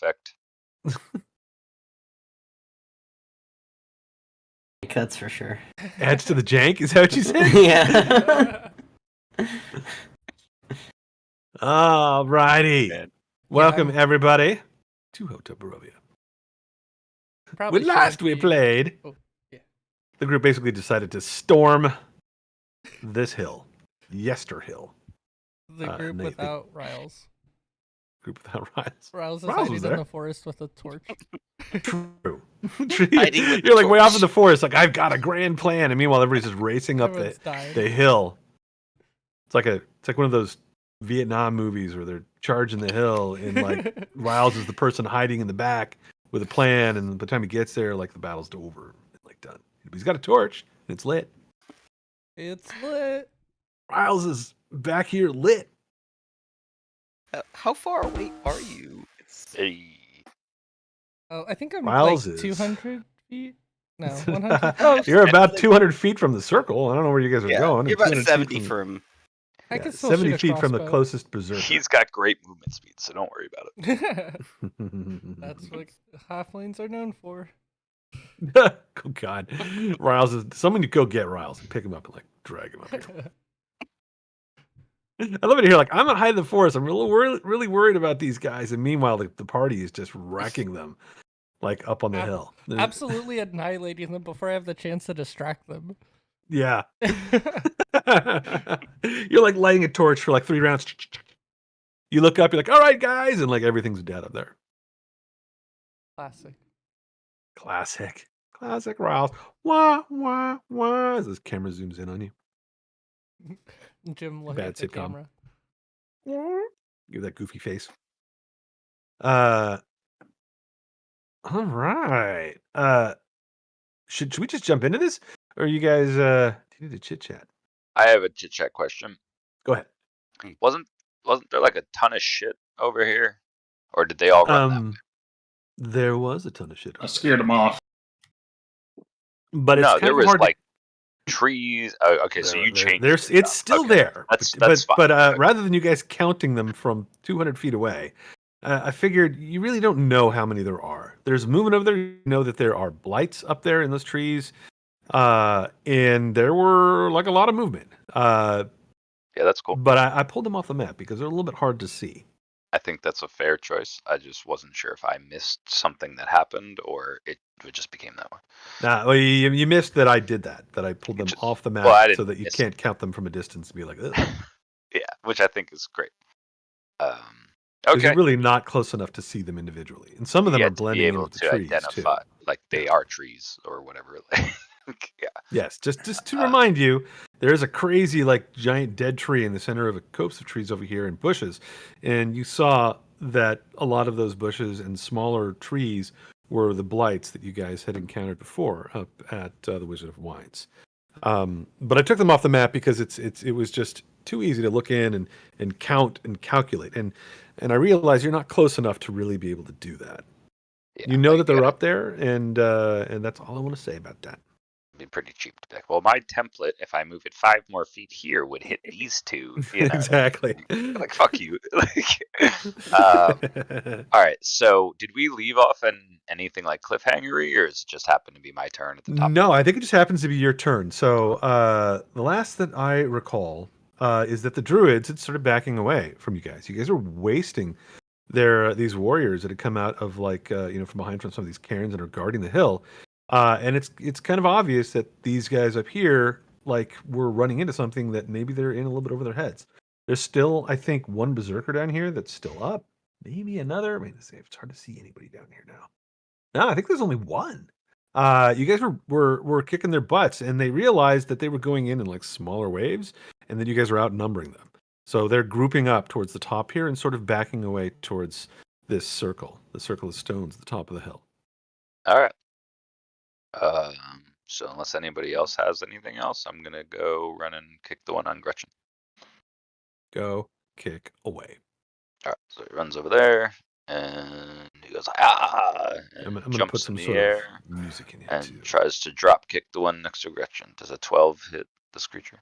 effect. That's for sure. Adds to the jank. Is that what you said? Yeah. Alrighty. Man. Welcome everybody to Hotel Barovia. When last we played, the group basically decided to storm this hill, Yester Hill. The group without Riles. Group without Riles. Riles is hiding in the forest with a torch. True. You're like way off in the forest, like I've got a grand plan, and meanwhile everybody's just racing up the hill. It's like one of those Vietnam movies where they're charging the hill, and like Riles is the person hiding in the back with a plan, and by the time he gets there, like the battle's over, like done. But he's got a torch, and it's lit. It's lit. Riles is back here lit. How far away are you? Oh, I think I'm Riles like is 200 feet. No, 100. You're about 200 feet from the circle. I don't know where you guys are going. You're about 70 from. I can still 70 shoot a feet from the crossbow. closest berserker. He's got great movement speed, so don't worry about it. That's what halflings are known for. Oh God, Riles is someone you go get Riles and pick him up and like drag him up here. I love it here. Like I'm gonna hide in the forest. I'm really worried about these guys, and meanwhile the party is just wrecking them, like up on the hill. Absolutely annihilating them before I have the chance to distract them. Yeah. You're like lighting a torch for like 3 rounds. You look up, you're like, all right, guys, and like everything's dead up there. Classic Riles. Wah wah wah. As this camera zooms in on you. Jim, look at the camera. Give that goofy face. All right. Should we just jump into this, or you guys do you need to chit chat? I have a chit chat question. Go ahead. Wasn't there like a ton of shit over here, or did they all run that way? There was a ton of shit. I scared them off. But it's no, kind there of was hard like trees. Okay, so you changed. It's still there. That's fine. But rather than you guys counting them from 200 feet away, I figured you really don't know how many there are. There's movement over there. You know that there are blights up there in those trees. And there were like a lot of movement. Yeah, that's cool. But I pulled them off the map because they're a little bit hard to see. I think that's a fair choice. I just wasn't sure if I missed something that happened or it just became that way. Well, you missed that I did that. That I pulled them off the map so that you can't count them from a distance and be like, ugh. Yeah, which I think is great. Okay. You're really not close enough to see them individually, and some of them are blending in with the trees identify, too. Like they are trees or whatever. Yeah. Yes, just to remind you, there is a crazy like giant dead tree in the center of a copse of trees over here and bushes, and you saw that a lot of those bushes and smaller trees were the blights that you guys had encountered before up at the Wizard of Wines. But I took them off the map because it was just too easy to look in and count and calculate, and I realized you're not close enough to really be able to do that. Yeah, you know that they're up there, and that's all I want to say about that. Be pretty cheap to pick. Well, my template, if I move it 5 more feet here, would hit these two. You know? Exactly. Like fuck you. All right. So, did we leave off anything like cliffhangery, or does it just happen to be my turn at the top? No, I think it just happens to be your turn. So, the last that I recall is that the druids had started backing away from you guys. You guys were wasting these warriors that had come out of like from behind from some of these cairns and are guarding the hill. And it's kind of obvious that these guys up here like were running into something that maybe they're in a little bit over their heads. There's still, I think, one berserker down here that's still up. Maybe another. I mean, it's hard to see anybody down here now. No, I think there's only one. You guys were kicking their butts, and they realized that they were going in like smaller waves, and then you guys were outnumbering them. So they're grouping up towards the top here and sort of backing away towards this circle, the circle of stones at the top of the hill. All right. So unless anybody else has anything else, I'm gonna go run and kick the one on Gretchen. Go kick away. All right, so he runs over there and he goes and I'm gonna jumps put some in the sort air of music in here and too. tries to drop kick the one next to Gretchen. Does a 12 hit this creature?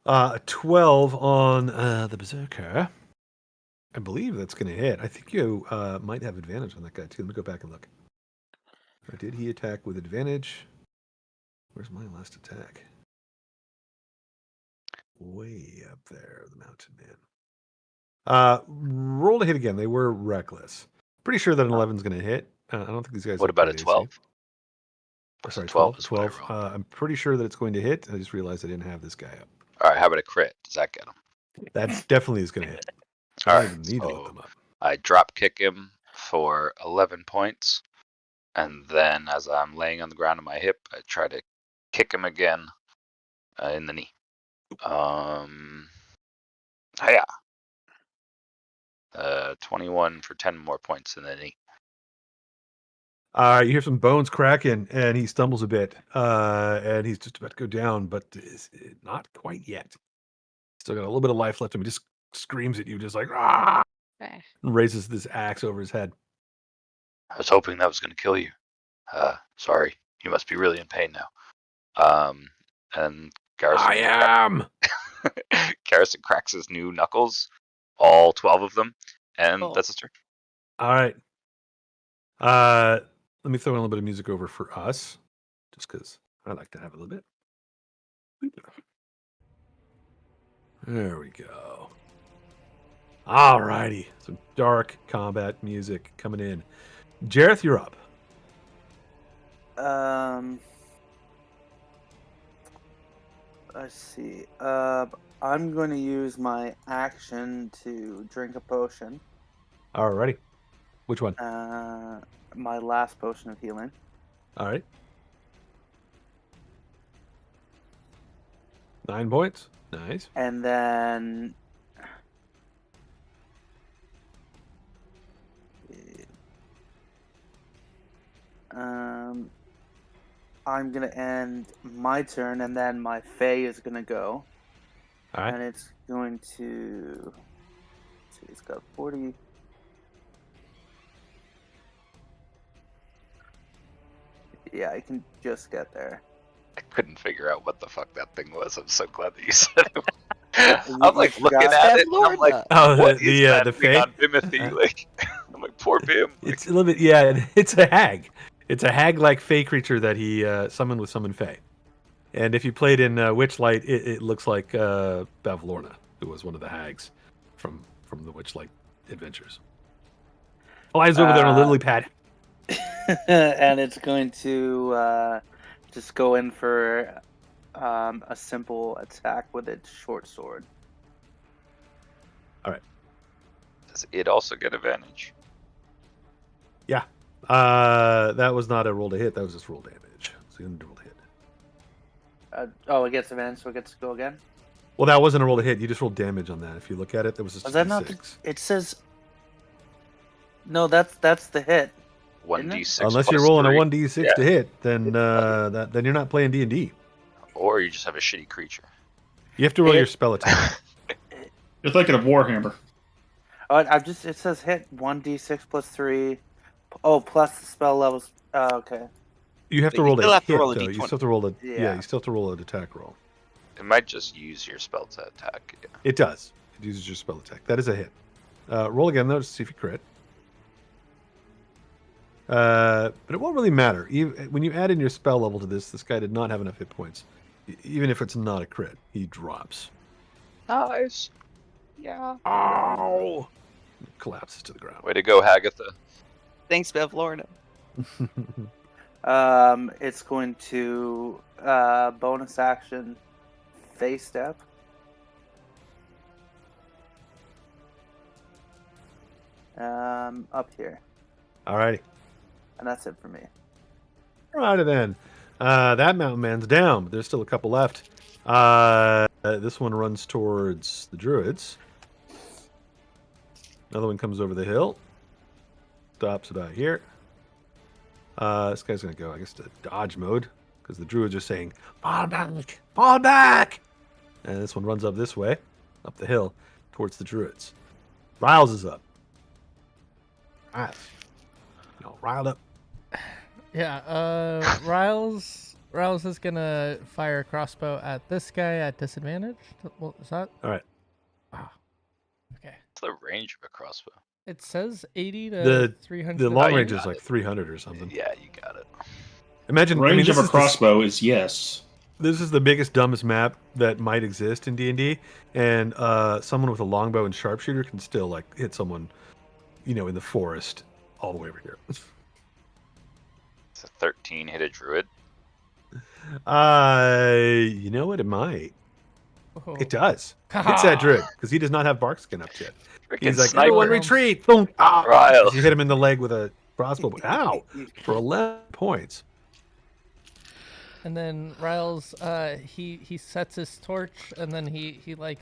A 12 on the berserker I believe that's going to hit. I think you might have advantage on that guy too. Let me go back and look. Or did he attack with advantage? Where's my last attack? Way up there, the mountain man. Roll to hit again. They were reckless. Pretty sure that an 11 is going to hit. I don't think these guys. What have about a great AC. 12? Sorry, 12 12. is what I 12. rolled. I'm pretty sure that it's going to hit. I just realized I didn't have this guy up. All right, how about a crit? Does that get him? That definitely is going to hit. I All don't right, even need to look so them up. I drop kick him for 11 points, and then as I'm laying on the ground on my hip, I try to kick him again in the knee. Hiya. 21 for 10 more points in the knee. You hear some bones cracking, and he stumbles a bit, and he's just about to go down, but is not quite yet. Still got a little bit of life left in him. He just screams at you, just like, ah! And raises this axe over his head. I was hoping that was going to kill you. Sorry, you must be really in pain now. And Garrison. I am! Garrison cracks his new knuckles, all 12 of them, and that's his turn. All right. Let me throw in a little bit of music over for us, just because I like to have a little bit. There we go. All righty. Some dark combat music coming in. Jareth, you're up. Let's see. I'm going to use my action to drink a potion. All righty. Which one? My last potion of healing. All right. 9 points. Nice. And then I'm gonna end my turn, and then my Fae is gonna go. All right. And it's going to. Let's see, it's got 40. Yeah, I can just get there. I couldn't figure out what the fuck that thing was. I'm so glad that you said it. I'm like looking at it, and I'm like, Oh, what is the that thing Fae? on Bimothy? Like, I'm like, poor Bim. Like, It's a little bit, yeah. It's a hag. It's a hag-like Fae creature that he summoned with Summon Fae. And if you played in Witchlight, it looks like Bavlorna, who was one of the hags from the Witchlight adventures. Flies over there on a lily pad. And it's going to just go in for a simple attack with its short sword. does it also get advantage? Yeah. That was not a roll to hit. That was just roll damage. So you didn't roll to hit. It gets advantage, so it gets to go again? Well, that wasn't a roll to hit. You just rolled damage on that. If you look at it, that was just Was that not? D6. It says. No, that's the hit. 1d6. Unless plus you're rolling 3, a 1d6 to hit, then then you're not playing D&D. or you just have a shitty creature. You have to roll your spell attack. You're thinking of Warhammer. Oh, it says hit 1d6 plus 3. Oh, plus the spell levels. Okay. You have But to you roll still a have to hit, roll a though. D20. You still have to roll a Yeah. You still have to roll an attack roll. It might just use your spell to attack. Yeah. It does. It uses your spell attack. That is a hit. Roll again though to see if you crit. But it won't really matter. When you add in your spell level to this guy did not have enough hit points. Even if it's not a crit, he drops. Nice. Yeah. Ow! Collapses to the ground. Way to go, Hagatha. Thanks, Bavlorna. It's going to bonus action face step. Up here, Alrighty. and that's it for me. Alrighty then. That mountain man's down, but there's still a couple left. This one runs towards the druids. Another one comes over the hill. Stops about here. This guy's gonna go, I guess, to dodge mode because the druids are saying, "Fall back, fall back!" And this one runs up this way, up the hill, towards the druids. Riles is up. Riles, riled up. Yeah, Riles is gonna fire a crossbow at this guy at disadvantage. What is that? All right. Ah. Okay. What's the range of a crossbow? It says 80 to The 300. the long you range is got like it. 300 or something. Yeah, you got it. Imagine. Range of a this is crossbow is yes. This is the biggest, dumbest map that might exist in D&D, and someone with a longbow and sharpshooter can still like hit someone, in the forest all the way over here. It's a 13 hit a druid. You know what? It might. Oh. It does. Hits that druid because he does not have bark skin up yet. Freaking He's like, sniper. everyone retreat! Boom! Ah! Ryle. As you hit him in the leg with a crossbow. Ow! For 11 points. And then Riles, he sets his torch, and then he like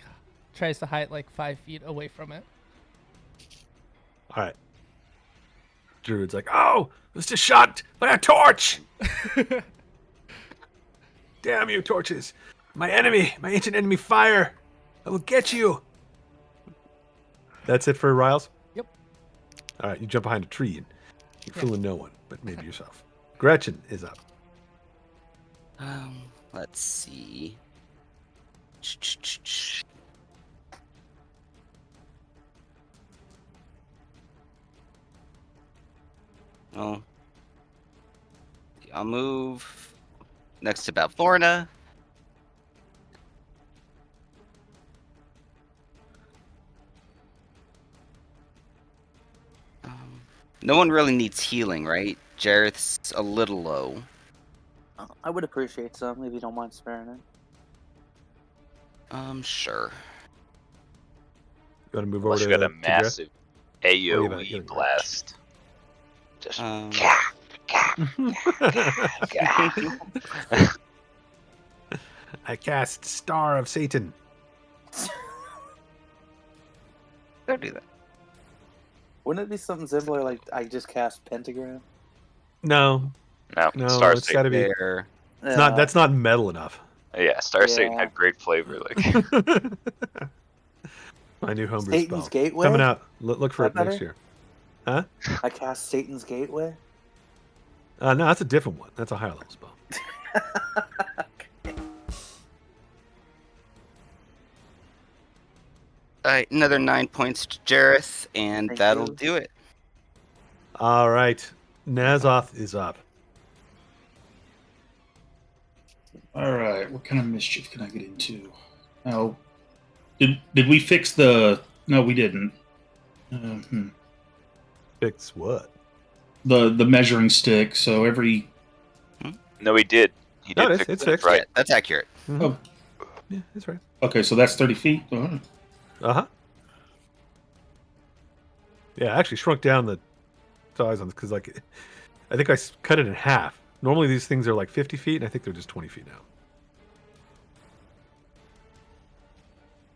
tries to hide like 5 feet away from it. All right. Druid's like, oh, was just shot by a torch! Damn you, torches! My ancient enemy, fire! I will get you! That's it for Riles? Yep. All right, you jump behind a tree and you're fooling no one, but maybe yourself. Gretchen is up. Let's see. Oh. I'll move next to Balforna. No one really needs healing, right? Jareth's a little low. I would appreciate some if you don't mind sparing it. Sure. You want to move over Unless to you got a to Gret? massive Or you got AoE a blast. Just I cast Star of Satan. Don't do that. Wouldn't it be something similar like I just cast Pentagram? No, no, Star it's got to Satan. be. There. It's not. That's not metal enough. Yeah, Star Satan Yeah. had great flavor. Like My new homebrew Satan's spell Gateway? coming out. Look for Is it that next better? year. I cast Satan's Gateway? No, that's a different one. That's a higher level spell. Alright, another 9 points to Jareth, and Thank that'll you. do it. All right, Nazoth is up. All right, what kind of mischief can I get into? Now, did we fix the? No, we didn't. Fix what? The measuring stick. So every no, he did. He No, did it's fix it. fixed. Right. Yeah, that's accurate. oh, Yeah, that's right. okay, so that's 30 feet. All right. Uh-huh. Yeah, I actually shrunk down the size on this because, like, I think cut it in half. Normally these things are like 50 feet, and I think they're just 20 feet now.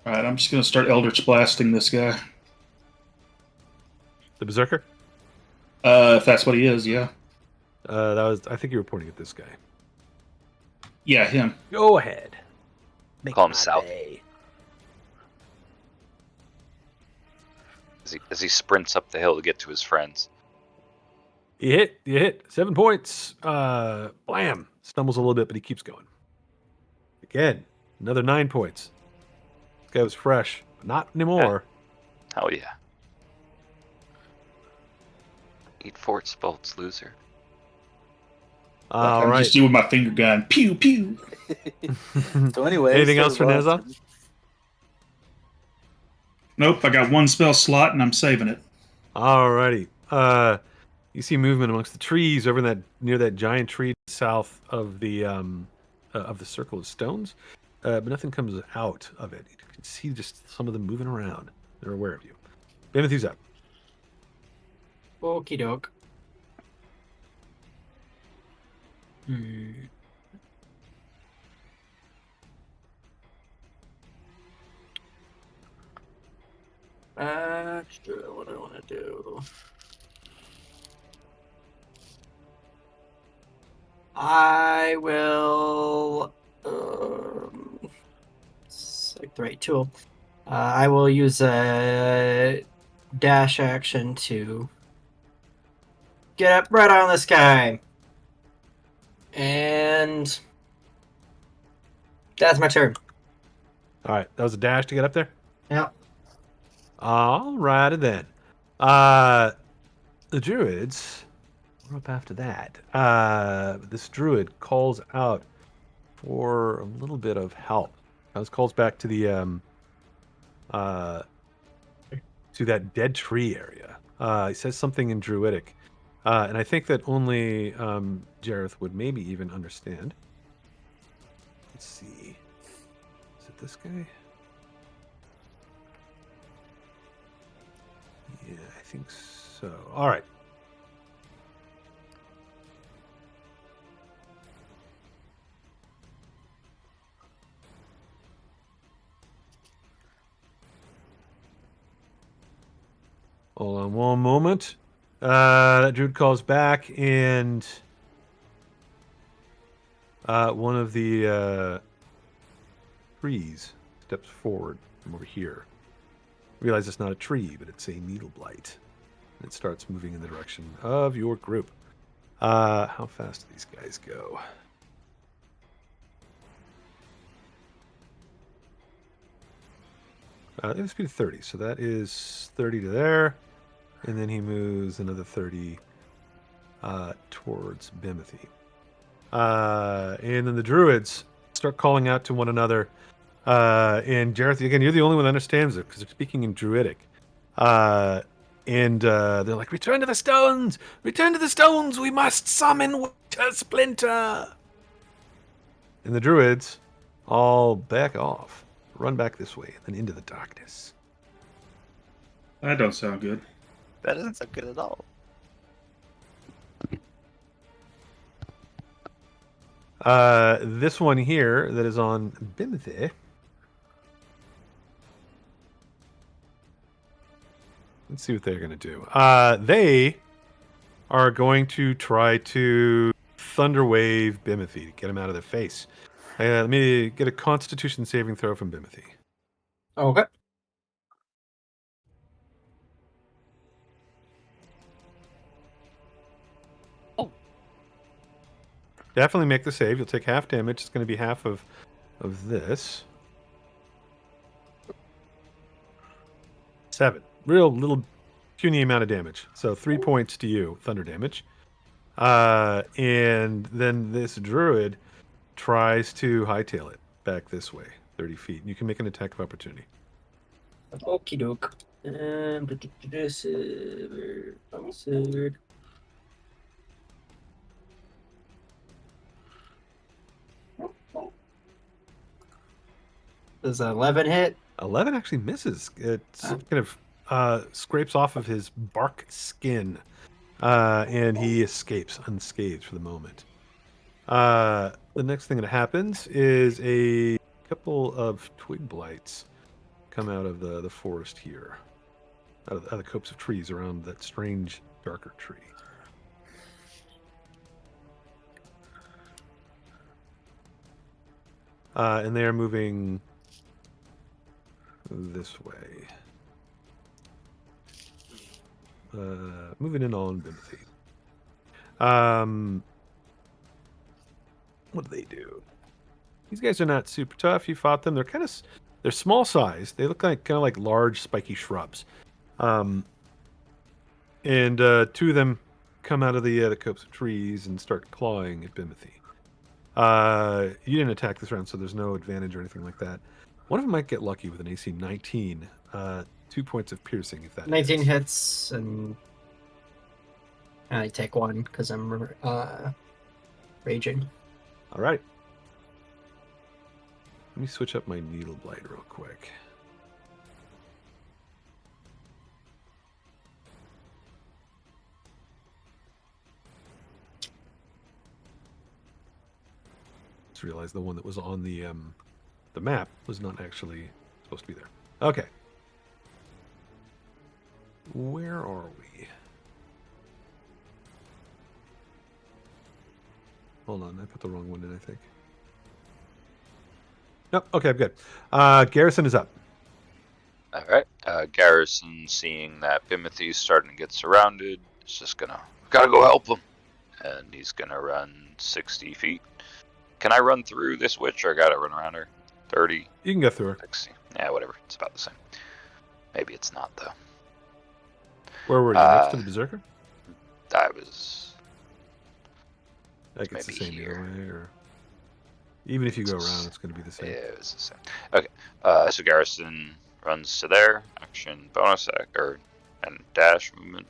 All right, I'm just gonna start Eldritch blasting this guy. The Berserker? If that's what he is, yeah, I think you were pointing at this guy. yeah, him. Go ahead. Call him South. As he sprints up the hill to get to his friends. You hit. 7 points. Blam. Stumbles a little bit, but he keeps going. Again, another 9 points. This guy was fresh, but not anymore. Hell yeah. Eat Fort Spolts, loser. All I'm right. just doing my finger gun. Pew pew. So anyway, Anything else for Neza? Nope, I got one spell slot and I'm saving it. Alrighty. You see movement amongst the trees over near that giant tree south of the circle of stones, but nothing comes out of it. You can see just some of them moving around. They're aware of you. Benethu's up. Okie doke. What do I want to do? I will. It's like the right tool. I will use a dash action to get up right on this guy. And that's my turn. All right, that was a dash to get up there. Yeah. Alrighty then. The druids. We're up after that. This druid calls out for a little bit of help. This calls back to the to that dead tree area. He says something in druidic, and I think that only Jareth would maybe even understand. Let's see. Is it this guy? Yeah, I think so. All right. Hold on one moment. That druid calls back, and one of the trees steps forward from over here. Realize it's not a tree, but it's a needle blight. And it starts moving in the direction of your group. How fast do these guys go? They have a speed of 30, so that is 30 to there. And then he moves another 30 towards Bimothy. And then the druids start calling out to one another. And Jareth, again, you're the only one that understands it because they're speaking in druidic. And they're like, "Return to the stones! Return to the stones! We must summon Winter Splinter!" And the druids all back off, run back this way, and then into the darkness. That don't sound good. That doesn't sound good at all. This one here that is on Bimothy. Let's see what they're going to do. They are going to try to Thunderwave Bimothy to get him out of their face. Let me get a Constitution saving throw from Bimothy. Okay. Definitely make the save. You'll take half damage. It's going to be half of this. 7. Real little puny amount of damage. So 3 points to you, thunder damage. And then this druid tries to hightail it back this way, 30 feet. You can make an attack of opportunity. Okie doke. Does 11 hit? 11 actually misses. It kind of scrapes off of his bark skin, and he escapes unscathed for the moment. The next thing that happens is a couple of twig blights come out of the forest here, out of the copse of trees around that strange darker tree. And they are moving this way. Moving in on Bimothy. What do they do? These guys are not super tough. You fought them. They're small size. They look like kind of like large spiky shrubs. And two of them come out of the copse of trees and start clawing at Bimothy. You didn't attack this round, so there's no advantage or anything like that. One of them might get lucky with an AC 19. 2 points of piercing if that 19 hits. hits, and I take 1 because I'm raging. All right. Let me switch up my needle blight real quick. Just realized the one that was on the map was not actually supposed to be there. Okay. Where are we? Hold on, I put the wrong one in, I think. Nope, okay, I'm good. Garrison is up. All right. Garrison, seeing that Bimothy's starting to get surrounded, is just gotta go help him. And he's gonna run 60 feet. Can I run through this witch, or I gotta run around her? 30? You can go through her. 60. Yeah, whatever. It's about the same. Maybe it's not, though. Where were you? Next to the Berserker? I was... Like it's the maybe same here. either way, or even if you go around, it's going to be the same. Yeah, it was the same. Okay, so Garrison runs to there. Action, bonus and dash movement.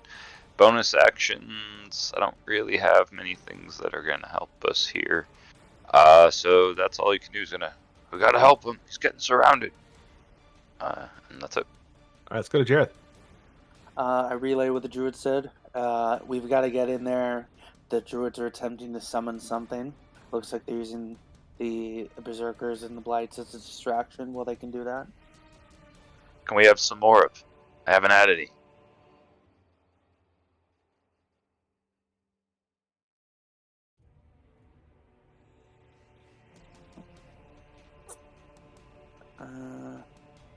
Bonus actions, I don't really have many things that are going to help us here. So that's all you can do is we got to help him. He's getting surrounded. And that's it. All right, let's go to Jareth. I relay what the druid said. We've got to get in there. The druids are attempting to summon something. Looks like they're using the berserkers and the blights as a distraction while they can do that. Can we have some more of? I haven't had any.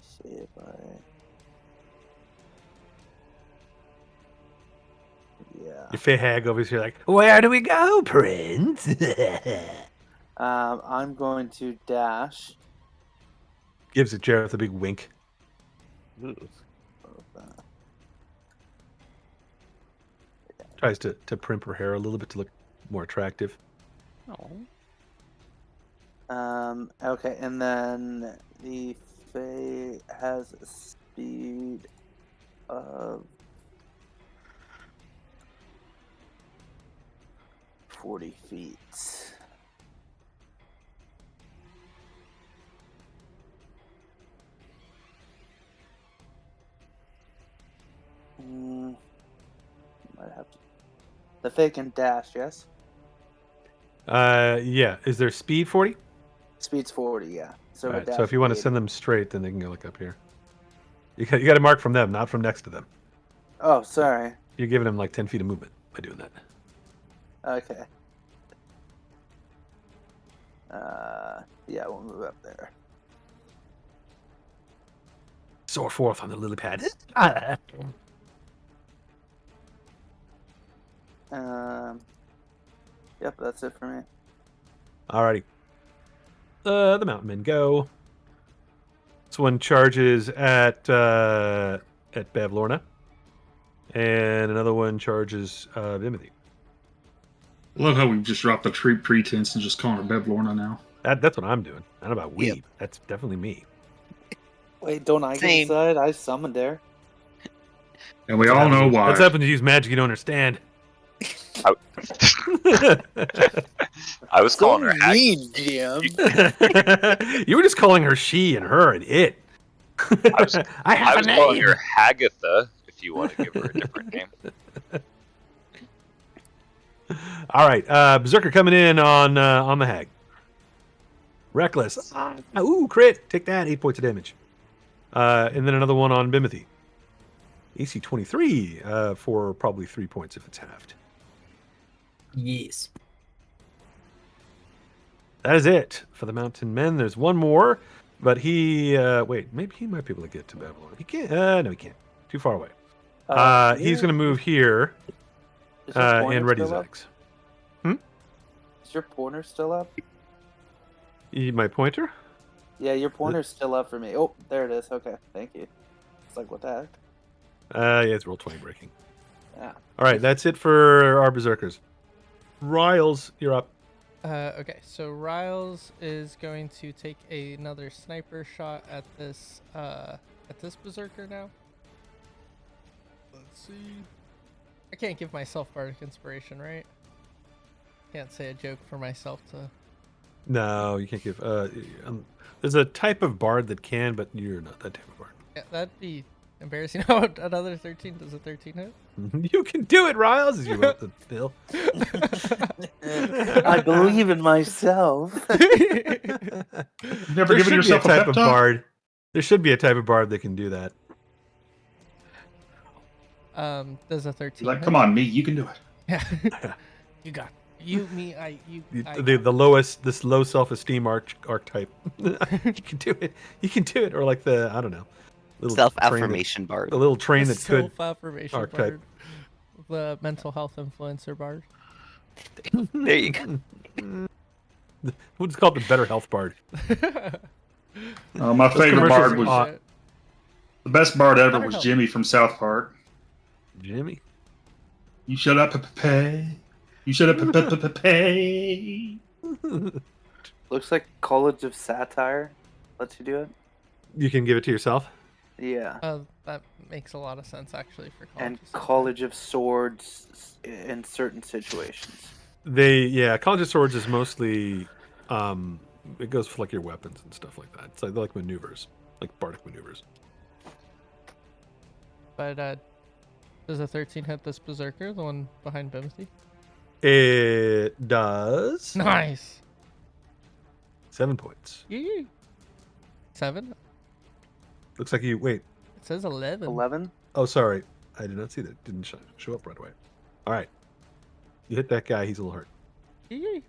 See if I... Yeah. Your fair hag over here, like, where do we go, Prince? I'm going to dash. Gives it Jareth a big wink. Tries to primp her hair a little bit to look more attractive. Okay, and then the Fae has a speed of 40 feet. Might have to. The Fae can dash, yes? Yeah. Is there speed 40? Speed's 40, yeah. So, Right, so if you want to send them straight, then they can go look up here. You got to mark from them, not from next to them. Oh, sorry. You're giving them like 10 feet of movement by doing that. Okay. Yeah, we'll move up there. Soar forth on the lily pad. Yep, that's it for me. Alrighty. The mountain men go. This one charges at Bavlorna. And another one charges Vimothy. I love how we've just dropped the pretense and just calling her Bev Lorna now. That's what I'm doing. Not about we. Yep. That's definitely me. Wait, don't I get Same. inside? I summoned her. And we all know why. That's happened to use magic you don't understand. I was calling her hag. Jim. You were just calling her she and her and it. I was have a calling name. her Hagatha, if you want to give her a different name. All right, Berserker coming in on the hag. Reckless. Ooh, crit. Take that. 8 points of damage. And then another one on Bimothy. AC 23 for probably 3 points if it's halved. Yes. That is it for the mountain men. There's one more, but he wait, maybe he might be able to get to Babylon. He can't. No, he can't. Too far away. He's going to move here and ready his axe. Is your pointer still up? My pointer? Yeah, your pointer's still up for me. Oh, there it is. Okay, thank you. It's like, what the heck? Yeah, it's roll 20 breaking. Yeah. All right, that's it for our berserkers. Riles, you're up. Okay, so Riles is going to take another sniper shot at this berserker now. Let's see. I can't give myself bardic inspiration, right? Can't say a joke for myself to. No, you can't give. There's a type of bard that can, but you're not that type of bard. Yeah, that'd be embarrassing. How about another 13? Does a 13 hit? You can do it, Riles, as you wrote the bill. I believe in myself. You've never given yourself a type pep of talk? bard. There should be a type of bard that can do that. Does a 13 Like, hit? come on, me, you can do it. Yeah. You got you, me, The lowest, this low self-esteem archetype. You can do it. You can do it, or like the I don't know, little Self-affirmation bard. the little train that could. self-affirmation archetype. bard. The mental health influencer bard. There you go. We'll just call it the better health bard. My favorite commercials bard was are The best bard ever Better was help. Jimmy from South Park. Jimmy. You shut up, pay. You shut up, pay. Looks like College of Satire lets you do it. You can give it to yourself. Yeah. That makes a lot of sense actually for college. And College of Swords in certain situations. College of Swords is mostly, it goes for like your weapons and stuff like that. It's like maneuvers, like bardic maneuvers. But does a 13 hit this berserker, the one behind Bimothy? It does. Nice. 7 points. Yee. 7? Looks like you wait. It says 11. 11? Oh, sorry, I did not see that. It didn't show up right away. All right, you hit that guy. He's a little hurt. Yee.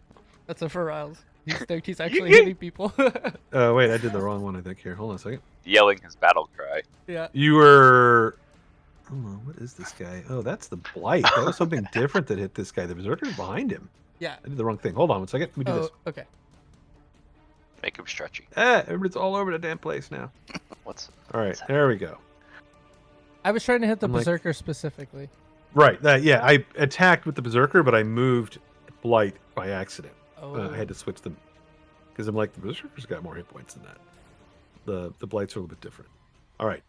That's a for Riles. He's stoked he's actually hitting people. Wait, I did the wrong one. I think here. Hold on a second. Yelling his battle cry. Yeah. You were. Oh, what is this guy? Oh, that's the blight. That was something different that hit this guy. The berserker's behind him. Yeah. I did the wrong thing. Hold on one second. Let me do Oh, this. okay. Make him stretchy. Everybody's all over the damn place now. What's All right, there we go. I was trying to hit the I'm like- berserker specifically. Right. Yeah, I attacked with the berserker, but I moved blight by accident. Oh. I had to switch them because I'm like the berserker's got more hit points than that. The blights are a little bit different. All right.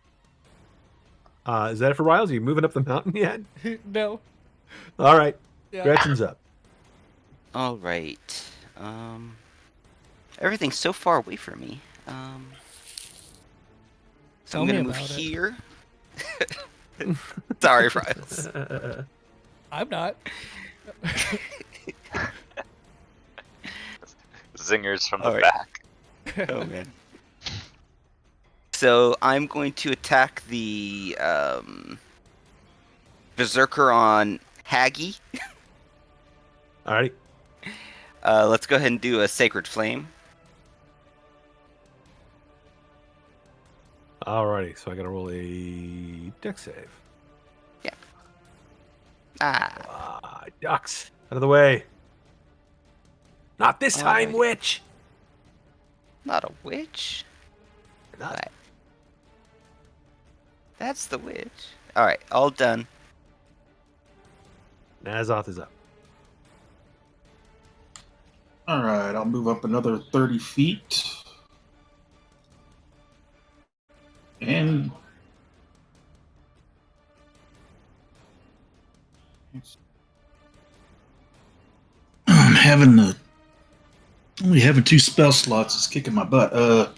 Is that it for Riles? Are you moving up the mountain yet? No. All right. Yeah. Gretchen's up. All right. Everything's so far away from me. So Tell I'm me gonna move about it. here. Sorry, Riles. I'm not. Zingers from the All right. back. Oh man. So I'm going to attack the berserker on Haggy. All right. Let's go ahead and do a sacred flame. Alrighty, so I gotta roll a dex save. Ducks out of the way. Not this time, Alrighty. witch. Not a witch. Not- What? That's the witch. All right, all done. Nazoth is up. All right, I'll move up another 30 feet. And I'm only having 2 spell slots. It's kicking my butt. I'll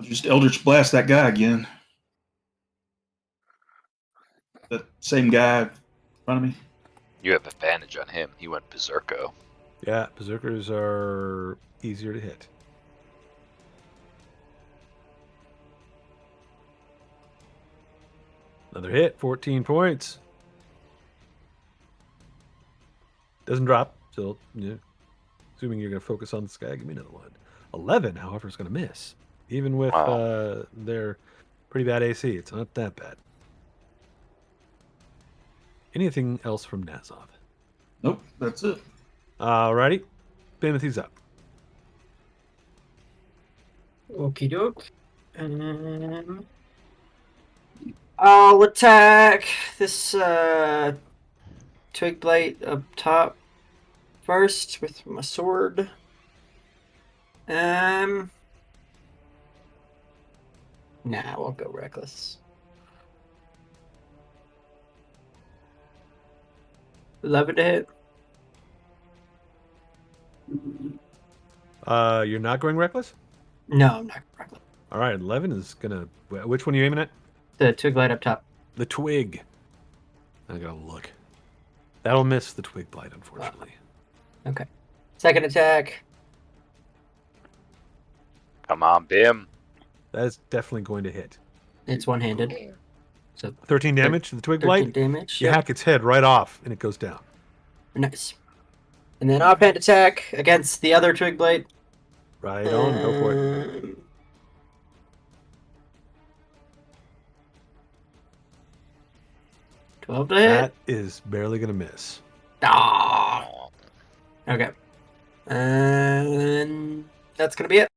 just Eldritch Blast that guy again. That same guy in front of me. You have advantage on him. He went berserko. Yeah, berserkers are easier to hit. Another hit, 14 points. Doesn't drop, still, yeah. Assuming you're going to focus on this guy, give me another one. 11, however, is going to miss. Even with Wow. their pretty bad AC, it's not that bad. Anything else from Nazoth? Nope, that's it. Alrighty, Bimothy's up. Okie doke. I'll attack this twig blight up top first with my sword. Nah, we'll go reckless. 11 to hit. You're not going reckless? No, I'm not reckless. All right, 11 is gonna. Which one are you aiming at? The twig blight up top. The twig. I gotta look. That'll miss the twig blight, unfortunately. Okay. Second attack. Come on, Bim. That is definitely going to hit. It's one-handed. So 13 damage to the twig 13 blight. damage. You Yep. hack its head right off, and it goes down. Nice. And then offhand attack against the other twig blight. Right on. Go for it. 12 to hit. That is barely gonna miss. Ah. Okay. And that's gonna be it.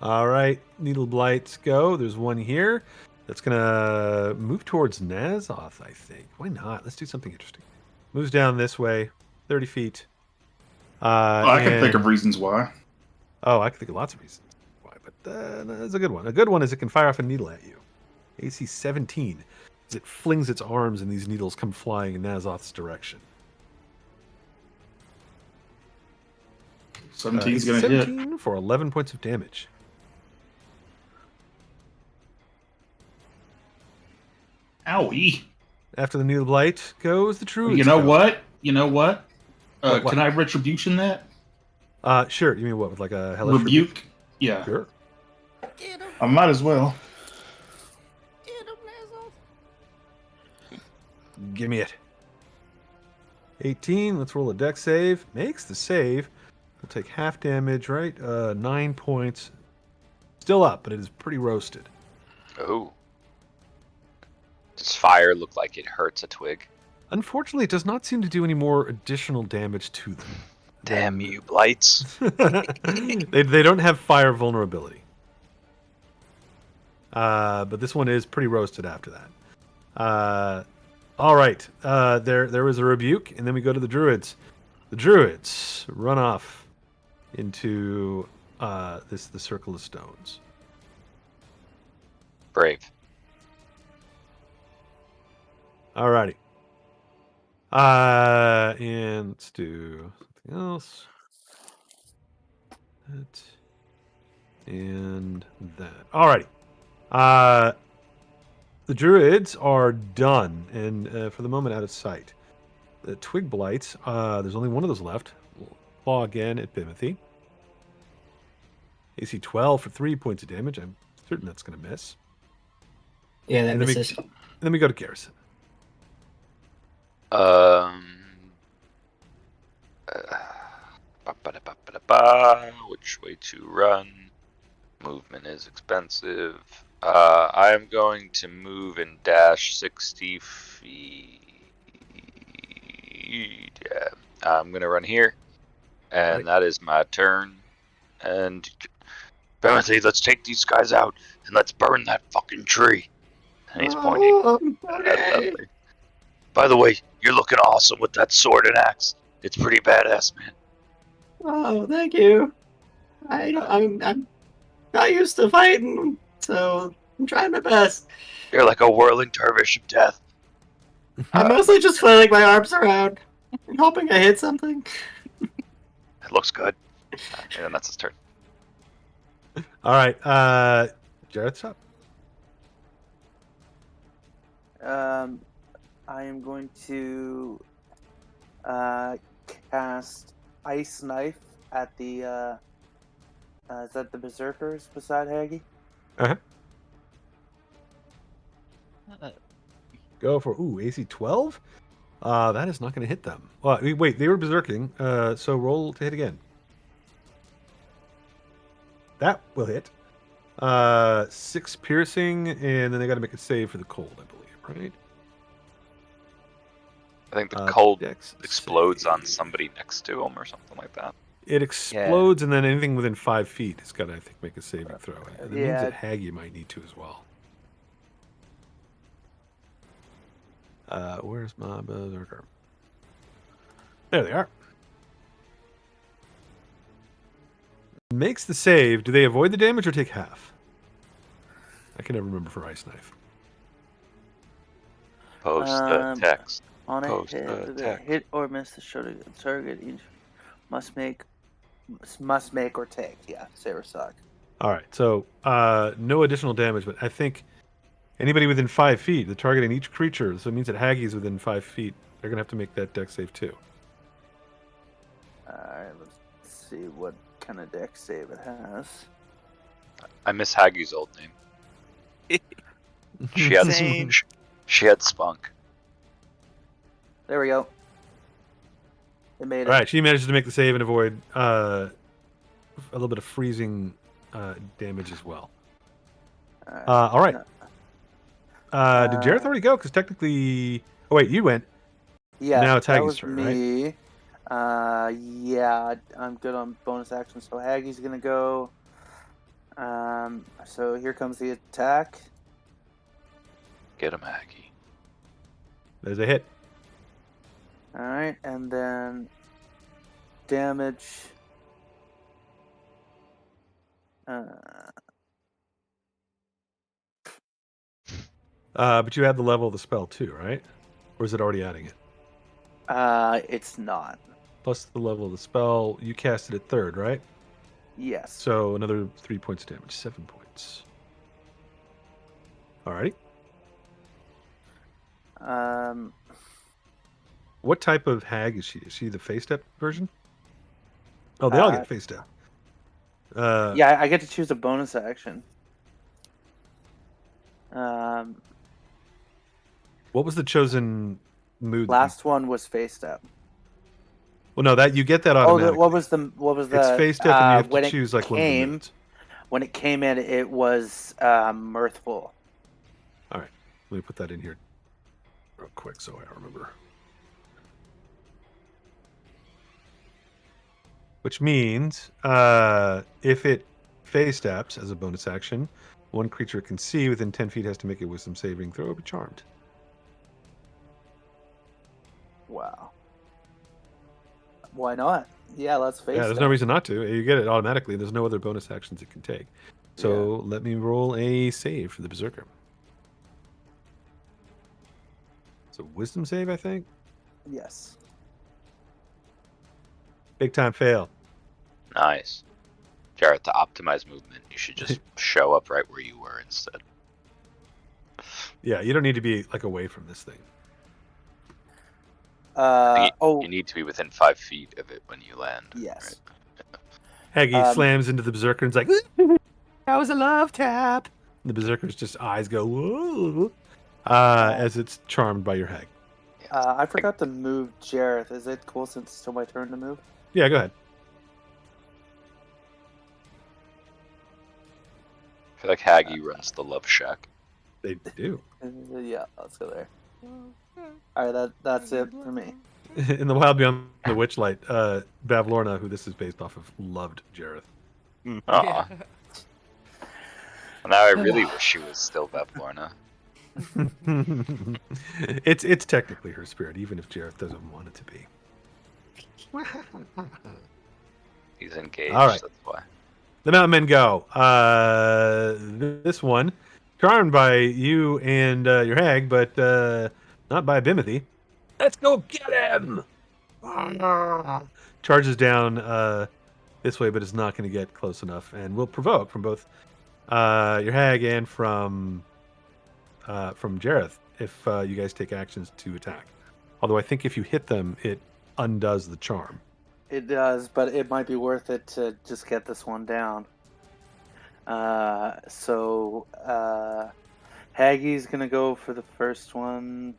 All right, Needle Blights go. There's one here that's going to move towards Nazoth, I think. Why not? Let's do something interesting. Moves down this way, 30 feet. I can think of reasons why. Oh, I can think of lots of reasons why, but that's a good one. A good one is it can fire off a needle at you. AC 17. As it flings its arms and these needles come flying in Nazoth's direction. 17's going to hit. 17 for 11 points of damage. Owie. After the needle blight goes the Druid's You know go. what? You know what? What? Can I retribution that? Sure. You mean what, with like a hellish Rebuke? Yeah. Sure. Get him, I might as well. get him, Nazoth. Give me it. 18. Let's roll a dex save. Makes the save. We'll take half damage, right? 9 points. Still up, but it is pretty roasted. Oh. Does fire look like it hurts a twig? Unfortunately, it does not seem to do any more additional damage to them. Damn you, blights. they don't have fire vulnerability. But this one is pretty roasted after that. All right. There was a rebuke, and then we go to the druids. The druids run off into the circle of stones. Brave. Alrighty. And let's do something else. That and that. Alrighty. The druids are done and for the moment out of sight. The twig blights, there's only one of those left. We'll claw again at Bimothy. AC 12 for 3 points of damage. I'm certain that's going to miss. Yeah, that And then misses. and then we go to Garrison. Which way to run? Movement is expensive. I am going to move and dash 60 feet. Yeah, I'm gonna run here, and Right. that is my turn. And Timothy, let's take these guys out and let's burn that fucking tree. And he's pointing. Okay. By the way, you're looking awesome with that sword and axe. It's pretty badass, man. Oh, thank you. I'm not used to fighting, so I'm trying my best. You're like a whirling dervish of death. I'm mostly just flailing my arms around and hoping I hit something. It looks good. And that's his turn. All right. Jared's up. I am going to cast Ice Knife at the. Is that the Berserkers beside Haggy? Go for AC 12. That is not going to hit them. Well, wait, they were berserking. So roll to hit again. That will hit. 6 piercing, and then they got to make a save for the cold, I believe, right? I think the cold Dex explodes save. on somebody next to him or something like that. It explodes, and then anything within 5 feet has got to, I think, make a saving throw. That means Yeah. that Haggy might need to as well. Where's my berserker? There they are. Makes the save. Do they avoid the damage or take half? I can never remember for Ice Knife. Post the text. On a Post hit, the the text. hit or miss the target each must make or take. Yeah, save or suck. All right, so no additional damage, but I think anybody within 5 feet, the targeting each creature, so it means that Haggy's within 5 feet, they're going to have to make that dex save too. Alright, let's see what kind of deck save it has. I miss Haggie's old name. She had Same. she had spunk. There we go. It made it. All right, she manages to make the save and avoid a little bit of freezing damage as well. All right. Did Jareth already go? Because technically... Oh, wait, you went. Yeah, Now it's that Haggie's was turn, me. Yeah, I'm good on bonus action, so Haggie's gonna go. So here comes the attack. Get him, Aggie. There's a hit. All right, and then damage. But you add the level of the spell too, right? Or is it already adding it? It's not. Plus the level of the spell. You cast it at 3rd, right? Yes. So another 3 points of damage. 7 points. Alrighty. What type of hag is she? Is she the face step version? Oh, they all get face step. Yeah, I get to choose a bonus action. What was the chosen mood? Last one was face step. Well, no, that you get that automatically. What was the? It's face step, and you have when to choose like one of the moods. When it came in, it was mirthful. All right, let me put that in here real quick so I remember. Which means if it face steps as a bonus action, one creature it can see within 10 feet has to make a wisdom saving throw or be charmed. Wow. Why not? Yeah, let's face it. Yeah, there's no reason not to. You get it automatically. There's no other bonus actions it can take. So let me roll a save for the Berserker. It's a wisdom save, I think. Yes. Big time fail. Nice. Jareth, to optimize movement, you should just show up right where you were instead. Yeah, you don't need to be like away from this thing. You need to be within 5 feet of it when you land. Yes. Right? Haggy slams into the Berserker and is like, that was a love tap. And the Berserker's just eyes go, whoa, as it's charmed by your hag. I forgot to move Jareth. Is it cool since it's still my turn to move? Yeah, go ahead. I feel like Haggy runs the Love Shack. They do. Yeah, let's go there. Alright, that's it for me. In the Wild Beyond the Witchlight, Bavlorna, who this is based off of, loved Jareth. Aw. Yeah. Well, now I really wish she was still Bavlorna. It's technically her spirit, even if Jareth doesn't want it to be. He's engaged, All right. that's why. The Mountain Men go. This one, charmed by you and your hag, but not by Bimothy. Let's go get him! Charges down this way, but is not going to get close enough, and will provoke from both your hag and from Jareth if you guys take actions to attack. Although I think if you hit them, it undoes the charm. It does, but it might be worth it to just get this one down. So Haggy's gonna go for the first one.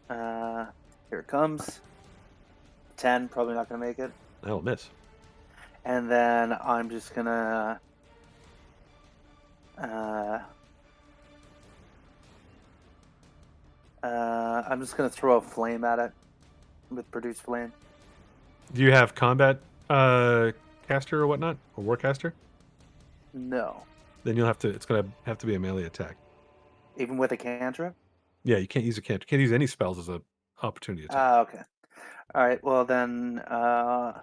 Here it comes. 10, probably not gonna make it. That'll miss. And then I'm just gonna throw a flame at it with produce flame. Do you have combat caster or whatnot, or warcaster? No. Then you'll have to. It's gonna have to be a melee attack. Even with a cantrip? Yeah, you can't use a cantrip. Can't use any spells as a opportunity attack. Okay. All right. Well then, I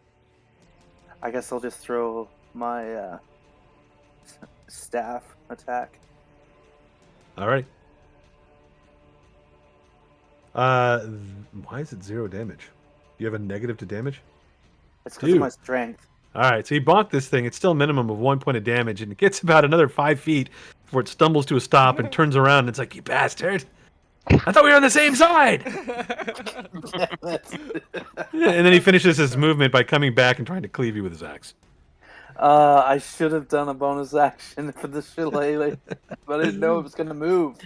guess I'll just throw my staff attack. All right. Why is it 0 damage? Do you have a negative to damage? It's because of my strength. All right, so you bonk this thing. It's still a minimum of 1 point of damage, and it gets about another 5 feet before it stumbles to a stop and turns around. And it's like, you bastard! I thought we were on the same side. And then he finishes his movement by coming back and trying to cleave you with his axe. I should have done a bonus action for the shillelagh, but I didn't know it was going to move.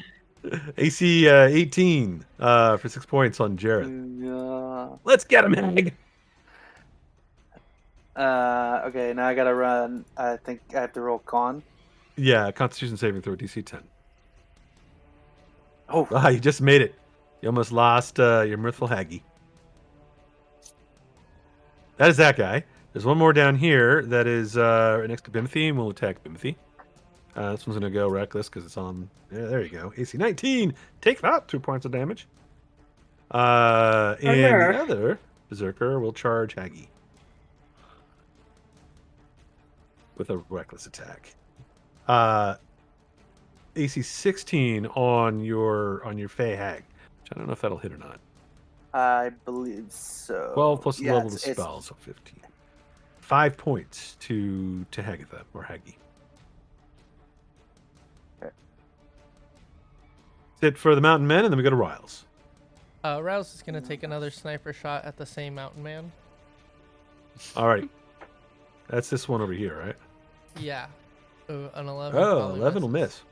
AC 18 for 6 points on Jareth. Let's get him, Hag. Okay, now I gotta run. I think I have to roll con. Yeah, Constitution saving throw, DC 10. Oh, You just made it. You almost lost your mirthful Haggy. That is that guy. There's one more down here that is right next to Bimothy, and we'll attack Bimothy. This one's going to go reckless because it's on... Yeah, there you go. AC 19. Take that. 2 points of damage. And the other Berserker will charge Haggy with a reckless attack. AC 16 on your Fey Hag. Which I don't know if that'll hit or not. I believe so. 12 plus the Yeah, level of the spell, so 15. 5 points to Hagatha or Haggy. Okay. That's it for the Mountain Men, and then we go to Riles. Rouse is gonna take another sniper shot at the same mountain man. All right. That's this one over here, right? Yeah. An 11. Oh, probably 11 will misses.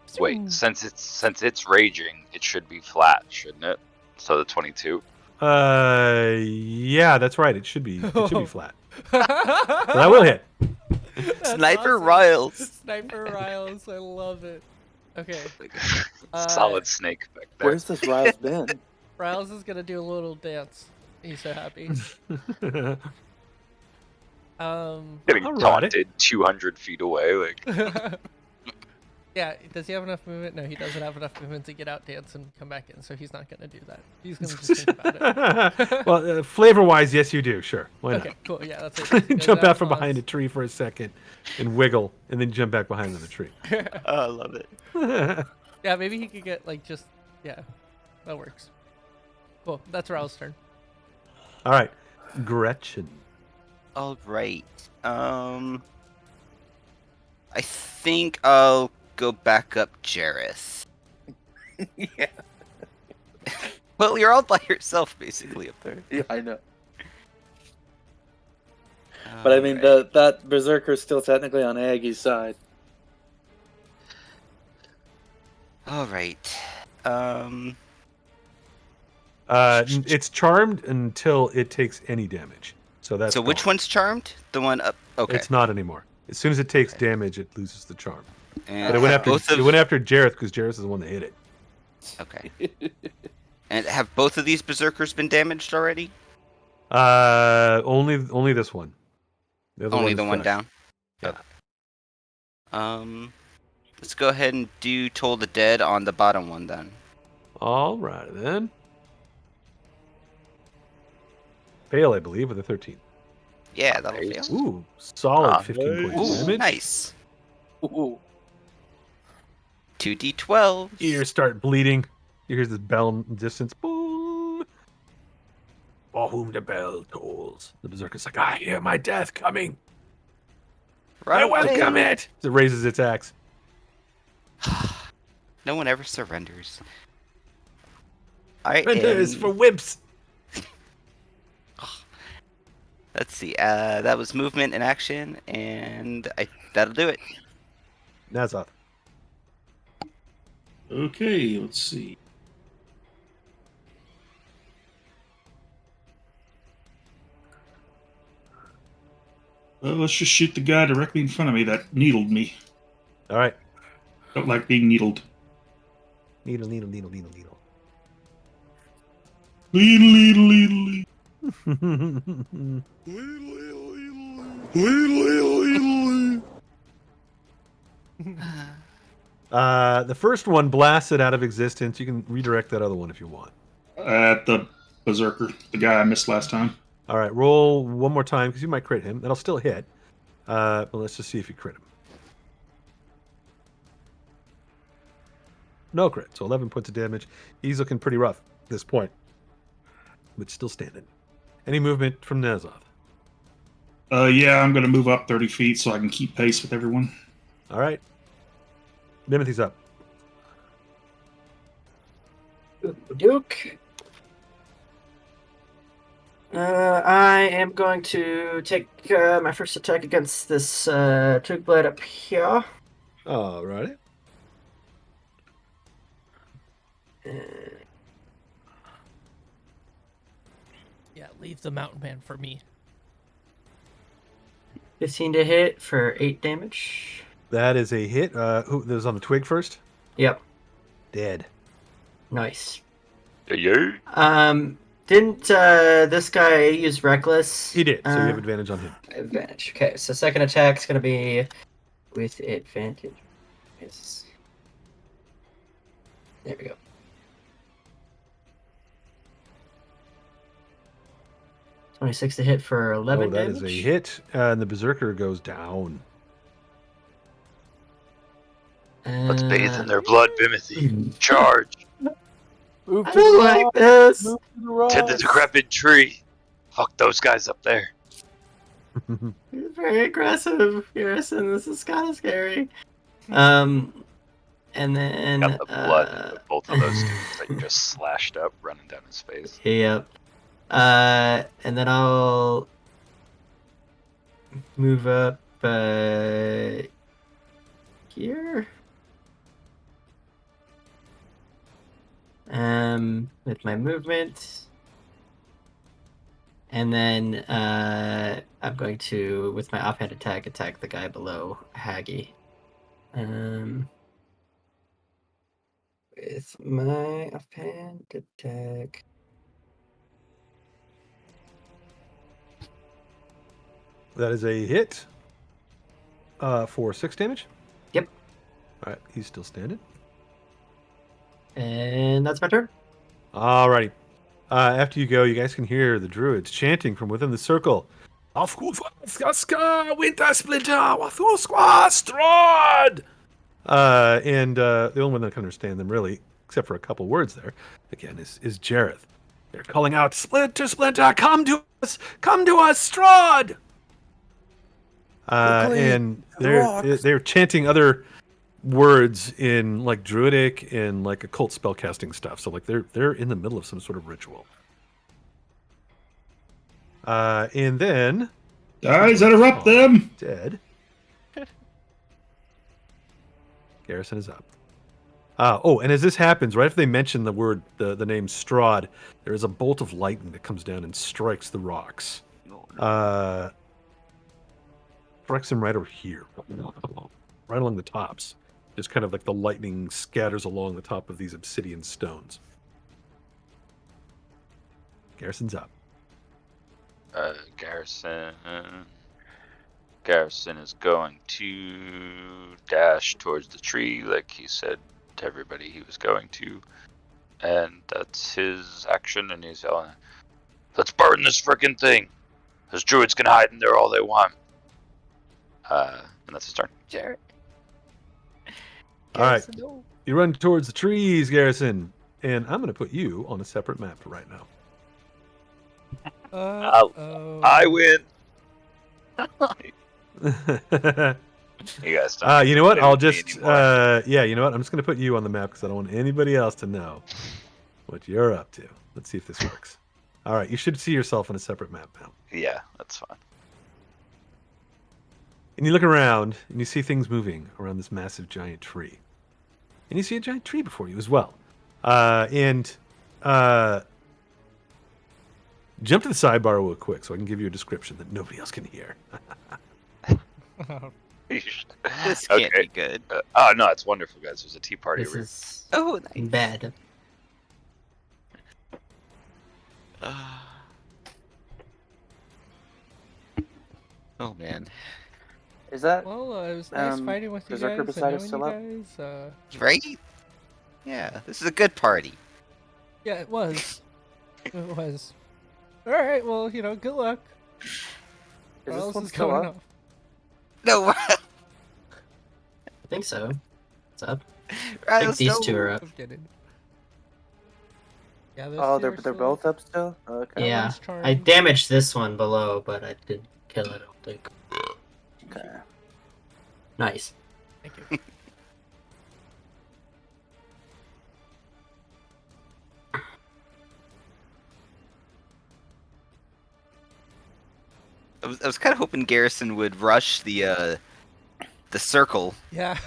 miss. Wait, since it's raging, it should be flat, shouldn't it? So the 22. Yeah, that's right. It should be flat. So that will hit. That's Sniper awesome. Riles. Sniper Riles. I love it. Okay. Solid snake back there. Where's this Riles been? Riles is gonna do a little dance. He's so happy. Getting Alrighty. taunted 200 feet away, like. Yeah, does he have enough movement? No, he doesn't have enough movement to get out, dance, and come back in, so he's not going to do that. He's going to just think about it. Well, flavor-wise, yes, you do. Sure. Why not? Okay, cool. Yeah, that's it. Jump out from behind a tree for a second and wiggle, and then jump back behind another tree. Oh, I love it. Yeah, maybe he could get, like, just... Yeah, that works. Cool. That's Raul's turn. All right. Gretchen. All right. I think I'll go back up Jareth. Yeah. Well, you're all by yourself, basically, up there. Yeah, I know. But I mean, Alright. that Berserker's still technically on Aggie's side. All right. It's charmed until it takes any damage. So that's So which gone. one's charmed? The one up. Okay. It's not anymore. As soon as it takes damage, it loses the charm. And But it went after both of. it went after Jareth because Jareth is the one that hit it. Okay. And have both of these berserkers been damaged already? Only this one. The other Only is the one fresh. down. Yeah. Let's go ahead and do Toll the Dead on the bottom one then. All right then. Fail, I believe, with a 13. Yeah, that'll Nice. fail. Ooh, solid Ah, 15 points Ooh, of damage. nice. Ooh. 2d12. Ears start bleeding. You hear this bell in the distance. Boom. For whom the bell tolls. The berserker's like, I hear my death coming. I welcome it. It raises its axe. No one ever surrenders. Surrender is for wimps. Let's see. That was movement and action, and that'll do it. Nazoth. Okay, let's see. Well, let's just shoot the guy directly in front of me that needled me. All right. Don't like being needled. Needle, needle, needle, needle, needle. Needle, needle, needle. The first one blasted out of existence. You can redirect that other one if you want. At the berserker, the guy I missed last time. All right, roll one more time because you might crit him. That'll still hit. But let's just see if you crit him. No crit, so 11 points of damage. He's looking pretty rough at this point, but still standing. Any movement from Nazoth? Yeah, I'm gonna move up 30 feet so I can keep pace with everyone. All right. Timothy's up. Duke. I am going to take my first attack against this twig blade up here. All righty. Yeah, leave the mountain man for me. 15 to hit for 8 damage. That is a hit. Who was on the twig first? Yep. Dead. Nice. Yeah. Didn't this guy use reckless? He did, so you have advantage on him. Advantage. Okay, so second attack's gonna be with advantage. Yes. There we go. $26 to hit for 11 That damage. is a hit, and the Berserker goes down. Let's bathe in their blood, Bimothy. Charge. Move I to the don't like rock. this. Move to the To the rock. decrepit tree. Fuck those guys up there. He's very aggressive, Garrison. This is kind of scary. And then Got the blood of both of those dudes that you just slashed up running down his face. Yep. And then I'll move up here. With my movement. And then I'm going to, with my offhand attack the guy below Haggy. With my offhand attack. That is a hit for 6 damage. Yep. All right, he's still standing. And that's my turn. Alrighty. After you go, you guys can hear the druids chanting from within the circle. Winter Splinter, Strahd! And the only one that can understand them, really, except for a couple words there, again, is Jareth. They're calling out, Splinter, Splinter, come to us, Strahd! And they're chanting other words in like druidic and like occult spellcasting stuff. So like they're in the middle of some sort of ritual. And then Guys, interrupt them! Dead. Garrison is up. And as this happens, right after they mention the word, the name Strahd, there is a bolt of lightning that comes down and strikes the rocks. Strikes him right over here, right along the tops. Just kind of like the lightning scatters along the top of these obsidian stones. Garrison's up. Garrison is going to dash towards the tree like he said to everybody he was going to. And that's his action, and he's yelling, let's burn this frickin' thing! Those druids can hide in there all they want. And that's his turn. Jarrett. All right. Garrison, no. You run towards the trees, Garrison. And I'm going to put you on a separate map for right now. I win. You guys don't. You know what? play I'll with me just, anymore. you know what? I'm just going to put you on the map because I don't want anybody else to know what you're up to. Let's see if this works. All right. You should see yourself on a separate map now. Yeah, that's fine. And you look around and you see things moving around this massive giant tree. And you see a giant tree before you as well. Jump to the sidebar real quick so I can give you a description that nobody else can hear. This can't be good. Oh, no, it's wonderful, guys. There's a tea party. This is Oh, nice. bad. Oh man. Is that Well, it was nice fighting with you Berserker guys beside and us knowing still you up? guys. Right? Yeah, this is a good party. Yeah, it was. It was. All right. Well, good luck. Is What this else one is still going up? on? No, I think so. What's up? I I think these two are up. I'm kidding. Yeah, those Oh, two they're are both up still? Okay. That Yeah, one's I charmed. damaged this one below, but I didn't kill it, I don't think. Okay. Nice. Thank you. I was kind of hoping Garrison would rush the circle Yeah.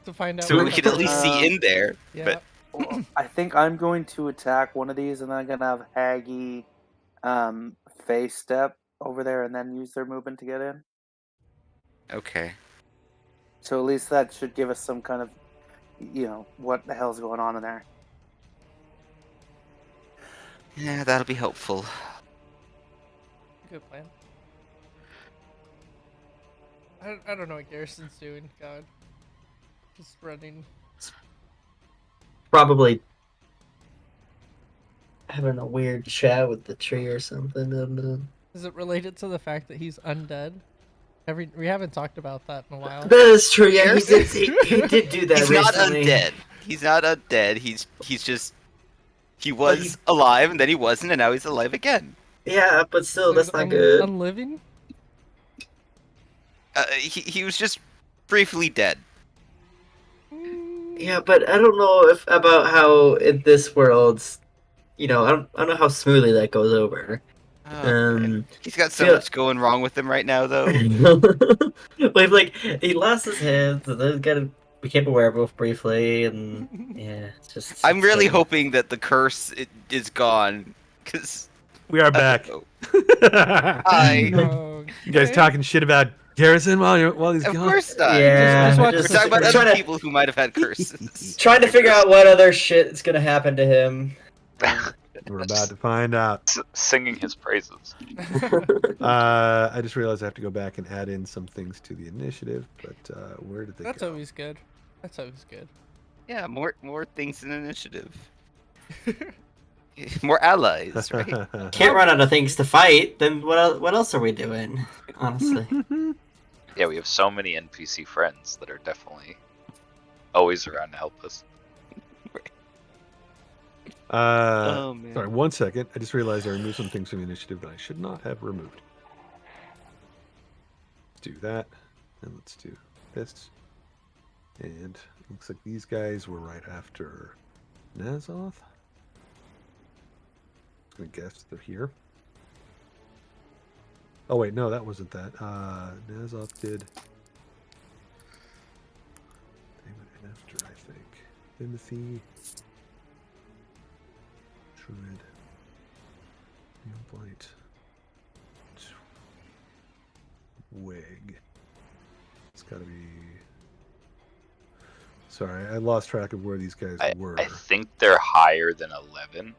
To find out. so what we could the at least hell- see in there. Yeah. But Well, I think I'm going to attack one of these, and then I'm gonna have Haggy face step over there and then use their movement to get in. okay. So at least that should give us some kind of, what the hell's going on in there. Yeah, that'll be helpful. Good plan. I don't know what Garrison's doing. God, just running. Probably having a weird chat with the tree or something. I don't know. Is it related to the fact that he's undead? We haven't talked about that in a while. That is true. Yeah, Garrison? he did do that He's recently. not undead. He's not undead. He's just he But was alive and then he wasn't and now he's alive again. Yeah, but still, So he's that's not good. Unliving? He was just briefly dead. Yeah, but I don't know if about how in this world, I don't know how smoothly that goes over. Oh, man. He's got so yeah. much going wrong with him right now, though. like he lost his hands, and then became a werewolf briefly, and yeah, it's just. I'm really terrible. hoping that the curse is gone, because We are back. Hi. You guys talking shit about Garrison while he's Of gone? course not. Yeah, We're talking about trying other to- people who might have had curses. Trying to figure out what other shit is gonna happen to him. We're about to find out. Singing his praises. I just realized I have to go back and add in some things to the initiative, but where did they That's go? always good. That's always good. Yeah, more things in initiative. More allies, right? Can't run out of things to fight. Then what else are we doing? Honestly. Yeah, we have so many NPC friends that are definitely always around to help us. Oh, man. Sorry, 1 second. I just realized I removed some things from the initiative that I should not have removed. Let's do that, and let's do this. And it looks like these guys were right after Nazoth. I'm gonna guess they're here. Oh wait, no, that wasn't that. Nazoth did. They went after, I think. Timothy. Druid. Blight. Wig. It's gotta be. Sorry, I lost track of where these guys were. I think they're higher than 11,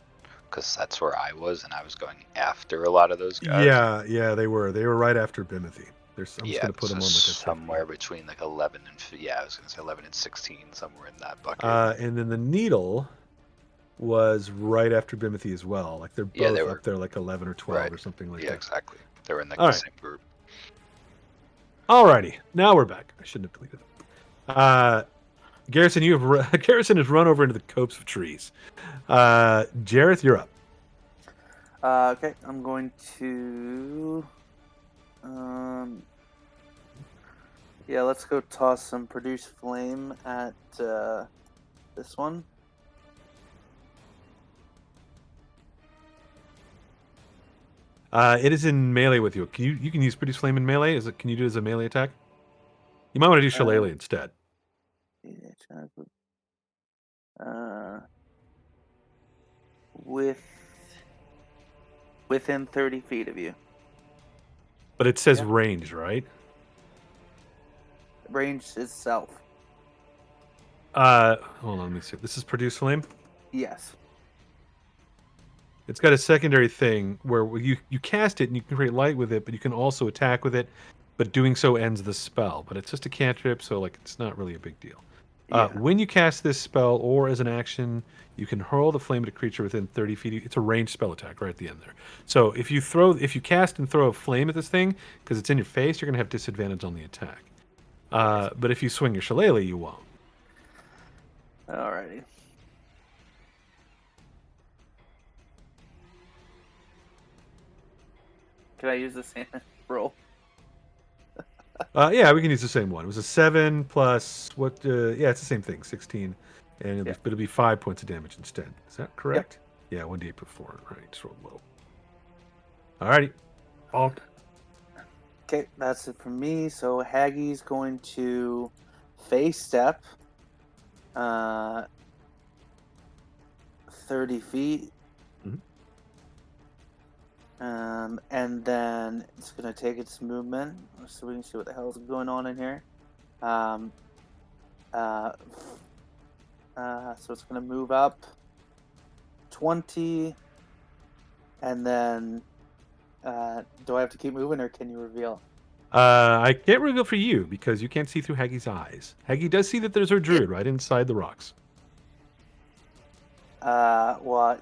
because that's where I was, and I was going after a lot of those guys. Yeah, they were. They were right after Bimothy. I'm just gonna put them on like a somewhere between like 11 and I was gonna say 11 and 16, somewhere in that bucket. And then the needle was right after Bimothy as well. Like they're both up there, like 11 or 12 or something like that. Yeah, exactly. They were in the All right. same group. Alrighty, now we're back. I shouldn't have deleted it. Garrison, Garrison has run over into the copse of trees. Jareth, you're up. Okay, I'm going to. Yeah, let's go toss some produce flame at this one. It is in melee with you. You can use produce flame in melee? Can you do it as a melee attack? You might want to do shillelagh instead. Within 30 feet of you. But it says range, right? Range itself. Hold on, let me see. This is produce flame? Yes. It's got a secondary thing where you cast it and you can create light with it, but you can also attack with it, but doing so ends the spell. But it's just a cantrip, so like it's not really a big deal. When you cast this spell or as an action, you can hurl the flame at a creature within 30 feet. It's a ranged spell attack right at the end there. So if you cast and throw a flame at this thing, because it's in your face, you're going to have disadvantage on the attack. But if you swing your shillelagh, you won't. Alrighty. Can I use the same roll? Yeah, we can use the same one. It was a 7 plus what? Yeah, it's the same thing, 16, and it'll be 5 points of damage instead. Is that correct? Yep. Yeah, 1d8 per 4. Right, just roll low. Alrighty. Okay, that's it for me. So Haggie's going to face step 30 feet. And then it's going to take its movement, so we can see what the hell is going on in here. So it's going to move up 20, And then, do I have to keep moving, or can you reveal? I can't reveal for you because you can't see through Haggie's eyes. Haggie does see that there's her druid right inside the rocks. Well,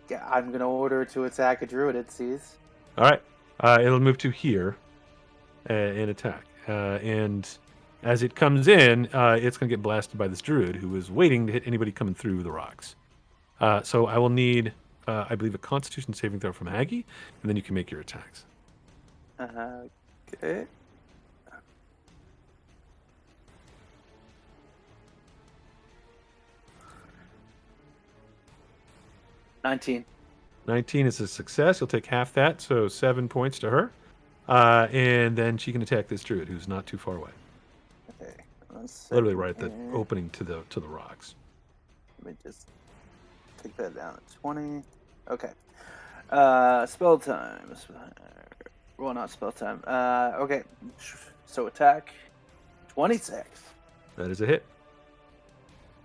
yeah, I'm gonna order to attack a druid it sees. All right. It'll move to here and attack. And as it comes in, it's going to get blasted by this druid who is waiting to hit anybody coming through the rocks. So I will need, I believe, a Constitution saving throw from Haggie, and then you can make your attacks. Okay. 19. 19 is a success. You'll take half that, so 7 points to her. And then she can attack this druid who's not too far away. Okay. Literally right at the opening to the rocks. Let me just take that down at 20. Okay. Spell time. Well, not spell time. Okay. So attack 26. That is a hit.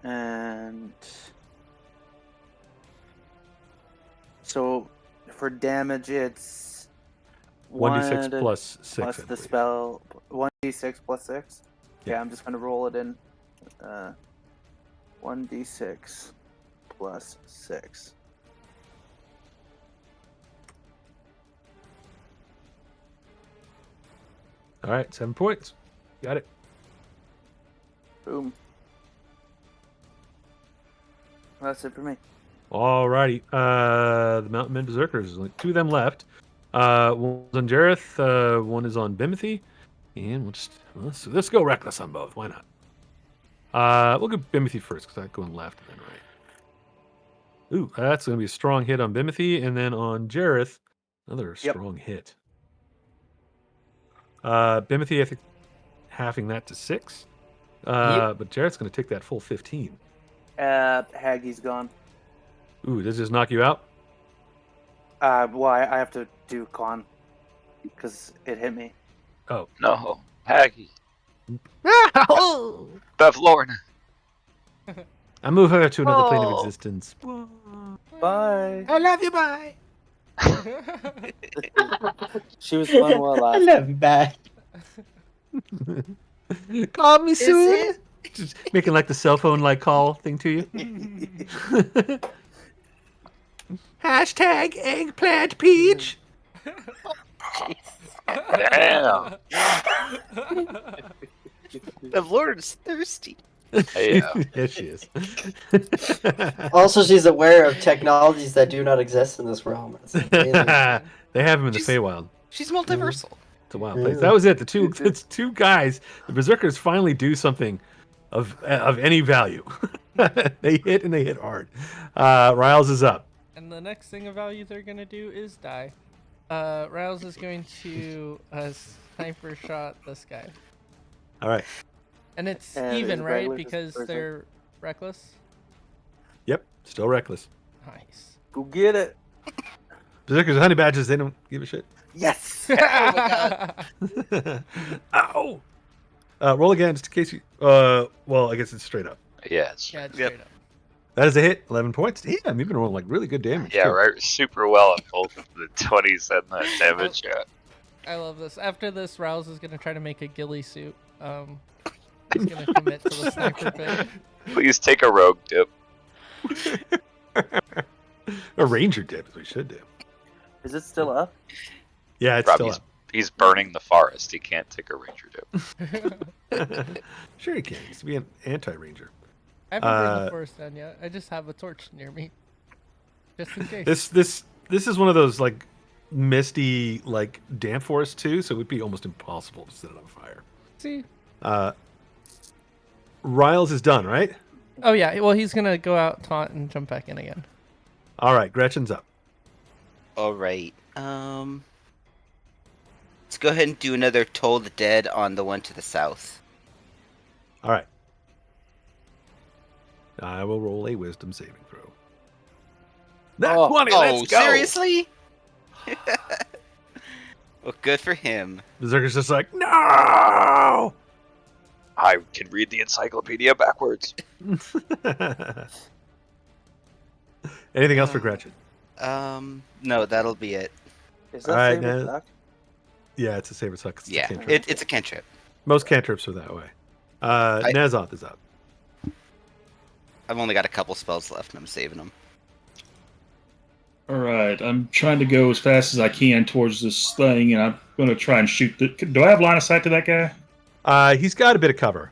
And so for damage, it's 1d6 plus 6. plus the spell. 1d6 plus 6. Yeah, I'm just gonna roll it in. 1d6 plus 6. All right, 7 points. Got it. Boom. That's it for me. Alrighty. The Mountain Men Berserkers. There's only 2 of them left. One's on Jareth, one is on Bimothy. And we'll just let's go reckless on both. Why not? We'll go Bimothy first because I'm going left and then right. Ooh, that's going to be a strong hit on Bimothy, and then on Jareth, another strong hit. Bimothy, I think, halving that to 6. But Jareth's going to take that full 15. Haggie's gone. Ooh, does this knock you out? Well, I have to do con because it hit me. Oh no, Haggie. Beth Lorna. I move her to another plane of existence. Bye. I love you. Bye. She was fun while I last. love you, bye. Call me soon. Just making like the cell phone like call thing to you. Hashtag eggplant peach. Damn. The Lord is thirsty. Yeah. Yes, she is. Also, she's aware of technologies that do not exist in this realm. It's amazing. They have him in the She's- Feywild. She's multiversal. It's a wild place. That was it. It's 2 guys. The Berserkers finally do something of any value. They hit and they hit hard. Riles is up. And the next thing of value they're gonna do is die. Riles is going to sniper shot this guy. All right. And it's And even, is right? reckless Because person? they're reckless. Yep. Still reckless. Nice. Go get it. Berserkers are honey badgers. They don't give a shit. Yes. Ow. Roll again just in case you. Well, I guess it's straight up. Yeah, it's, Yeah, it's Yep. straight up. That is a hit. 11 points. Damn, you've been rolling like really good damage. yeah, too. right. Super well at both the 20s and the damage. Yeah. I love this. After this, Rouse is gonna try to make a ghillie suit. He's gonna commit to the sniper pit. Please take a rogue dip. A ranger dip is what we should do. Is it still up? Yeah, it's Rob, still he's burning the forest. He can't take a ranger dip. up. Sure you can. He used to be an anti-ranger. I haven't burned the forest down yet. I just have a torch near me, just in case. This is one of those like misty like damp forests too, so it would be almost impossible to set it on fire. See? Riles is done, right? Oh yeah. Well, he's gonna go out, taunt, and jump back in again. All right, Gretchen's up. All right. Let's go ahead and do another Toll the Dead on the one to the south. All right. I will roll a wisdom saving throw. Nat 20, let's go. Seriously? Well, good for him. Berserker's just like, no! I can read the encyclopedia backwards. Anything else for Gretchen? No, that'll be it. Is All that right, favorite now- duck? Yeah, it's a saber suck. It's a Yeah, cantrip. it's a cantrip. Most cantrips are that way. Nazoth is up. I've only got a couple spells left, and I'm saving them. All right, I'm trying to go as fast as I can towards this thing, and I'm going to try and shoot. Do I have line of sight to that guy? He's got a bit of cover,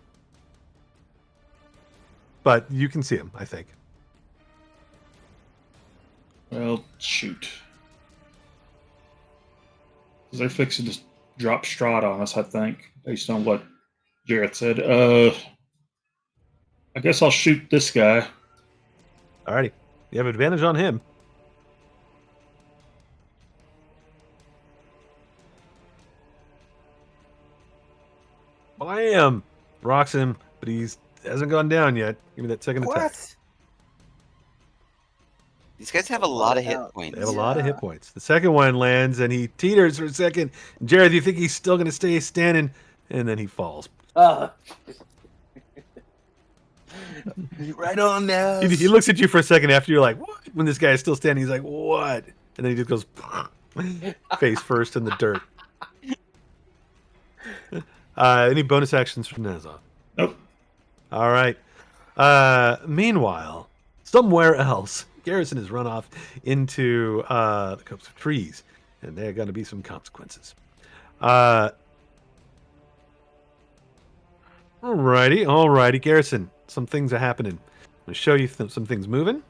but you can see him, I think. Well, shoot. Because they're fixing to drop Strahd on us, I think, based on what Jarrett said. I guess I'll shoot this guy. Alrighty, you have advantage on him. Blam! Rocks him, but he's hasn't gone down yet. Give me that second attack. What? These guys have a lot of hit Out. points. They have a lot of hit points. The second one lands, and he teeters for a second. Jared, you think he's still going to stay standing? And then he falls. Right on now. He looks at you for a second after you're like, what? When this guy is still standing, he's like, what? And then he just goes face first in the dirt. Any bonus actions from Nazoth? Nope. All right. Meanwhile, somewhere else, Garrison has run off into the copse of trees, and there are going to be some consequences. Alrighty, Garrison. Some things are happening. I'm going to show you some things moving,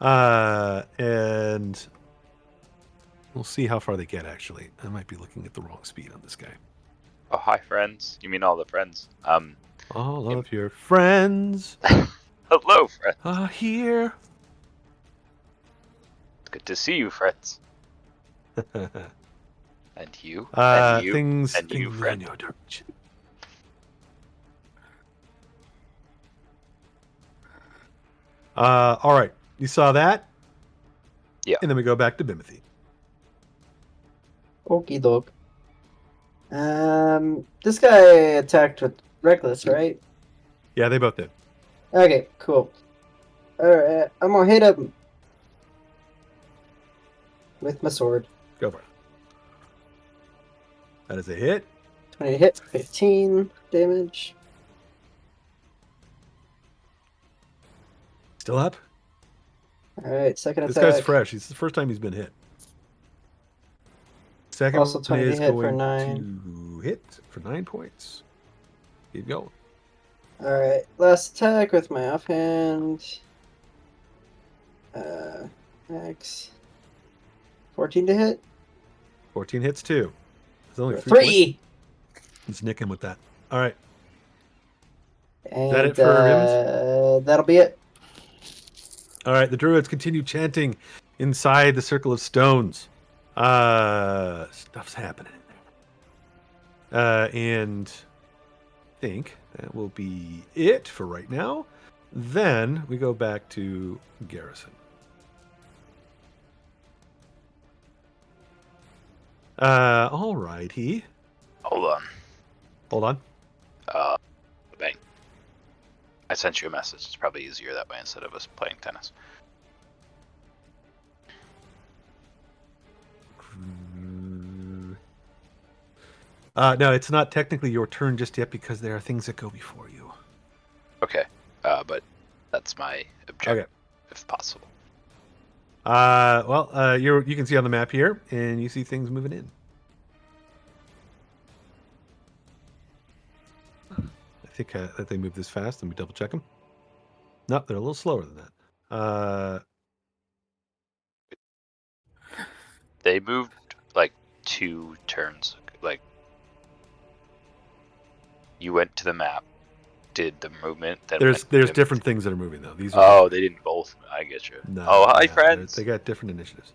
and we'll see how far they get. Actually, I might be looking at the wrong speed on this guy. Oh, hi, friends. You mean all the friends? All of your friends Hello, friends. are here. Good to see you, friends. And you. Things and you, move friend. in your direction. All right, you saw that? Yeah. And then we go back to Bimothy. Okie doke. This guy attacked with Reckless, right? Yeah, they both did. Okay, cool. Alright, I'm gonna hit him with my sword. Go for it. That is a hit. 20 hit, 15 damage. Still up. Alright, second This attack. guy's fresh. It's the first time he's been hit. Second Also one 20 is hit for going 9. to hit for 9 points. Keep going. Alright, last attack with my offhand. Max. 14 to hit. 14 hits too. There's only 3 3! Let's nick him with that. All right. And, that it for Ribbons? that'll be it. All right. The druids continue chanting inside the circle of stones. Stuff's happening in there. And I think that will be it for right now. Then we go back to Garrison. All righty. Hold Hold on. on. Bang. I sent you a message. It's probably easier that way instead of us playing tennis. No, it's not technically your turn just yet because there are things that go before you. Okay. But that's my objective, if possible. Well, you can see on the map here, and you see things moving in. I think that they move this fast. Let me double check them. No, they're a little slower than that. They moved like 2 turns. Like, you went to the map, did the movement. Then There's went different things that are moving though. These are Oh, they didn't both. I get you. no, Oh, hi, yeah, friends. They got different initiatives.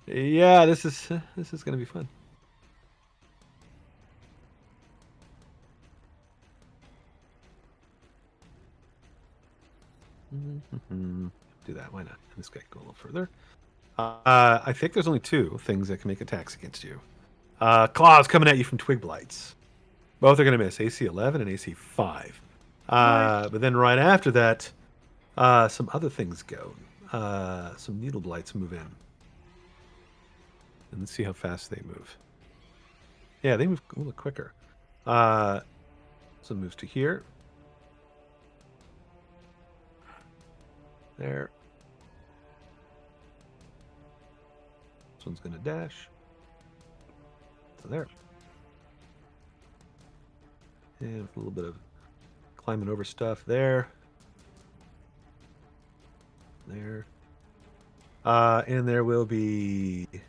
Yeah, this is gonna be fun. Do that. Why not? This guy can go a little further. I think there's only 2 things that can make attacks against you. Claws coming at you from twig blights. Both are going to miss AC 11 and AC 5. But then right after that, some other things go. Some needle blights move in. And let's see how fast they move. Yeah, they move a little quicker. So it moves to here. There. This one's going to dash. So there. And a little bit of climbing over stuff there. There. And there will be... It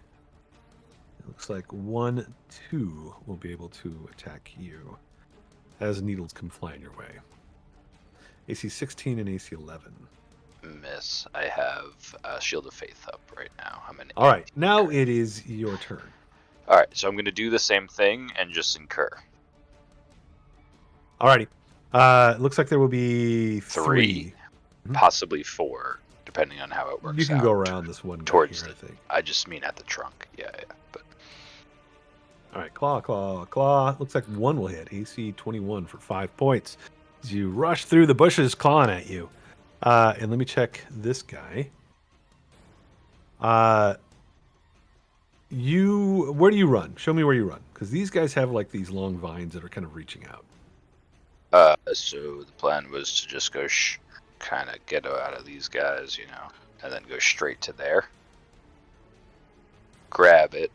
looks like 1, 2 will be able to attack you as needles come flying your way. AC 16 and AC 11. Miss. I have Shield of Faith up right now. I'm an. All right, now it is your turn. All right, so I'm going to do the same thing and just incur. Alrighty. It looks like there will be 3. Possibly 4, depending on how it works. You can out go around this one guy towards here, the, I think. I just mean at the trunk. Yeah. But All right, claw, claw, claw. Looks like 1 will hit. AC 21 for 5 points. As you rush through the bushes, clawing at you. And let me check this guy. Where do you run? Show me where you run, because these guys have like these long vines that are kind of reaching out. So the plan was to just go kind of get out of these guys, and then go straight to there, grab it,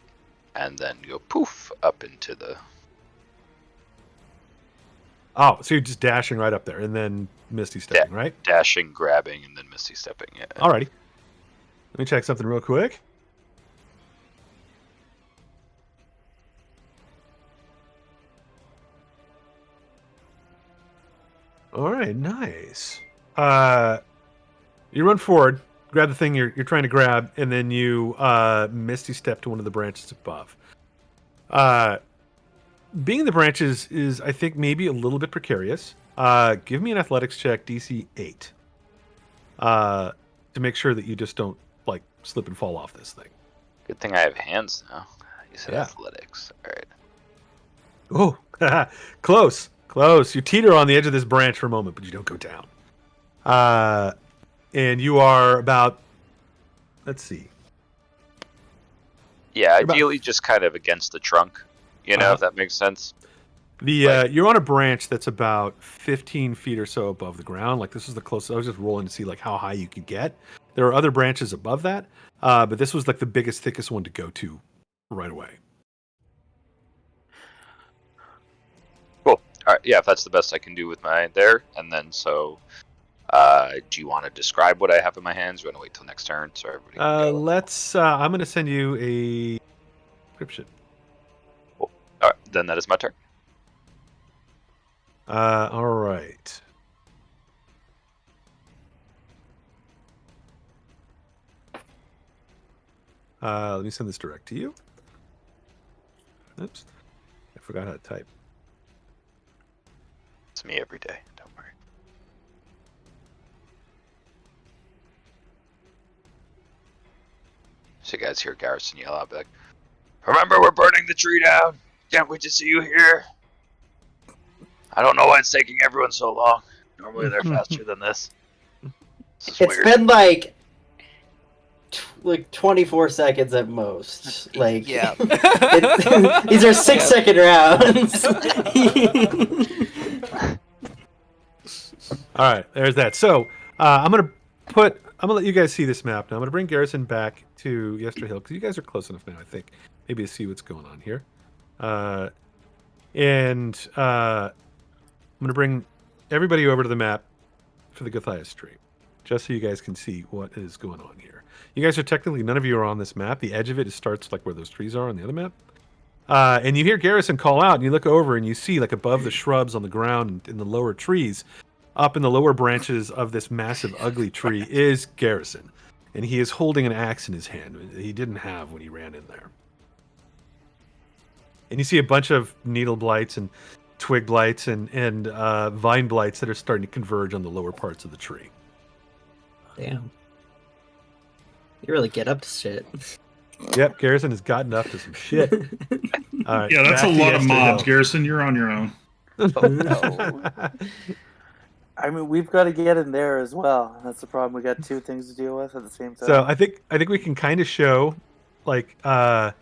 and then go poof up into the. Oh, so you're just dashing right up there and then Misty stepping, right? Dashing, grabbing, and then Misty stepping. Yeah. Alrighty. Let me check something real quick. All right, nice. You run forward, grab the thing you're trying to grab, and then you Misty step to one of the branches above. Being in the branches is, I think, maybe a little bit precarious. Give me an athletics check, DC 8, to make sure that you just don't like slip and fall off this thing. Good thing I have hands now. You said Yeah. athletics. All right. Oh, close. You teeter on the edge of this branch for a moment, but you don't go down. And you are about, let's see. Yeah, ideally just kind of against the trunk, if that makes sense. You're on a branch that's about 15 feet or so above the ground. Like, this is the closest. I was just rolling to see like how high you could get. There are other branches above that, but this was like the biggest, thickest one to go to right away. Cool. All right. Yeah, if that's the best I can do with my there, and then so. Do you want to describe what I have in my hands? Or you want to wait till next turn? So everybody. Let's. I'm going to send you a description. Cool. All right, then that is my turn. All right. Let me send this direct to you. Oops. I forgot how to type. It's me every day. Don't worry. So you guys hear Garrison yell out, like, "Remember, we're burning the tree down. Can't wait to see you here. I don't know why it's taking everyone so long. Normally they're faster than this. This is It's weird." been like 24 seconds at most. Like, Yeah. these are 6-second rounds. All right, there's that. So I'm gonna let you guys see this map now. I'm gonna bring Garrison back to Yester Hill because you guys are close enough now, I think, maybe to see what's going on here. And I'm gonna bring everybody over to the map for the Gothias stream, just so you guys can see what is going on here. You guys are technically, none of you are on this map. The edge of it starts like where those trees are on the other map. And you hear Garrison call out, and you look over and you see, like, above the shrubs on the ground in the lower trees, up in the lower branches of this massive ugly tree is Garrison. And he is holding an axe in his hand that he didn't have when he ran in there. And you see a bunch of needle blights and twig blights and vine blights that are starting to converge on the lower parts of the tree. Damn. You really get up to shit. Yep, Garrison has gotten up to some shit. All right, Yeah, that's a back to lot of Yester mobs, Hill. Garrison. You're on your own. Oh, no. I mean, we've got to get in there as well. That's the problem. We got two things to deal with at the same time. So I think we can kind of show like all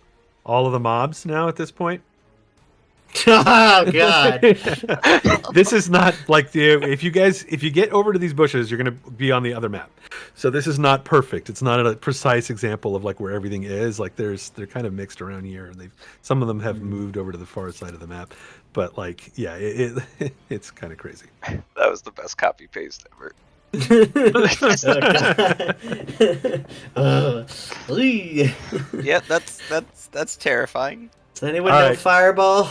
of the mobs now at this point. Oh God! This is not like if you get over to these bushes, you're going to be on the other map. So this is not perfect. It's not a precise example of like where everything is. Like they're kind of mixed around here, and some of them have moved over to the far side of the map. But like, yeah, it's kind of crazy. That was the best copy paste ever. Yeah, that's terrifying. Does anyone All know right. Fireball?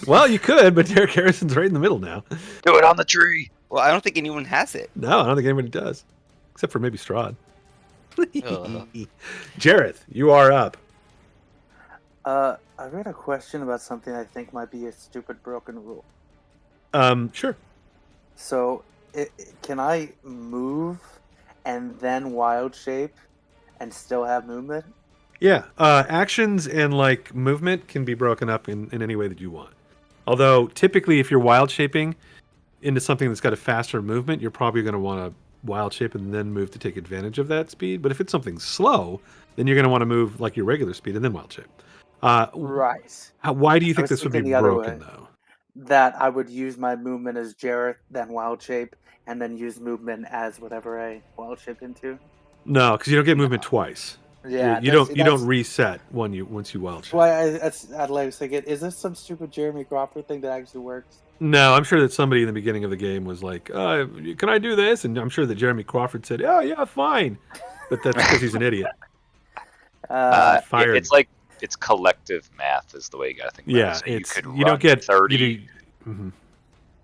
Well, you could, but Derek Harrison's right in the middle now. Do it on the tree. Well, I don't think anyone has it. No, I don't think anybody does, except for maybe Strahd. Ugh. Jareth, you are up. I read a question about something I think might be a stupid broken rule. Sure. So, can I move and then wild shape and still have movement? Yeah, actions and like movement can be broken up in any way that you want. Although typically, if you're wild shaping into something that's got a faster movement, you're probably going to want to wild shape and then move to take advantage of that speed. But if it's something slow, then you're going to want to move like your regular speed and then wild shape. Right. Why do you I think was this would be thinking the other broken way. though? That I would use my movement as Jareth, then wild shape, and then use movement as whatever I wild shape into. No, because you don't get movement twice. Yeah, you don't reset once you wild shape. Why I'd like to say, is this some stupid Jeremy Crawford thing that actually works? No, I'm sure that somebody in the beginning of the game was like, "Can I do this?" And I'm sure that Jeremy Crawford said, "Oh yeah, fine," but that's because he's an idiot. Fired. It's like it's collective math is the way you got to think about Yeah, it. So you don't get 30. Mhm.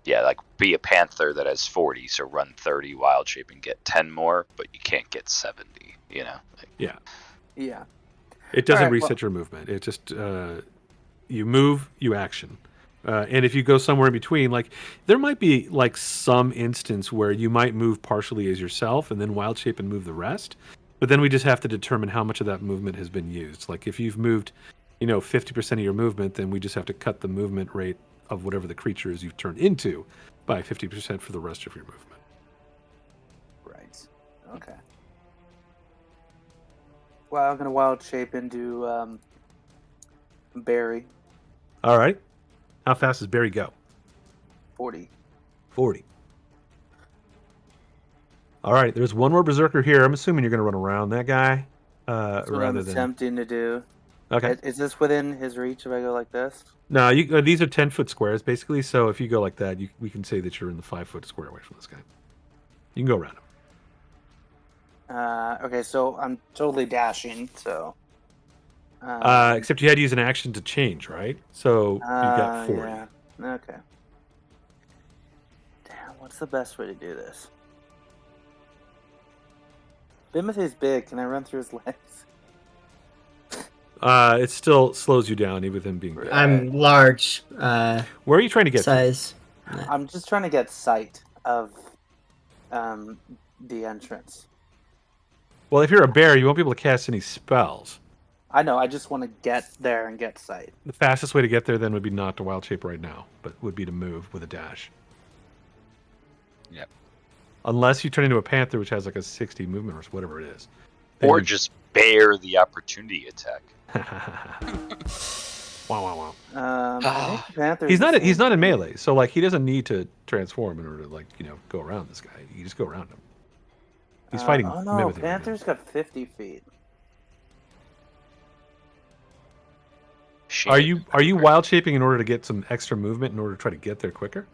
Yeah, like be a panther that has 40, so run 30 wild shape and get 10 more, but you can't get 70. You know. Yeah. Yeah. It doesn't Alright, reset your movement. It just you move, you action. And if you go somewhere in between, like there might be like some instance where you might move partially as yourself and then wild shape and move the rest. But then we just have to determine how much of that movement has been used. Like if you've moved, 50% of your movement, then we just have to cut the movement rate of whatever the creature is you've turned into by 50% for the rest of your movement. Right. Okay. Well, I'm gonna wild shape into Barry. All right. How fast does Barry go? 40. 40. All right. There's one more berserker here. I'm assuming you're going to run around that guy. That's what I'm attempting to do. Okay. Is this within his reach if I go like this? No, these are 10-foot squares basically. So if you go like that, we can say that you're in the 5-foot square away from this guy. You can go around him. Okay, so I'm totally dashing. So. Except you had to use an action to change, right? So you got 40. Yeah. Okay. Damn, what's the best way to do this? Bimothy's big. Can I run through his legs? It still slows you down, even with him being big. I'm large. Where are you trying to get to? Size. I'm just trying to get sight of the entrance. Well, if you're a bear, you won't be able to cast any spells. I know. I just want to get there and get sight. The fastest way to get there then would be not to wild shape right now, but would be to move with a dash. Yep. Unless you turn into a panther, which has like a 60 movement or whatever it is. Or just bear the opportunity attack. Wow. I think Panther's He's the not same. in melee, so like he doesn't need to transform in order to go around this guy. You just go around him. He's fighting. Oh no, Mimothy right now. Panther's got 50 feet. Are you wild shaping in order to get some extra movement in order to try to get there quicker?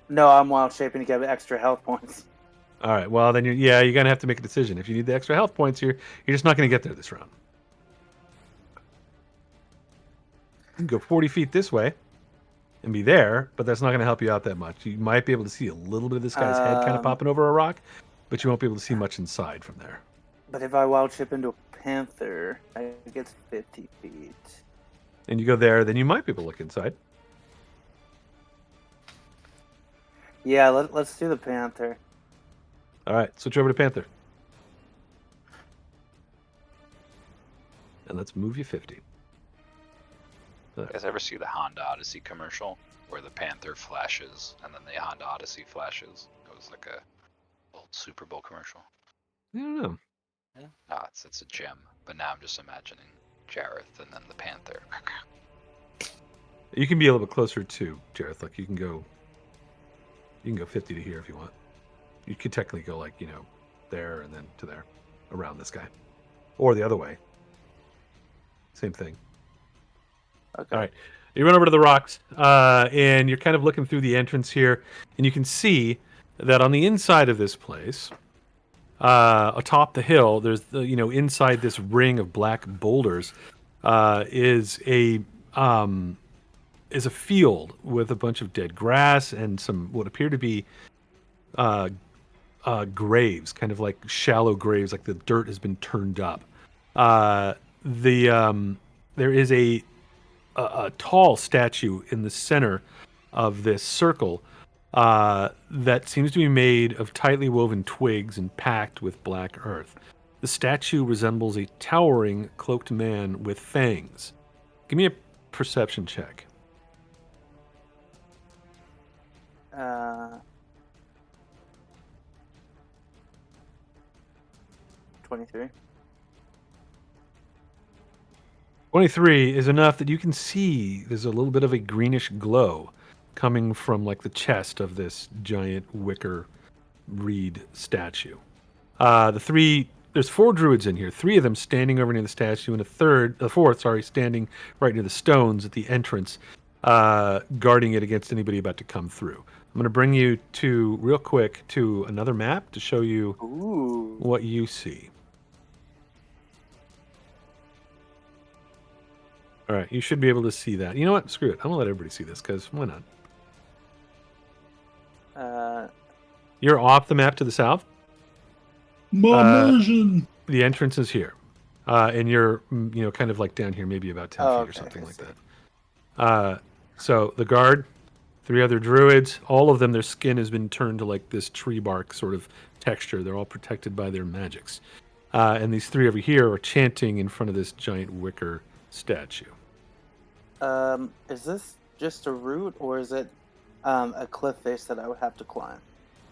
No, I'm wild shaping to get extra health points. All right. Well, then you're gonna have to make a decision. If you need the extra health points, you're just not gonna get there this round. You can go 40 feet this way and be there, but that's not gonna help you out that much. You might be able to see a little bit of this guy's head kind of popping over a rock, but you won't be able to see much inside from there. But if I wild shape into a panther, I get 50 feet. And you go there, then you might be able to look inside. Yeah, let's do the panther. All right, switch over to panther. And let's move you 50. You guys ever see the Honda Odyssey commercial where the Panther flashes and then the Honda Odyssey flashes? It was like a old Super Bowl commercial. I don't know. Ah, it's a gem. But now I'm just imagining Jareth and then the Panther. You can be a little bit closer to Jareth. Like you can go 50 to here if you want. You could technically go like, there and then to there, around this guy. Or the other way. Same thing. Okay. All right. You run over to the rocks, and you're kind of looking through the entrance here, and you can see that on the inside of this place, atop the hill, there's inside this ring of black boulders, is a field with a bunch of dead grass and some what appear to be graves, kind of like shallow graves, like the dirt has been turned up. There is a tall statue in the center of this circle that seems to be made of tightly woven twigs and packed with black earth. The statue resembles a towering, cloaked man with fangs. Give me a perception check. 23. 23 is enough that you can see there's a little bit of a greenish glow coming from like the chest of this giant wicker reed statue. There's 4 druids in here, 3 of them standing over near the statue, and a fourth, standing right near the stones at the entrance, guarding it against anybody about to come through. I'm going to bring you real quick to another map to show you what you see. All right, you should be able to see that. You know what? Screw it. I'm going to let everybody see this, because why not? You're off the map to the south. My immersion. The entrance is here. And you're, kind of like down here, maybe about 10 feet or something like that. So the guard, 3 other druids, all of them, their skin has been turned to like this tree bark sort of texture. They're all protected by their magics. And these 3 over here are chanting in front of this giant wicker statue. Is this just a route, or is it a cliff face that I would have to climb?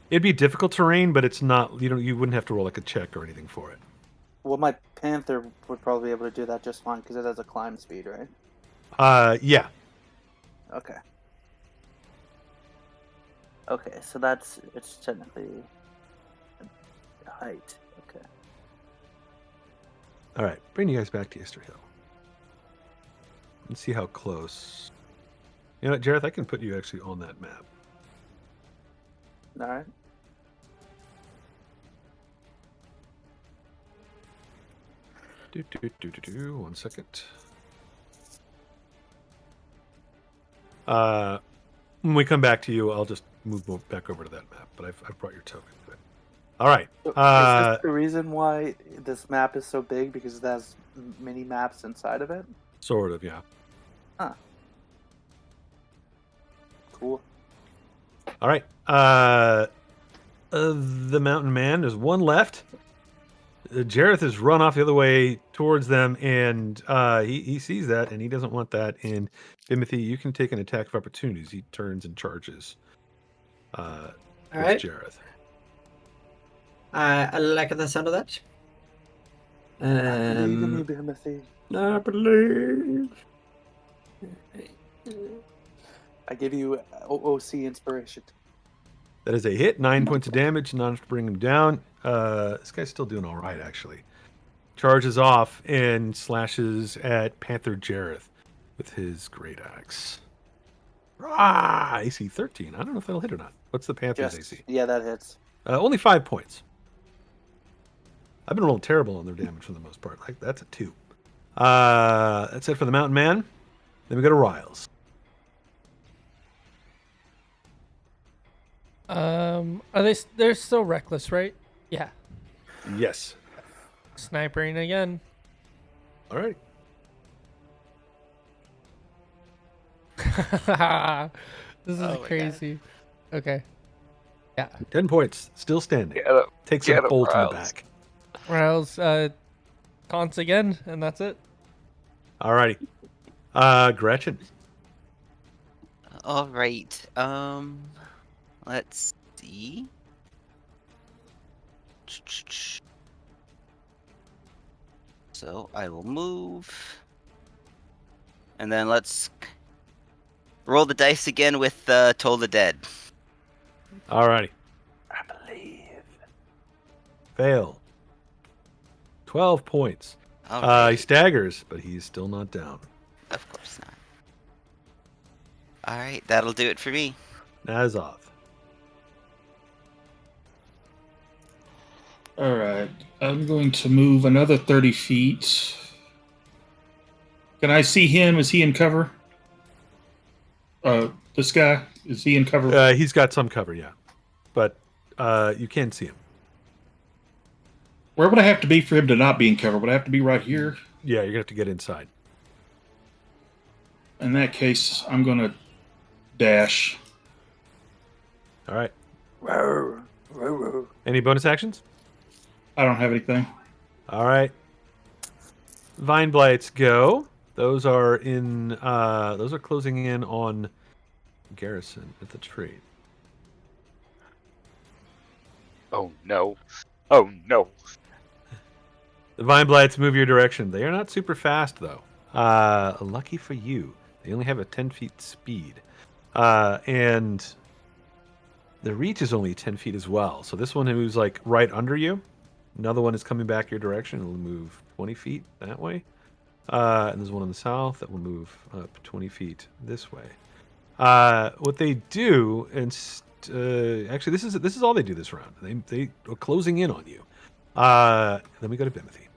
It'd be difficult terrain, but it's not. You wouldn't have to roll like a check or anything for it. Well, my Panther would probably be able to do that just fine because it has a climb speed, right? Yeah. Okay. Okay, so it's technically height. Okay. All right, bring you guys back to Easter Hill. Let's see how close. You know what, Jareth? I can put you actually on that map. All right. One second. When we come back to you, I'll just move back over to that map. But I've brought your token to it. All right. So is this the reason why this map is so big? Because it has mini maps inside of it? Sort of, yeah. Huh. Cool. All right. The mountain man, there's one left. Jareth has run off the other way towards them, and he sees that, and he doesn't want that. And Timothy, you can take an attack of opportunities. He turns and charges. All right. Jareth. I like the sound of that. Believe in me, Timothy. I believe. I give you OOC inspiration. That is a hit. 9 points of damage, not enough to bring him down. This guy's still doing all right, actually. Charges off and slashes at Panther Jareth with his great axe. AC 13. I don't know if that'll hit or not. What's the Panther's AC? Yeah, that hits. Only 5 points. I've been rolling terrible on their damage for the most part. Like that's a 2. That's it for the Mountain Man. Then we go to Riles. They're still reckless, right? Yeah. Yes. Snipering again. All right. This is crazy. Okay. Yeah. 10 points. Still standing. Takes a bolt in the back. Riles taunts again, and that's it. All righty. Gretchen. All right. Let's see. So I will move, and then let's roll the dice again with Toll the Dead. Alrighty. I believe. Fail. 12 points. All He right. staggers, but he's still not down. Of course not. All right, that'll do it for me. Nazoth. All right, I'm going to move another 30 feet. Can I see him? Is he in cover? This guy, is he in cover? He's got some cover, yeah. But you can see him. Where would I have to be for him to not be in cover? Would I have to be right here? Yeah, you're going to have to get inside. In that case, I'm going to dash. All right. Row, row, row. Any bonus actions? I don't have anything. All right. Vine Blights go. Those are in. Those are closing in on Garrison at the tree. Oh no. Oh no. The Vine Blights move your direction. They are not super fast though. Lucky for you, they only have a 10 feet speed, and the reach is only 10 feet as well. So this one moves like right under you. Another one is coming back your direction. It'll move 20 feet that way. And there's one in the south that will move up 20 feet this way. What they do, and actually, this is all they do this round. They are closing in on you. Then we go to Bimothy.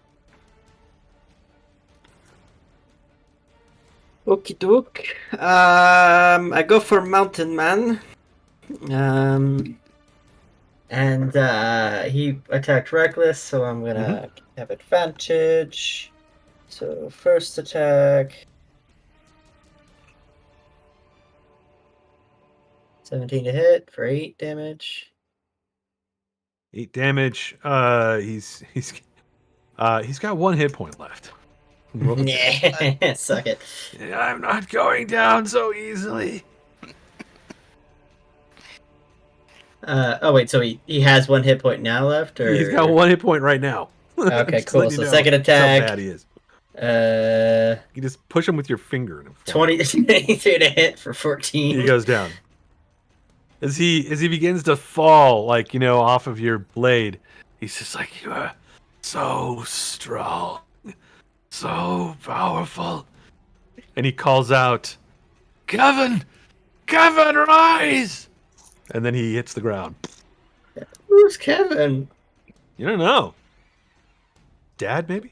Okie doke. I go for Mountain Man. And he attacked reckless, so I'm gonna have advantage. So first attack. 17 to hit for 8 damage. 8 damage. He's got 1 hit point left. Yeah, suck it. I'm not going down so easily. Oh wait, so he has 1 hit point now left, or He's got 1 hit point right now. Okay, Just cool. letting So you know second just how attack. bad he is. You just push him with your finger and 23 to hit for 14. he goes down. As he begins to fall, like, you know, off of your blade, he's just like, you are so strong, so powerful. And he calls out, Kevin, rise! And then he hits the ground. Who's Kevin? You don't know. Dad, maybe?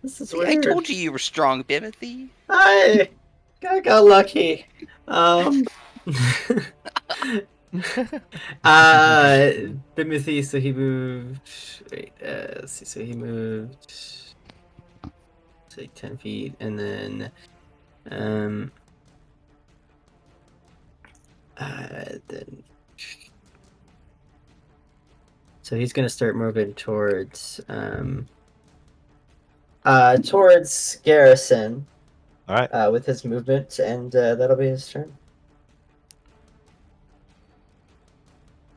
This is See, weird. I told you were strong, Bimothy. I got lucky. Bimothy, so he moved. Wait, let's see. So he moved, say 10 feet, and then, then. So he's gonna start moving towards, towards Garrison. All right. With his movement, and that'll be his turn.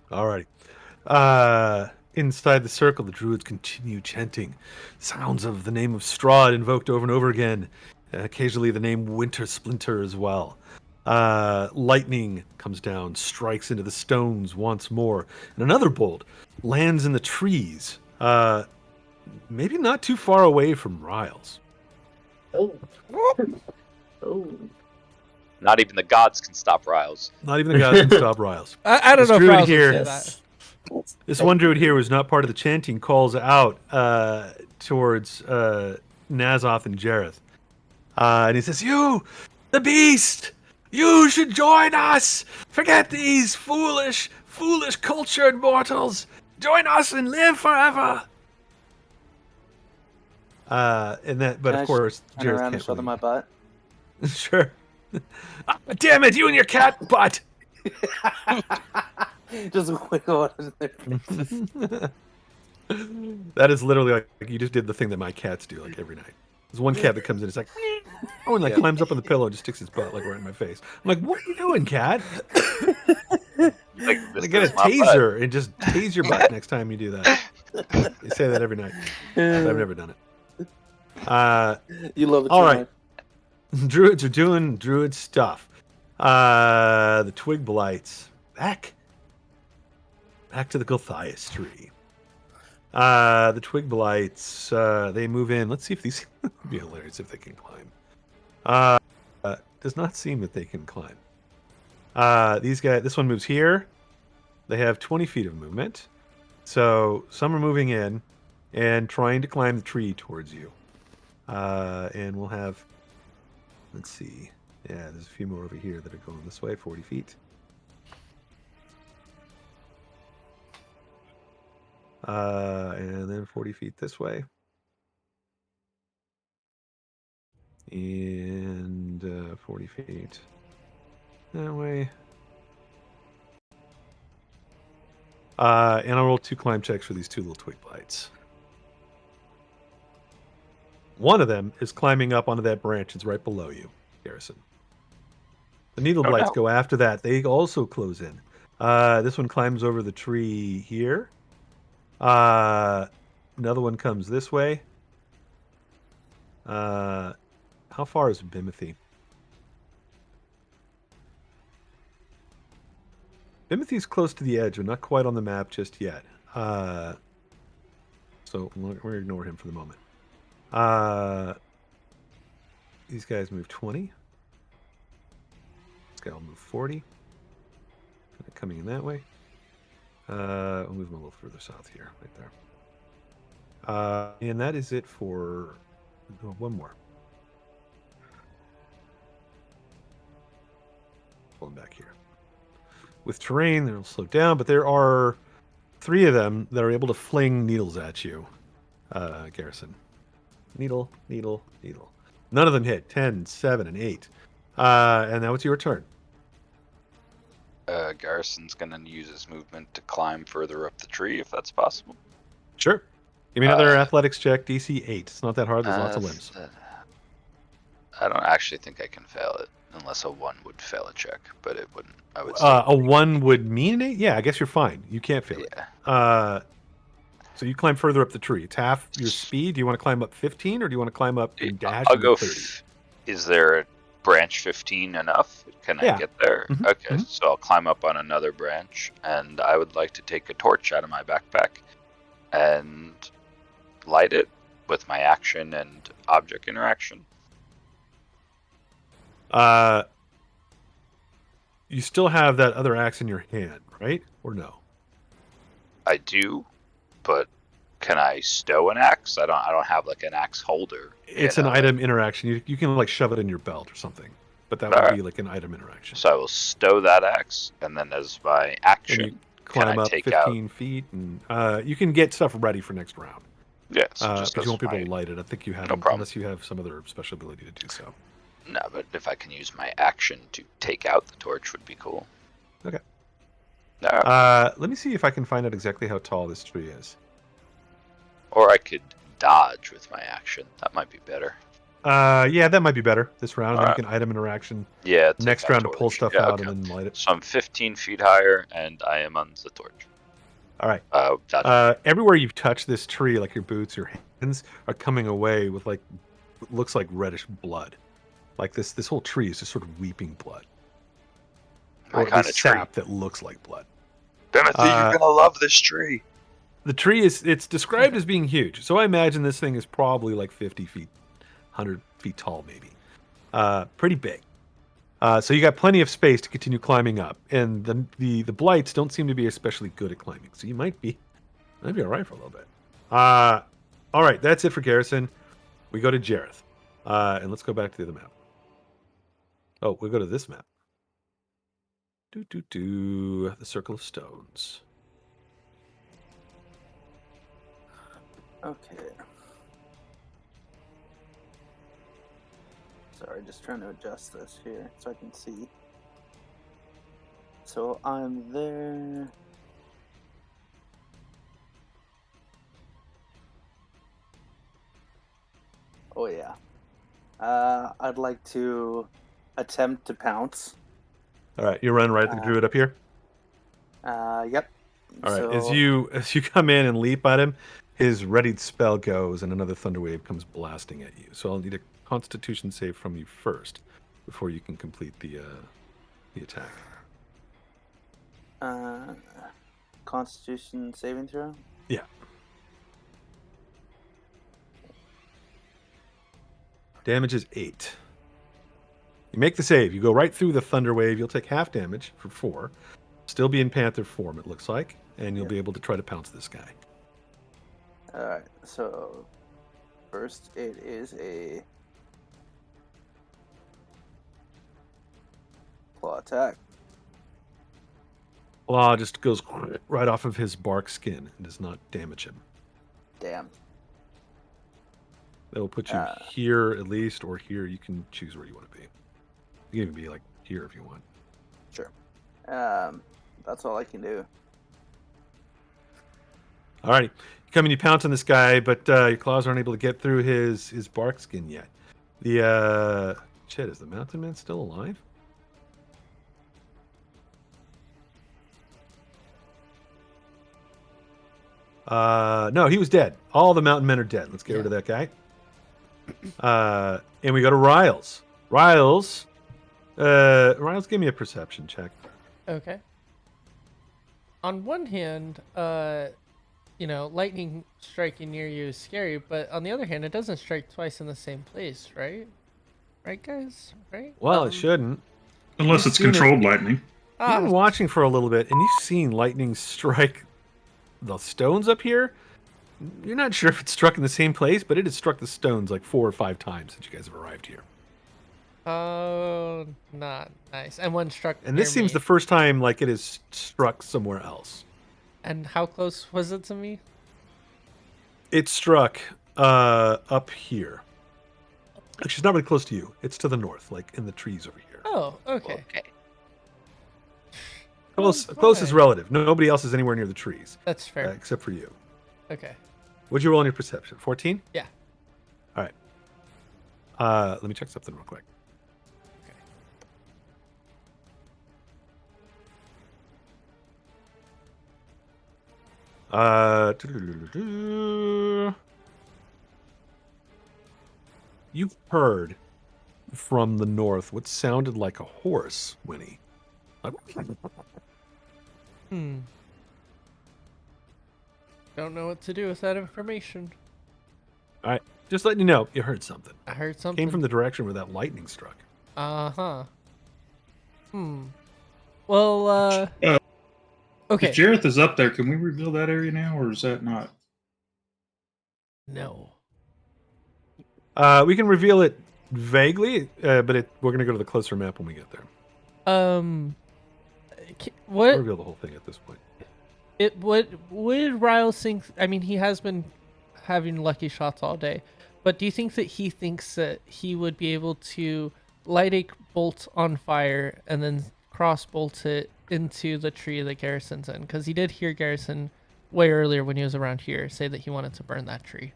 Alrighty. Inside the circle, the druids continue chanting. Sounds of the name of Strahd invoked over and over again. Occasionally the name Winter Splinter as well. Lightning comes down, strikes into the stones once more. And another bolt lands in the trees. Maybe not too far away from Riles. Oh. Oh. Not even the gods can stop Riles. Not even the gods can stop Riles. I don't This know if druid Riles would here- say that. This one druid here was not part of the chanting, calls out towards Nazoth and Jareth. And he says, You, the beast, you should join us. Forget these foolish cultured mortals. Join us and live forever. And that, but Can I of course, turn Jareth around and can't show them my really- butt. Sure. Damn it, you and your cat butt. Just wiggle it in their faces. That is literally like you just did the thing that my cats do like every night. There's one cat that comes in. It's like, oh, and like climbs up on the pillow and just sticks his butt like right in my face. I'm like, what are you doing, cat? Like, I this get a is my butt. taser and just tase your butt next time you do that. They say that every night, but I've never done it. You love it All too right. much. Druids are doing druid stuff. The twig blights back to the Gulthias tree. The twig blights they move in. Let's see if these would be hilarious if they can climb. Does not seem that they can climb. These guys. This one moves here. They have 20 feet of movement. So some are moving in and trying to climb the tree towards you. And we'll have. Let's see. Yeah, there's a few more over here that are going this way, 40 feet. And then 40 feet this way. And 40 feet that way. And I'll roll 2 climb checks for these 2 little twig blights. One of them is climbing up onto that branch. It's right below you, Garrison. The needle blights go after that. They also close in. This one climbs over the tree here. Another one comes this way. How far is Bimothy? Bimothy's close to the edge, but not quite on the map just yet. So we're going to ignore him for the moment. These guys move 20. This guy will move 40. Coming in that way. We'll move him a little further south here, right there. And that is it for one more. Pulling back here. With terrain, they'll slow down, but there are 3 of them that are able to fling needles at you, Garrison. Needle, needle, needle. None of them hit. 10, 7, and 8. And now it's your turn. Garrison's going to use his movement to climb further up the tree, if that's possible. Sure. Give me another athletics check, DC 8. It's not that hard. There's lots of limbs. I don't actually think I can fail it, unless a 1 would fail a check, but it wouldn't. I would. A 1 would mean an 8? Yeah, I guess you're fine. You can't fail it. So you climb further up the tree. It's half your speed. Do you want to climb up 15, or do you want to climb up and dash? I'll go 30? Is there a branch 15 enough? Can I get there? Mm-hmm. Okay, so I'll climb up on another branch, and I would like to take a torch out of my backpack and light it with my action and object interaction. You still have that other axe in your hand, right? Or no? I do, but can I stow an axe? I don't have like an axe holder. It's an item interaction. You can like shove it in your belt or something, but that would be like an item interaction. So I will stow that axe, and then as my action, and you climb up 15 feet, and you can get stuff ready for next round. Yeah, so just because you won't be able to light it. I think you have, unless you have some other special ability to do so. No, but if I can use my action to take out the torch, would be cool. Okay. Let me see if I can find out exactly how tall this tree is. Or I could dodge with my action. That might be better. Yeah, that might be better this round. Right. You can item interaction. Yeah. Next round to pull stuff out and then light it. So I'm 15 feet higher, and I am on the torch. All right. Everywhere you've touched this tree, like your boots, your hands are coming away with like what looks like reddish blood. Like this whole tree is just sort of weeping blood. My kind of sap that looks like blood. Timothy, you're gonna love this tree. The tree it's described as being huge. So I imagine this thing is probably like 50 feet, 100 feet tall, maybe. Pretty big. So you got plenty of space to continue climbing up, and the blights don't seem to be especially good at climbing. So you might be all right for a little bit. All right, that's it for Garrison. We go to Jareth, and let's go back to the other map. Oh, we'll go to this map. The Circle of Stones. Okay. Sorry, just trying to adjust this here so I can see. So I'm there. Oh yeah. I'd like to attempt to pounce. All right, you run right at the druid up here. Yep. All right, So, as you come in and leap at him, his readied spell goes, and another thunder wave comes blasting at you. So I'll need a Constitution save from you first before you can complete the attack. Constitution saving throw. Yeah. Damage is 8. You make the save. You go right through the thunder wave. You'll take half damage for 4. Still be in panther form, it looks like, and you'll be able to try to pounce this guy. All right. So, first it is a claw attack. Claw just goes right off of his bark skin and does not damage him. Damn. That will put you here at least, or here. You can choose where you want to be. You can even be like here if you want. Sure. That's all I can do. Alrighty. You come and you pounce on this guy, but your claws aren't able to get through his bark skin yet. The shit, is the mountain man still alive? No, he was dead. All the mountain men are dead. Let's get rid of that guy. And we go to Riles. Riles, give me a perception check. Okay. On one hand, lightning striking near you is scary, but on the other hand, it doesn't strike twice in the same place, right? Right, guys? Right? Well, it shouldn't. Unless it's controlled lightning. You've been watching for a little bit, and you've seen lightning strike the stones up here. You're not sure if it's struck in the same place, but it has struck the stones like 4 or 5 times since you guys have arrived here. Oh, not nice. And one struck. And this seems the first time like it has struck somewhere else. And how close was it to me? It struck up here. Actually, it's not really close to you. It's to the north, like in the trees over here. Oh, okay. Close is relative. Nobody else is anywhere near the trees. That's fair. Except for you. Okay. What'd you roll on your perception? 14? Yeah. All right. Let me check something real quick. You've heard from the north what sounded like a horse, Winnie. Don't know what to do with that information. All right, just letting you know, you heard something. I heard something. Came from the direction where that lightning struck. Uh-huh. Well, okay. If Jareth is up there, can we reveal that area now, or is that not? No. We can reveal it vaguely, but we're going to go to the closer map when we get there. What? We'll reveal the whole thing at this point. Would Riles think? I mean, he has been having lucky shots all day, but do you think that he thinks that he would be able to light a bolt on fire and then cross bolt it into the tree that Garrison's in? Because he did hear Garrison way earlier when he was around here say that he wanted to burn that tree.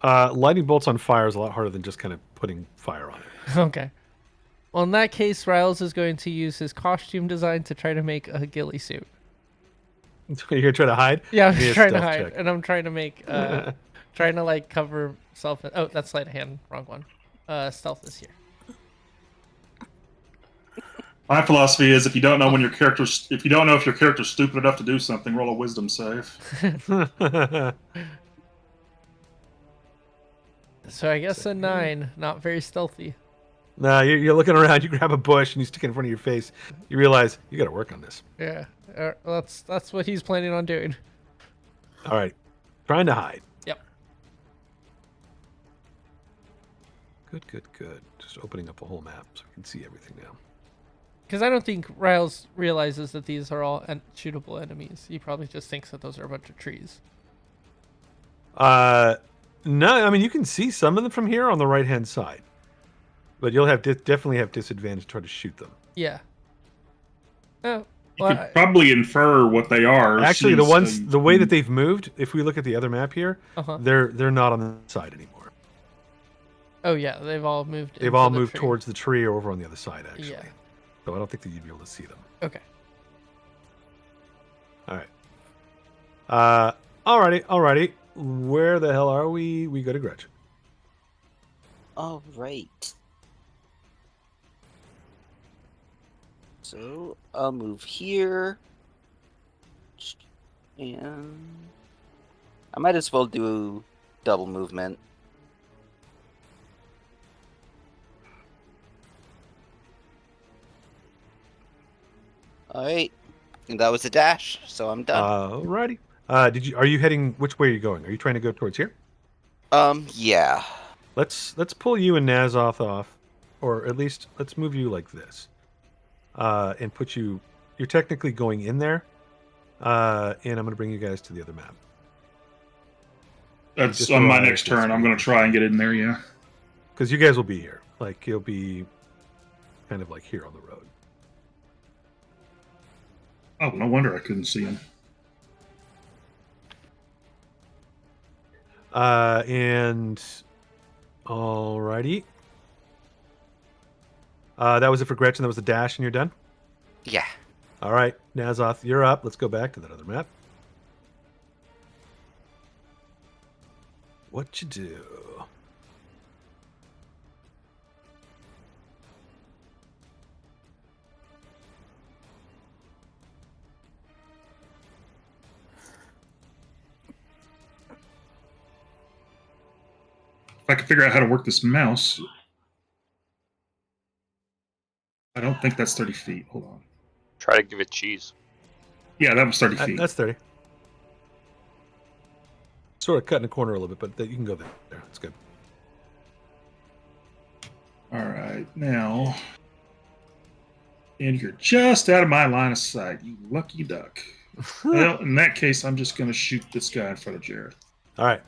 Lighting bolts on fire is a lot harder than just kind of putting fire on it. Okay. Well, in that case, Riles is going to use his costume design to try to make a ghillie suit. You're going to try to hide? Yeah, I'm trying to hide. Check. And I'm trying to make, trying to like cover self. Oh, that's sleight of hand. Wrong one. Stealth is here. My philosophy is if you don't know if your character's stupid enough to do something, roll a wisdom save. So I guess a 9, not very stealthy. Nah, you're looking around. You grab a bush and you stick it in front of your face. You realize you got to work on this. Yeah, that's what he's planning on doing. All right, trying to hide. Yep. Good. Just opening up the whole map so we can see everything now. Because I don't think Riles realizes that these are all shootable enemies. He probably just thinks that those are a bunch of trees. No, I mean you can see some of them from here on the right-hand side, but you'll have definitely have disadvantage to try to shoot them. Yeah. Oh, you could probably infer what they are. Actually, the way that they've moved, if we look at the other map here, they're not on the side anymore. Oh yeah, they've all moved. They've into all the moved tree. towards the tree or over on the other side, actually. Yeah. So I don't think that you'd be able to see them. Okay. All right. Alrighty. Where the hell are we? We go to Gretchen. All right. So I'll move here. And I might as well do double movement. All right. And that was a dash, so I'm done. Alrighty. Are you heading, which way are you going? Are you trying to go towards here? Yeah. Let's pull you and Nazoth off, or at least let's move you like this. And put you, you're technically going in there. And I'm going to bring you guys to the other map. That's Just on my arrived, next turn. it's I'm going to try and get in there, yeah. Because you guys will be here. Like, you'll be kind of like here on the road. Oh, no wonder I couldn't see him. And alrighty. That was it for Gretchen. That was the dash, and you're done? Yeah. All right, Nazoth, you're up. Let's go back to that other map. What you do? If I could figure out how to work this mouse. I don't think that's 30 feet. Hold on. Try to give it cheese. Yeah, that was 30 feet. That's 30. Sort of cutting a corner a little bit, but you can go there. That's good. All right, now. And you're just out of my line of sight, you lucky duck. Well, in that case, I'm just going to shoot this guy in front of Jareth. All right.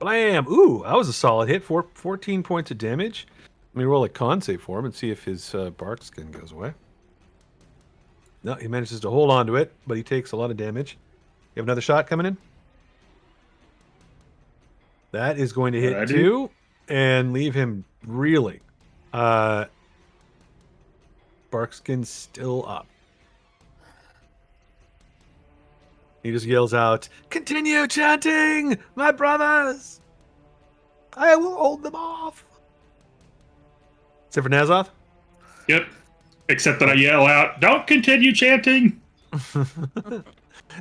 Blam! Ooh, that was a solid hit. 14 points of damage. Let me roll a con save for him and see if his bark skin goes away. No, he manages to hold on to it, but he takes a lot of damage. You have another shot coming in? That is going to hit 2 and leave him reeling. Barkskin's still up. He just yells out, "Continue chanting, my brothers! I will hold them off!" Except for Nazoth? Yep. Except that I yell out, "Don't continue chanting!"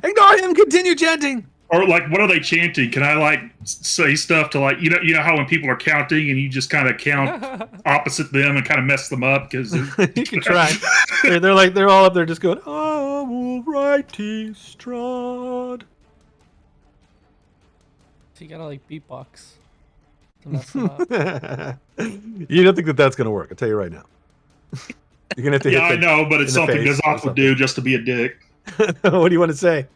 Ignore him, continue chanting! Or like, what are they chanting? Can I like say stuff to like, you know how when people are counting and you just kind of count opposite them and kind of mess them up because you can try. They're all up there just going, "I will righty stride." So you gotta like beatbox to mess them up. You don't think that that's gonna work? I'll tell you right now. You're gonna have to. Yeah, I know, but it's something Nazoth would do just to be a dick. What do you want to say?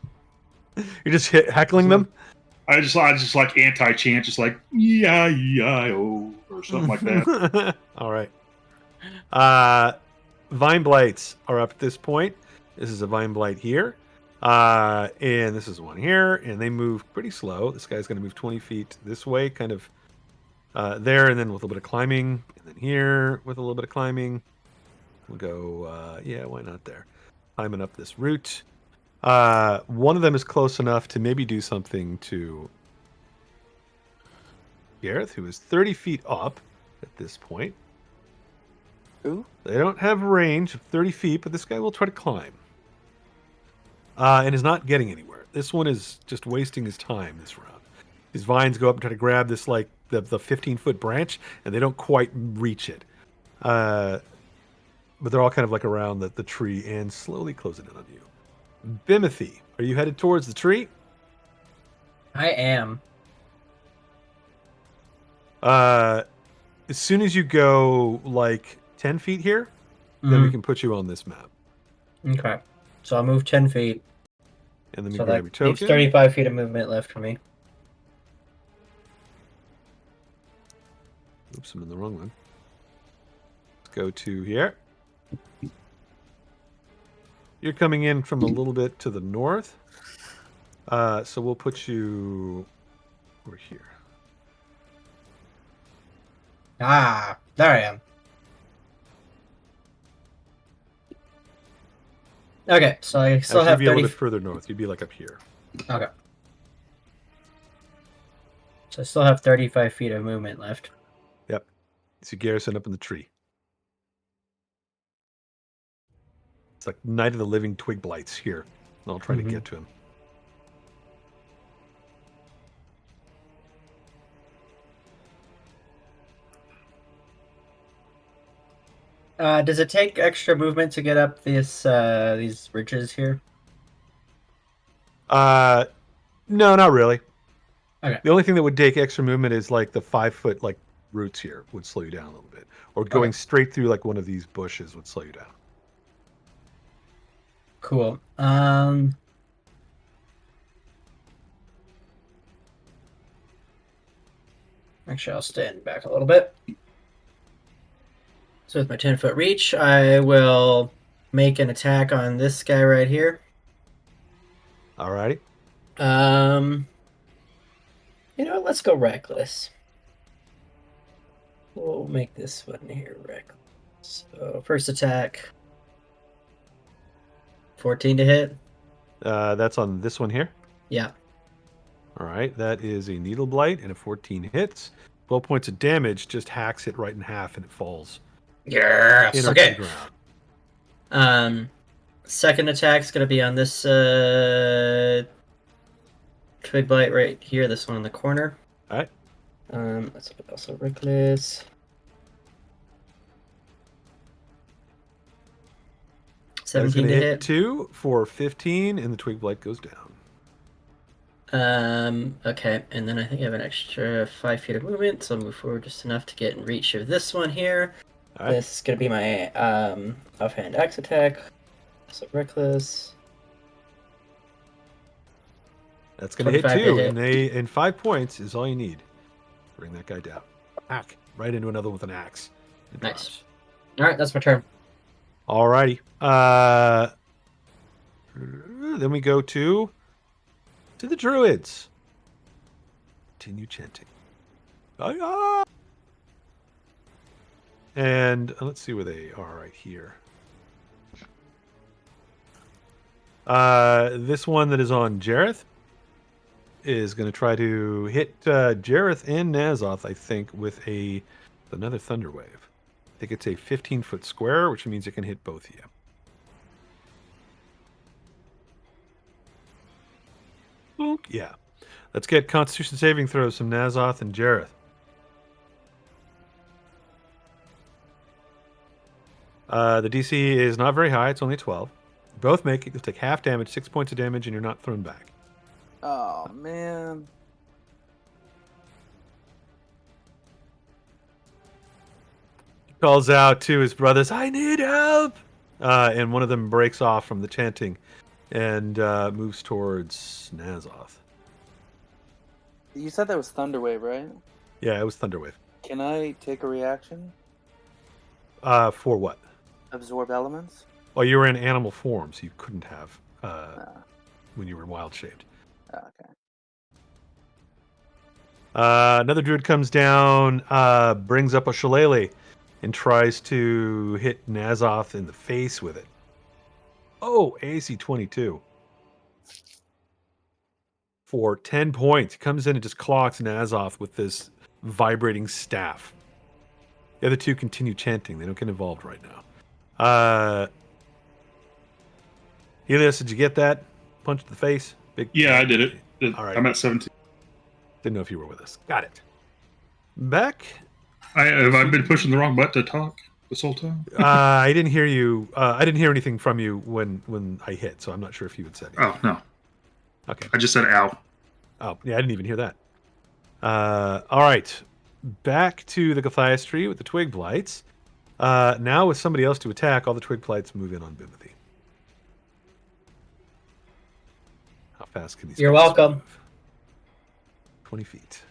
You're just heckling them? I just like anti-chant, just like oh, or something like that. All right. Vine blights are up at this point. This is a vine blight here, and this is one here, and they move pretty slow. This guy's going to move 20 feet this way, kind of there, and then with a little bit of climbing, and then here with a little bit of climbing. We'll go, yeah, why not there? Climbing up this route. One of them is close enough to maybe do something to Gareth, who is 30 feet up at this point. Who? They don't have a range of 30 feet, but this guy will try to climb. And is not getting anywhere. This one is just wasting his time this round. His vines go up and try to grab this, like, the 15-foot branch, and they don't quite reach it. But they're all kind of like around the tree and slowly closing in on you. Bimothy, are you headed towards the tree? I am. As soon as you go like 10 feet here, then we can put you on this map. Okay. So I'll move 10 feet. And then we So grab your that leaves token. 35 feet of movement left for me. Oops, I'm in the wrong one. Let's go to here. You're coming in from a little bit to the north. So we'll put you over here. Ah, there I am. Okay, so I still Actually, have you'd be a 30. little bit further north. You'd be like up here. Okay. So I still have 35 feet of movement left. Yep. See Garrison up in the tree. It's like Night of the Living Twig Blights here. I'll try to get to him. Does it take extra movement to get up these ridges here? No, not really. Okay. The only thing that would take extra movement is like the 5 foot like roots here would slow you down a little bit, or going Okay. straight through like one of these bushes would slow you down. Cool. Actually, I'll stand back a little bit. So with my 10-foot reach, I will make an attack on this guy right here. Alrighty. You know what? Let's go reckless. We'll make this one here reckless. So first attack, 14 to hit. That's on this one here. Yeah. All right, that is a needle blight and a 14 hits. 12 points of damage, just hacks it right in half and it falls. Yes. To Okay. the ground. Second attack's gonna be on this twig blight right here. This one in the corner. All right. That's also reckless. 17 to hit. 2 for 15, and the twig blight goes down. Okay, and then I think I have an extra 5 feet of movement, so I'll move forward just enough to get in reach of this one here. All right. This is gonna be my offhand axe attack. Also reckless. That's going to hit 25 too, to hit. and 5 points is all you need. Bring that guy down. Hack right into another with an axe. It Nice. drops. All right, that's my turn. Alrighty. Then we go to the druids. Continue chanting. Ah! And let's see where they are right here. This one that is on Jareth is going to try to hit Jareth and Nazoth, I think, with another Thunder Wave. I think it's a 15-foot square, which means it can hit both of you. Boonk. Yeah. Let's get Constitution saving throws from Nazoth and Jareth. The DC is not very high. It's only 12. Both make it. You'll take half damage, 6 points of damage, and you're not thrown back. Oh man. He calls out to his brothers, "I need help!" And one of them breaks off from the chanting and moves towards Nazoth. You said that was Thunderwave, right? Yeah, it was Thunderwave. Can I take a reaction? For what? Absorb elements? Well, you were in animal form, so you couldn't have when you were wild shaped. Okay. Another druid comes down, brings up a shillelagh, and tries to hit Nazoth in the face with it. Oh, AC 22. For 10 points. He comes in and just clocks Nazoth with this vibrating staff. The other two continue chanting. They don't get involved right now. Helios, did you get that? Punch to the face? Big. Yeah, I did it. All right. I'm at 17. Didn't know if you were with us. Got it. Back. Have I been pushing the wrong button to talk this whole time? I didn't hear you. I didn't hear anything from you when I hit, so I'm not sure if you had said anything. Oh, no. Okay. I just said ow. Oh, yeah, I didn't even hear that. All right. Back to the Gothias tree with the twig blights. Now with somebody else to attack, all the twig blights move in on Bimothy. How fast can these You're guys welcome. move? 20 feet.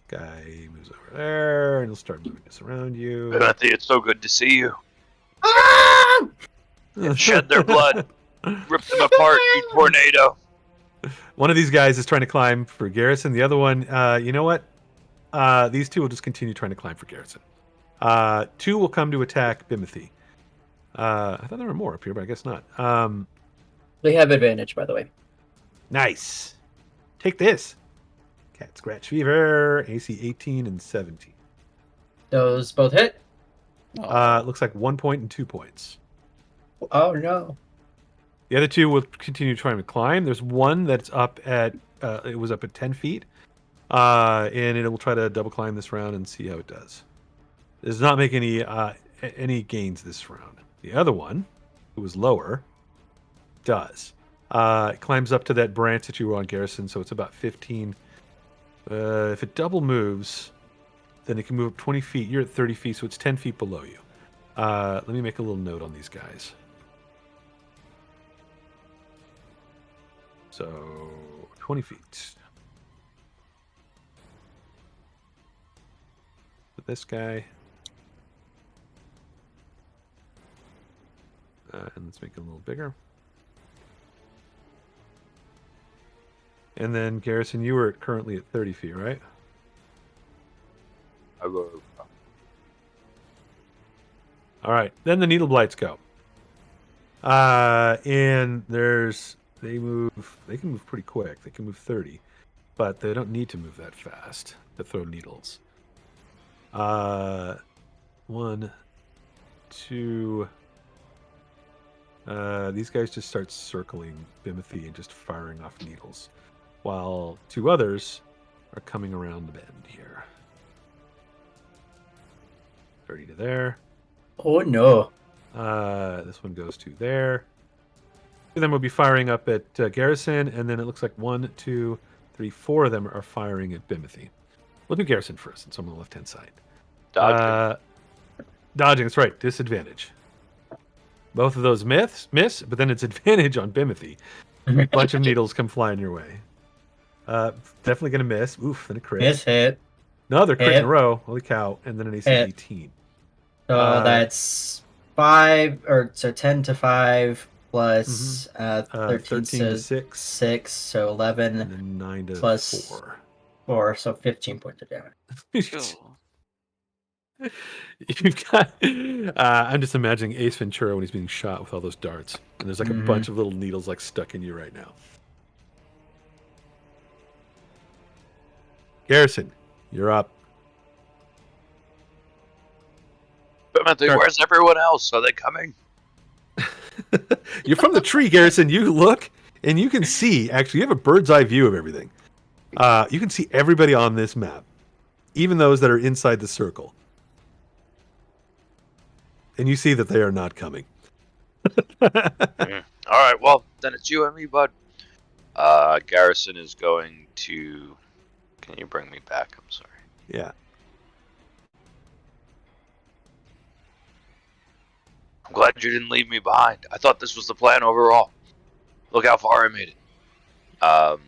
Guy moves over there, and he'll start moving this around you. Bimothy, it's so good to see you. Ah! Shed their blood. Rip them apart, you tornado. One of these guys is trying to climb for Garrison. The other one, you know what? These two will just continue trying to climb for Garrison. Two will come to attack Bimothy. I thought there were more up here, but I guess not. They have advantage, by the way. Nice. Take this. Cat Scratch Fever, AC 18 and 17. Those both hit. It looks like 1 point and 2 points. Oh no. The other two will continue trying to climb. There's one that's up at, it was up at 10 feet. And it will try to double climb this round and see how it does. It does not make any gains this round. The other one, who was lower, does. It climbs up to that branch that you were on, Garrison, so it's about 15. If it double moves, then it can move up 20 feet. You're at 30 feet, so it's 10 feet below you. Let me make a little note on these guys. So, 20 feet. With this guy. And let's make it a little bigger. And then, Garrison, you were currently at 30 feet, right? I will. All right. Then the needle blights go. And they can move pretty quick. They can move 30, but they don't need to move that fast to throw needles. 1, 2. These guys just start circling Bimothy and just firing off needles, while two others are coming around the bend here. 30 to there. Oh no. This one goes to there. And then we'll be firing up at Garrison, and then it looks like 1, 2, 3, 4 of them are firing at Bimothy. We'll do Garrison first, since I'm on the left-hand side. Dodging. Dodging, that's right. Disadvantage. Both of those miss, but then it's advantage on Bimothy. A bunch of needles come flying your way. Definitely going to miss. Oof, then a crit. Miss hit. Another crit in Hit. a row. Holy cow. And then an AC Hit. 18. So that's 10 to 5 plus 13 to 6. 6, so 11 And then 9 to plus 4. 4, so 15 points of damage. You've got. I'm just imagining Ace Ventura when he's being shot with all those darts, and there's like a bunch of little needles like stuck in you right now. Garrison, you're up. Bimothy, where's everyone else? Are they coming? You're from the tree, Garrison. You look and you can see. Actually, you have a bird's eye view of everything. You can see everybody on this map, even those that are inside the circle. And you see that they are not coming. All right, well, then it's you and me, bud. Garrison is going to... Can you bring me back? I'm sorry. Yeah. I'm glad you didn't leave me behind. I thought this was the plan overall. Look how far I made it.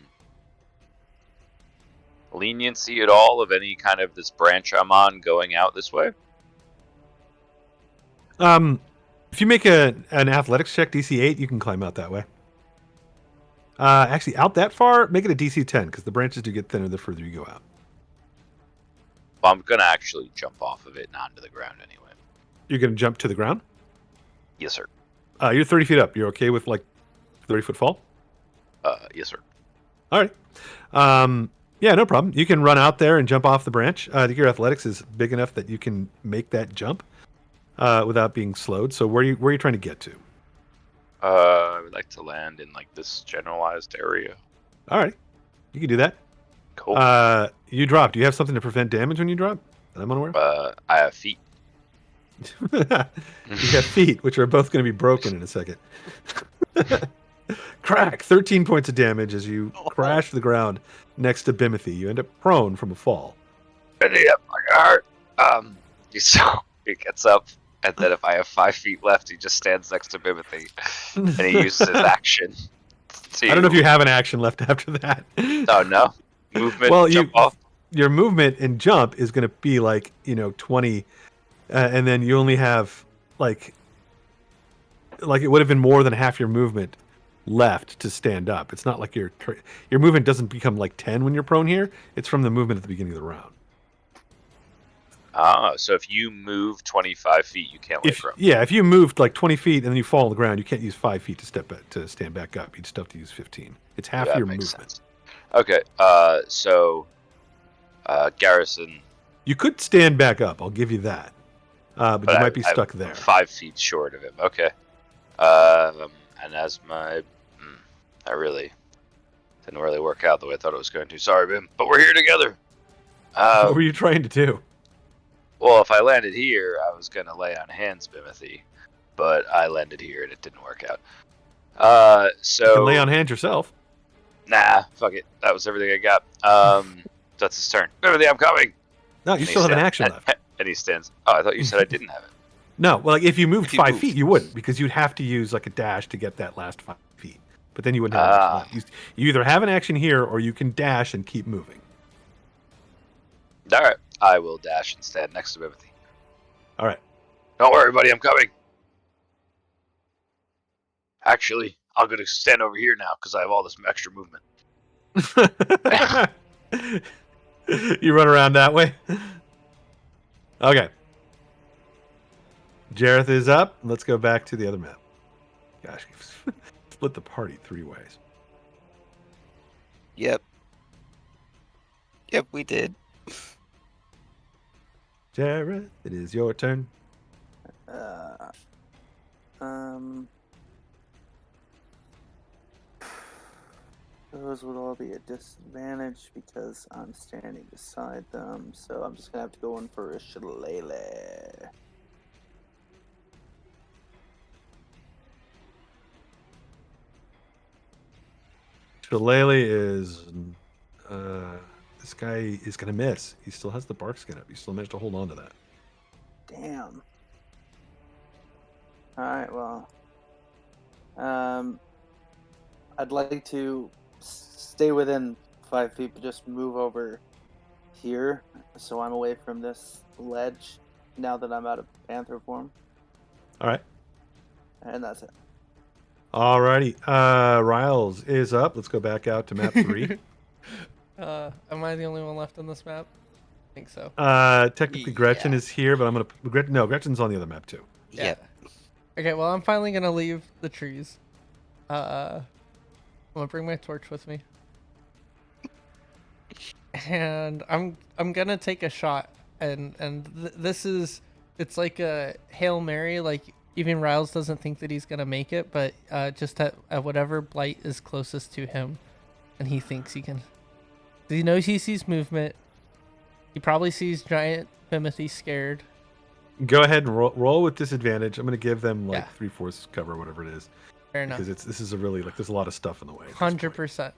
Leniency at all of any kind of this branch I'm on going out this way? If you make an athletics check, DC 8, you can climb out that way. Actually, out that far, make it a DC 10, because the branches do get thinner the further you go out. Well, I'm going to actually jump off of it and onto the ground anyway. You're going to jump to the ground? Yes, sir. You're 30 feet up. You're okay with, like, 30-foot fall? Yes, sir. All right. Yeah, no problem. You can run out there and jump off the branch. I think your athletics is big enough that you can make that jump without being slowed. So where are you trying to get to? I would like to land in like this generalized area. All right, you can do that. Cool. You drop. Do you have something to prevent damage when you drop that I'm unaware of? I have feet. You have feet, which are both going to be broken in a second. Crack! 13 points of damage as you crash to the ground next to Bimothy. You end up prone from a fall. Yep, I got hurt. He gets up, and then if I have 5 feet left, he just stands next to Bimothy, and he uses his action. I don't know if you have an action left after that. Oh, no? Movement, well, jump off? Your movement and jump is going to be like, 20, and then you only have, like it would have been more than half your movement left to stand up. It's not like your movement doesn't become like 10 when you're prone here. It's from the movement at the beginning of the round. So if you move 25 feet, you can't lay prone. If you moved like 20 feet and then you fall on the ground, you can't use 5 feet to stand back up. You'd still have to use 15. It's half your movement. Sense. Okay. So Garrison. You could stand back up. I'll give you that. But you might be stuck there. 5 feet short of him. Okay. And as my, that really didn't really work out the way I thought it was going to. Sorry, Bim, but we're here together. What were you trying to do? Well, if I landed here, I was gonna lay on hands, Bimothy, but I landed here and it didn't work out. So you can lay on hands yourself. Nah, fuck it. That was everything I got. That's his turn. Bimothy, I'm coming. No, you still have an action left. And he stands. Oh, I thought you said I didn't have it. No, well, like if you moved 5 feet, you wouldn't, because you'd have to use like a dash to get that last 5 feet. But then you wouldn't have an action left. You either have an action here or you can dash and keep moving. All right, I will dash and stand next to Bimothy. All right. Don't worry, buddy, I'm coming. Actually, I'm going to stand over here now because I have all this extra movement. You run around that way? Okay. Jareth is up. Let's go back to the other map. Gosh, we've split the party 3 ways. Yep, we did. Jareth, it is your turn. Those would all be a disadvantage because I'm standing beside them, so I'm just gonna have to go in for a shillelagh. Shillelagh is... this guy is going to miss. He still has the bark skin up. He still managed to hold on to that. Damn. Alright, well. I'd like to stay within 5 feet, but just move over here so I'm away from this ledge now that I'm out of panther form. Alright. And that's it. Alrighty. Riles is up. Let's go back out to map 3. Am I the only one left on this map? I think so. Technically Gretchen is here, but I'm gonna... No, Gretchen's on the other map too. Yeah. Okay, well, I'm finally gonna leave the trees. I'm gonna bring my torch with me. And I'm gonna take a shot, and this is... It's like a Hail Mary, like... Even Riles doesn't think that he's going to make it, but just at whatever blight is closest to him, and he thinks he can. He knows he sees movement. He probably sees giant Bimothy scared. Go ahead and roll with disadvantage. I'm going to give them like 3/4 cover, whatever it is. Fair enough. Because this is a really, like, there's a lot of stuff in the way. 100%.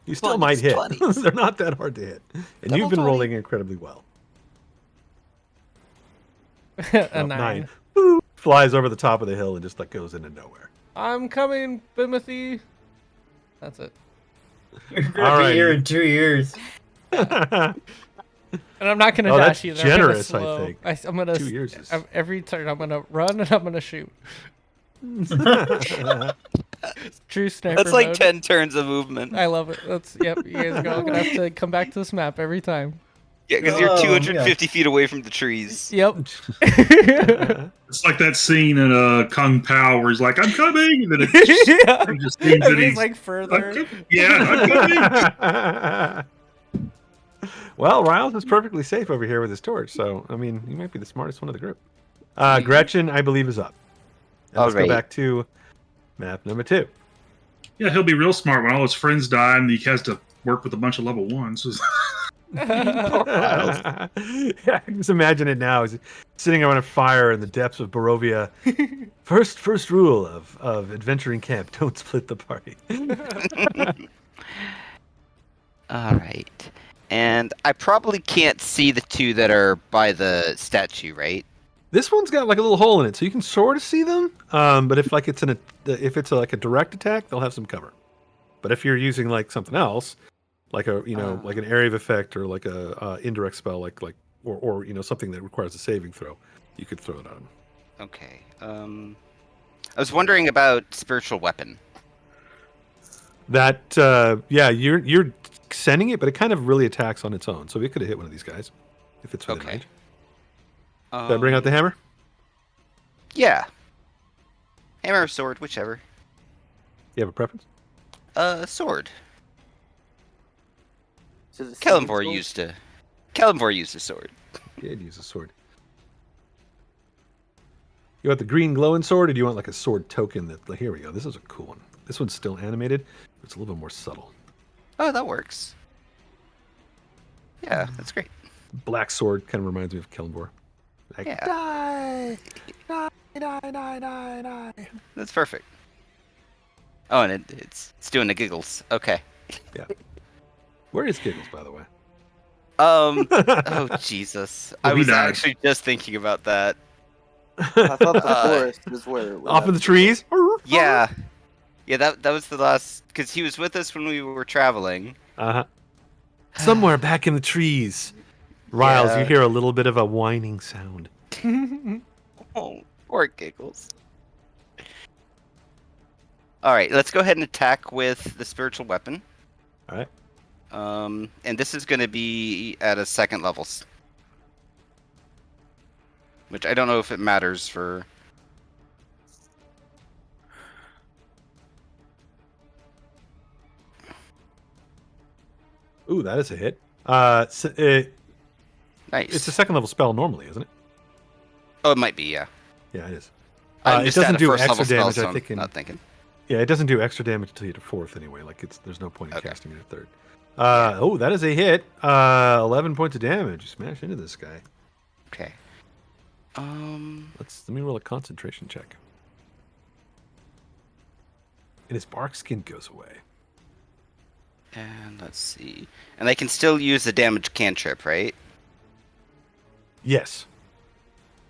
You still might hit. They're not that hard to hit. And you've been rolling incredibly well. A 9. Boop, flies over the top of the hill and just like goes into nowhere. I'm coming, Bimothy. That's it. You're gonna be here in 2 years. And I'm not gonna dash either. Generous, I'm I think. I'm gonna 2 years. Every turn I'm gonna run and I'm gonna shoot. True sniper. That's like mode. 10 turns of movement. I love it. That's You guys are all gonna have to come back to this map every time. Yeah, because you're 250 feet away from the trees. Yep. It's like that scene in Kung Pao where he's like, "I'm coming," and then it just seems that he's like further. I'm coming. Well, Riles is perfectly safe over here with his torch, so I mean, he might be the smartest one of the group. Gretchen, I believe, is up. And let's go back to map number 2. Yeah, he'll be real smart when all his friends die and he has to work with a bunch of level 1s. Yeah, I can just imagine it now. He's sitting around a fire in the depths of Barovia. First rule of adventuring camp: don't split the party. All right, and I probably can't see the 2 that are by the statue, right? This one's got like a little hole in it, so you can sort of see them. But if like it's like a direct attack, they'll have some cover. But if you're using like something else, like a like an area of effect or like a indirect spell, or something that requires a saving throw, you could throw it on. Okay. I was wondering about spiritual weapon. That you're sending it, but it kind of really attacks on its own. So it could have hit one of these guys if it's within Okay. range. Did I bring out the hammer? Yeah. Hammer or sword, whichever. You have a preference? Sword. So the Kellenvor sword? used a sword. Yeah, I'd use a sword. You want the green glowing sword, or do you want like a sword token? Here we go. This is a cool one. This one's still animated, but it's a little bit more subtle. Oh, that works. Yeah, that's great. Black sword kind of reminds me of Kellenvor. Like, Yeah. die, die, die, die, die, die. That's perfect. Oh, and it's doing the giggles. Okay. Yeah. Where is Giggles, by the way? Oh Jesus! Well, I he was died. actually just thinking about that. I thought the forest is where it was. Off in the trees? Yeah, that was the last because he was with us when we were traveling. Uh-huh. Somewhere back in the trees. Riles, Yeah. you hear a little bit of a whining sound. Oh, poor giggles. All right, let's go ahead and attack with the spiritual weapon. All right. And this is going to be at a second level, which I don't know if it matters for. Ooh, that is a hit. Nice. It's a second level spell normally, isn't it? Oh, it might be, yeah. Yeah, it is. I'm It just at doesn't a do first extra level spell, damage, so I I'm think. not thinking. Yeah, it doesn't do extra damage until you hit a fourth anyway. Like there's no point in Okay. casting it at third. Oh, that is a hit. 11 points of damage. You smash into this guy. Okay. Let me roll a concentration check. And his bark skin goes away. And let's see. And I can still use the damage cantrip, right? Yes.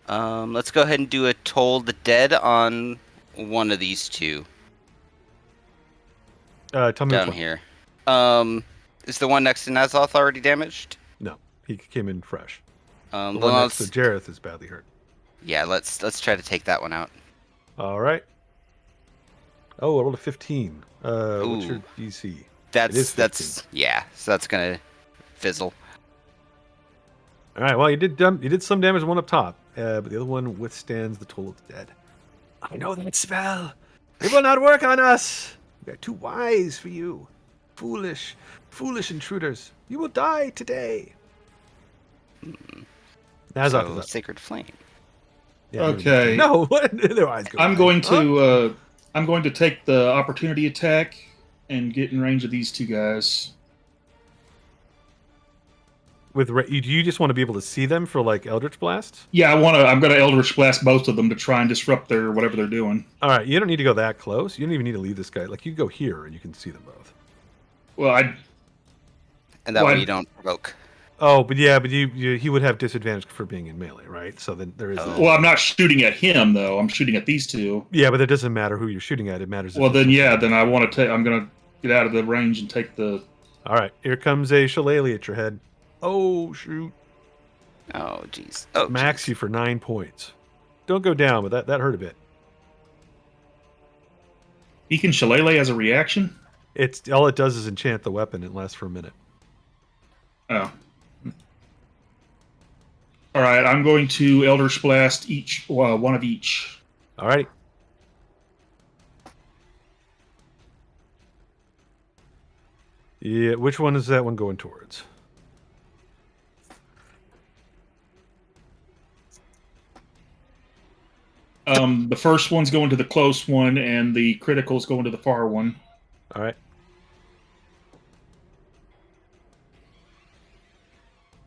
Let's go ahead and do a Toll the Dead on one of these two Tell me which down one. here. Is the one next to Nazoth already damaged? No, he came in fresh. The Well, one next to Jareth is badly hurt. yeah, let's try to take that one out. All right. Oh, I rolled a 15. What's your Ooh. DC? That's 15. yeah. So that's gonna fizzle. All right. Well, you did some damage one up top, but the other one withstands the Toll of the Dead. I know that spell. It will not work on us. We are too wise for you. Foolish intruders. You will die today. Nazoth So is up. Sacred Flame. Yeah, Okay. No, what? Their eyes go I'm wide. going Huh? to I'm going to take the opportunity attack and get in range of these two guys. Do you just want to be able to see them for like Eldritch Blasts? Yeah, I'm gonna Eldritch Blast both of them to try and disrupt their whatever they're doing. All right, you don't need to go that close. You don't even need to leave this guy. Like you go here and you can see them both. Well, And that Why- way you don't provoke. Oh, but he would have disadvantage for being in melee, right? So then there is. Oh. well, I'm not shooting at him though. I'm shooting at these two. Yeah, but it doesn't matter who you're shooting at. It matters. if Well, it's then yeah, something- then I want to take. I'm gonna get out of the range and take the. All right, here comes a shillelagh at your head. Oh shoot! Oh jeez. Oh. Max you for 9 points. Don't go down, but that hurt a bit. He can shillelagh as a reaction. It's all it does is enchant the weapon. It lasts for a minute. Oh. All right, I'm going to Eldritch Blast one of each. All righty. Yeah, which one is that one going towards? The first one's going to the close one, and the critical's going to the far one. All right.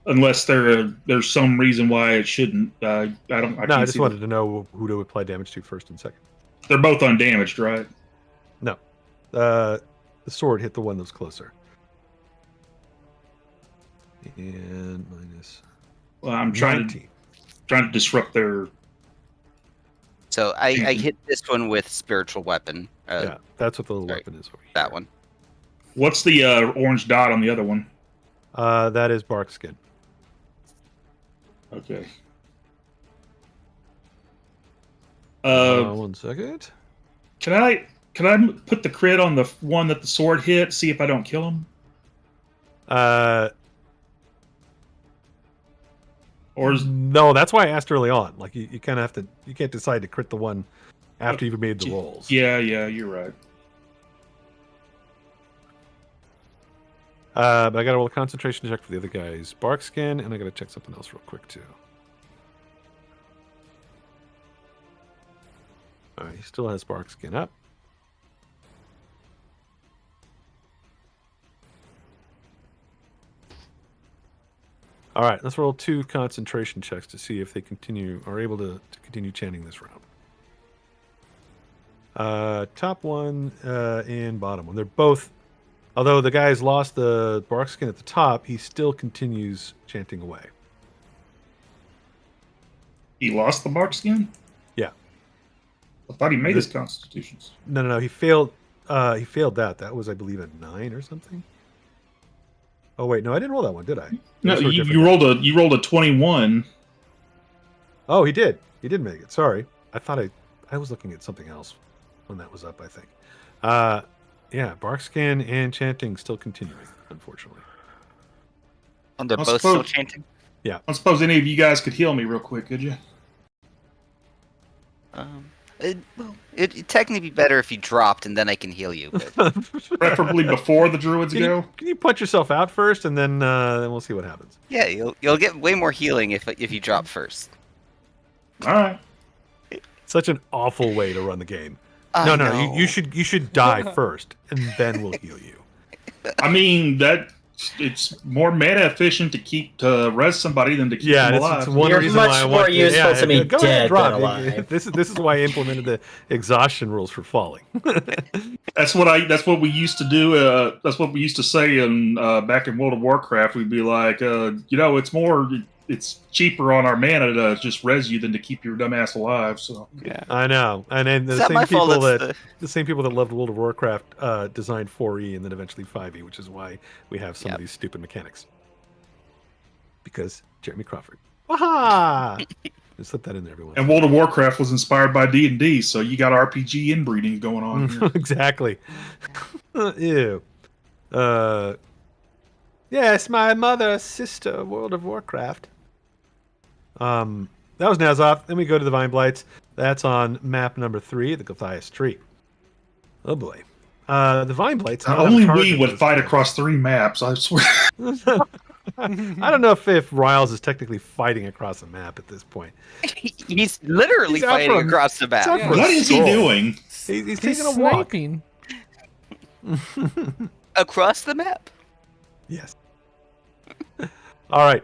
Unless there's some reason why it shouldn't. I don't. I No, I can't just see wanted to know who to apply damage to first and second. They're both undamaged, right? No. The sword hit the one that was closer. And minus Well, I'm trying 19. to disrupt their. So I hit this one with spiritual weapon. Yeah, that's what the little sorry, weapon is over here. That one. What's the orange dot on the other one? That is bark skin. Okay. 1 second. Can I? Can I put the crit on the one that the sword hit? See if I don't kill him. Or is, No, that's why I asked early on. Like you kind of have to. You can't decide to crit the one after you've made the rolls. yeah, you're right. But I got to roll a concentration check for the other guy's bark skin, and I got to check something else real quick too. All right, he still has bark skin up. All right, let's roll 2 concentration checks to see if they are able to continue chanting this round. Top one and bottom one. They're both, although the guy's lost the bark skin at the top, he still continues chanting away. He lost the bark skin? Yeah. I thought he made his constitutions. No. He failed. He failed that. That was, I believe, a 9 or something. Oh wait, no, I didn't roll that one, did I? No, you rolled a 21. Oh, he did. He did make it. Sorry, I thought I was looking at something else when that was up. I think. Yeah, bark skin and chanting still continuing, unfortunately. And they're both still chanting. Yeah. I suppose any of you guys could heal me real quick, could you? It'd technically be better if you dropped and then I can heal you. But... Preferably before the druids go. Can you punch yourself out first, and then we'll see what happens. Yeah, you'll get way more healing if you drop first. All right. Such an awful way to run the game. No. You should die first, and then we'll heal you. I mean it's more mana efficient to res somebody than to keep them alive. It's one You're reason much why I more want useful to me go dead ahead, drop. than alive. This is why I implemented the exhaustion rules for falling. That's what we used to do. That's what we used to say in back in World of Warcraft. We'd be like, it's cheaper on our mana to just res you than to keep your dumbass alive. So yeah, I know. And then the same people that loved World of Warcraft designed 4E and then eventually 5E, which is why we have some of these stupid mechanics. Because Jeremy Crawford. Waha! Just slip that in there, everyone. And World of Warcraft was inspired by D&D, so you got RPG inbreeding going on here. Exactly. Ew. Yes, my mother's sister, World of Warcraft. That was Nazoth. Then we go to the Vine Blights. That's on map number 3, the Gothias Tree. Oh boy. The Vine Blights. Only we would fight across 3 maps, I swear. I don't know if Riles is technically fighting across a map at this point. He's literally fighting across the map. What is he doing? He's taking a walk. Sniping. Across the map? Yes. All right.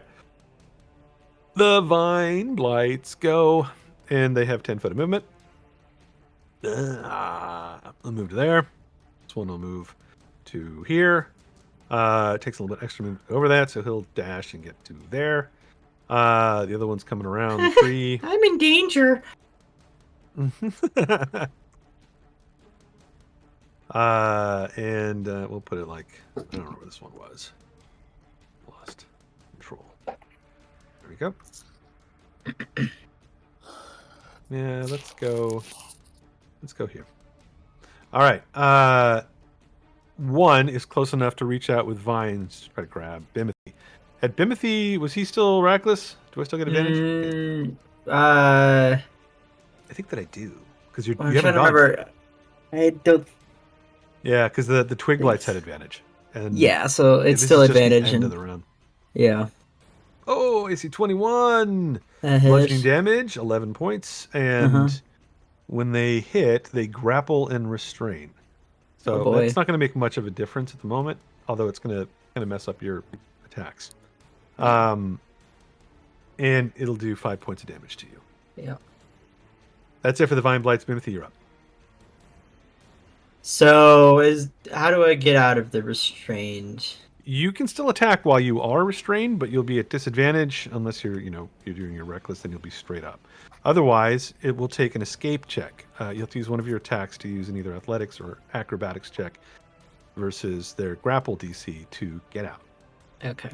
The Vine Blights go, and they have 10 foot of movement. I'll move to there. This one will move to here. It takes a little bit extra move over that, so he'll dash and get to there. The other one's coming around the tree. I'm in danger. And we'll put it like, I don't know where this one was. Lost control. There we go. Yeah, let's go here. All right. One is close enough to reach out with vines to try to grab Bimothy. At Bimothy, was he still reckless? Do I still get advantage? I think that I do. Because you I'm haven't trying to gone. remember. I don't. Yeah, because the twig blights had advantage. And Yeah, so it's this still is just the advantage. end of the round. Yeah. Oh, AC 21. That Bludgeoning hits. damage, 11 points. And when they hit, they grapple and restrain. So boy. that's not going to make much of a difference at the moment, although it's going to kind of mess up your attacks. And it'll do 5 points of damage to you. Yeah. That's it for the Vine Blights. Bimothy, you're up. So how do I get out of the restrained? You can still attack while you are restrained, but you'll be at disadvantage unless you're doing your reckless, then you'll be straight up. Otherwise, it will take an escape check. You have to use one of your attacks to use in either athletics or acrobatics check versus their grapple DC to get out. Okay.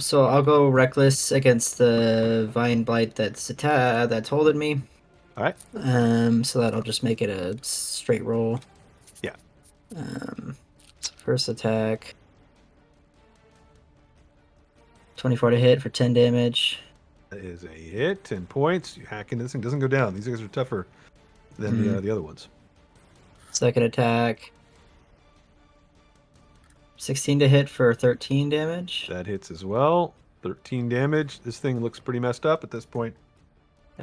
So I'll go reckless against the vine blight that's holding me. All right. So that'll just make it a straight roll. Yeah. So first attack. 24 to hit for 10 damage. That is a hit. 10 points. You hack into this thing. Doesn't go down. These guys are tougher than the other ones. Second attack. 16 to hit for 13 damage. That hits as well. 13 damage. This thing looks pretty messed up at this point.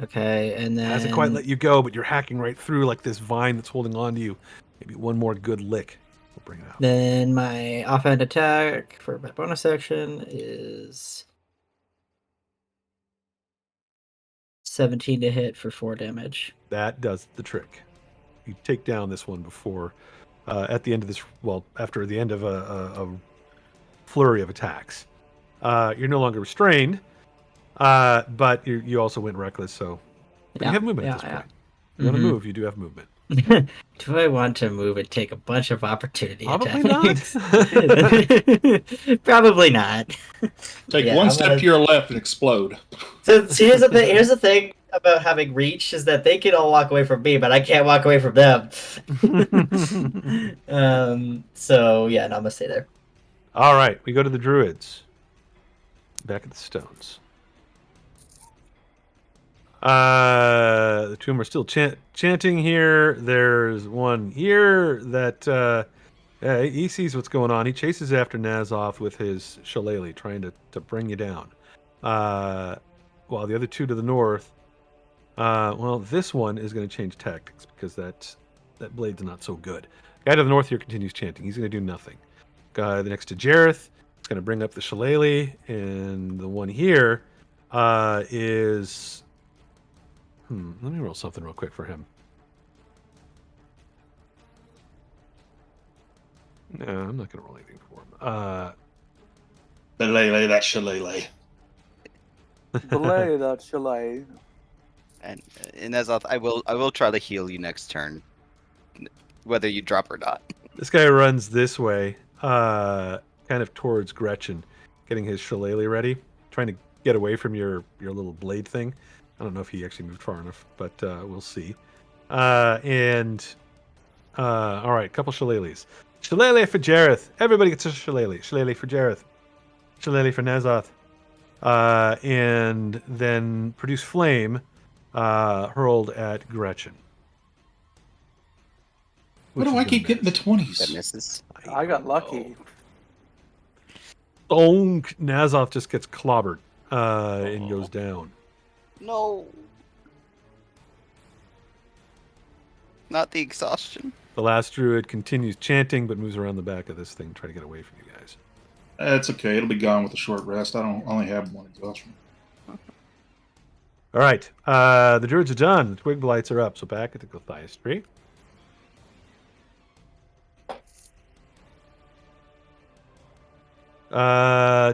Okay, and then Hasn't quite let you go, but you're hacking right through like this vine that's holding on to you. Maybe one more good lick will bring it out. Then my offhand attack for my bonus action is 17 to hit for 4 damage. That does the trick. You take down this one before, at the end of this, well, after the end of a flurry of attacks. You're no longer restrained, but you also went reckless, so. But you have movement at this point. You want to move, you do have movement. Do I want to move and take a bunch of opportunity Probably attacks? not. Probably not. Take Yeah, one I'm step gonna- to your left and explode. So here's the thing. Here's the thing about having reach is that they can all walk away from me, but I can't walk away from them. So yeah, no, I'm gonna stay there. All right, we go to the druids. Back at the stones. The two of them are still chanting here. There's one here that he sees what's going on. He chases after Nazoth with his shillelagh, trying to bring you down. While the other two to the north, well, this one is going to change tactics because that blade's not so good. Guy to the north here continues chanting. He's going to do nothing. Guy next to Jareth is going to bring up the shillelagh, and the one here is. Let me roll something real quick for him. No, I'm not going to roll anything for him. Belay that shillelagh. Belay that shillelagh. And Nazoth, I will try to heal you next turn, whether you drop or not. This guy runs this way, kind of towards Gretchen, getting his shillelagh ready, trying to get away from your little blade thing. I don't know if he actually moved far enough, but we'll see. All right, couple shillelaghs. Shillelagh for Jareth. Everybody gets a shillelagh. Shillelagh for Jareth. Shillelagh for Nazoth. And then produce flame hurled at Gretchen. Why do I keep getting the 20s? That misses. I got lucky. Donk! Nazoth just gets clobbered and goes down. No. Not the exhaustion. The last druid continues chanting, but moves around the back of this thing, trying to get away from you guys. It's okay. It'll be gone with a short rest. I only have one exhaustion. All right. The druids are done. The twig blights are up. So back at the Gothias tree.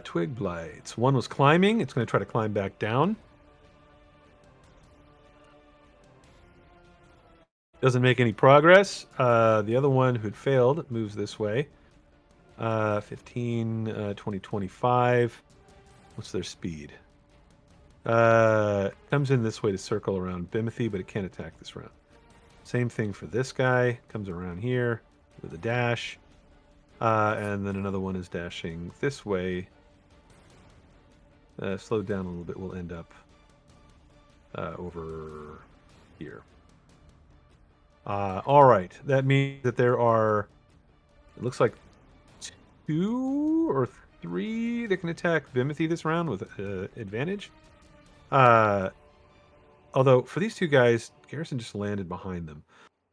Twig blights. One was climbing. It's going to try to climb back down. Doesn't make any progress. The other one who had failed moves this way. 15, 20, 25. What's their speed? Comes in this way to circle around Bimothy, but it can't attack this round. Same thing for this guy. Comes around here with a dash. And then another one is dashing this way. Slowed down a little bit. We'll end up over here. All right. That means that there are, it looks like 2 or 3 that can attack Bimothy this round with advantage. Although for these two guys, Garrison just landed behind them.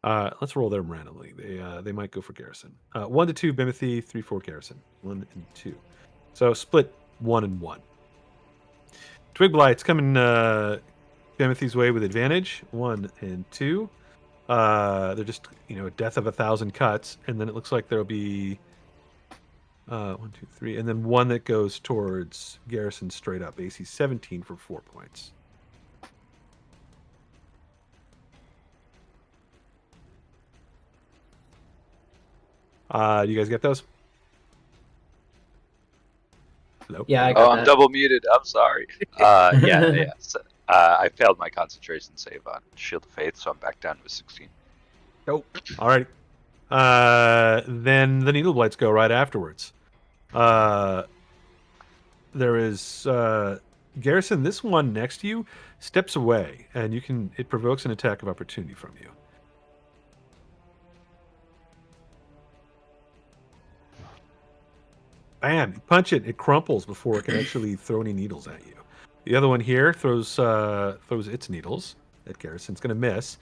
Let's roll them randomly. They might go for Garrison. 1 to 2 Bimothy, 3, 4 Garrison. 1 and 2. So split 1 and 1. Twig Blight's coming Bimothy's way with advantage. 1 and 2. They're just, a death of 1,000 cuts, and then it looks like there'll be 1, 2, 3, and then one that goes towards Garrison straight up. AC 17 for 4 points. Do you guys get those? Hello? Yeah, I got I'm that. double muted. I'm sorry. Yeah. I failed my concentration save on Shield of Faith, so I'm back down to a 16. Nope. Alrighty. Then the needle blights go right afterwards. There is Garrison. This one next to you steps away, and it provokes an attack of opportunity from you. Bam! You punch it. It crumples before it can actually throw any needles at you. The other one here throws its needles at Garrison. It's going to miss.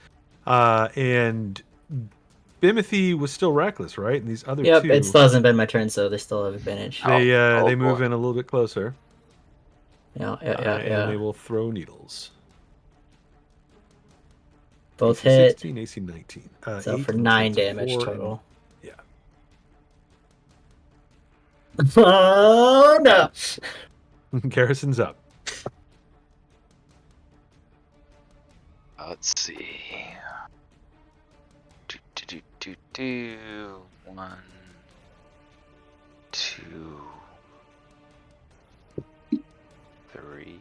And Bimothy was still reckless, right? And these other Yep, two, it still hasn't been my turn, so they still have advantage. they move boy. in a little bit closer. Yeah. And they will throw needles. Both AC hit. 16, AC 19. So 8 for and 9 10, so damage 4 total. Yeah. Oh no! Garrison's up. Let's see. Do. 1, 2, 3.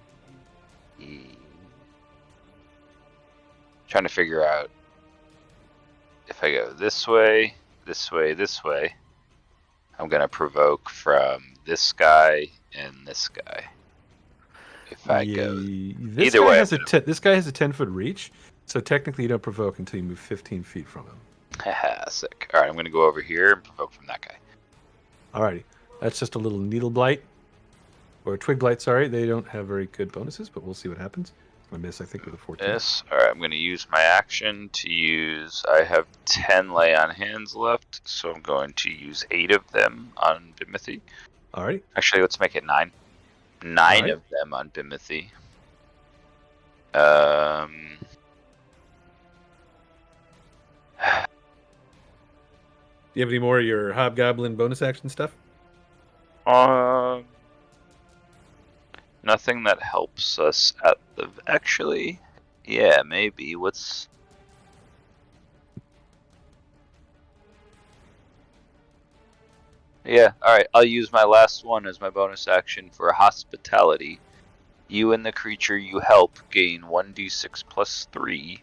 Trying to figure out if I go this way, this way, this way. I'm gonna provoke from this guy and this guy. If I go This either guy way, has this guy has a 10-foot reach, so technically you don't provoke until you move 15 feet from him. haha, sick. All right, I'm gonna go over here and provoke from that guy. Alrighty, that's just a little needle blight or twig blight. Sorry, they don't have very good bonuses, but we'll see what happens. I miss, I think, with a 14. Yes. All right, I'm gonna use my action to use. I have 10 lay on hands left, so I'm going to use 8 of them on Bimothy. Alrighty. Actually, let's make it 9. 9 Alright. of them on Bimothy. Do you have any more of your hobgoblin bonus action stuff? Nothing that helps us at the. Actually, yeah, maybe. What's. Yeah, alright. I'll use my last one as my bonus action for hospitality. You and the creature you help gain 1d6 plus 3.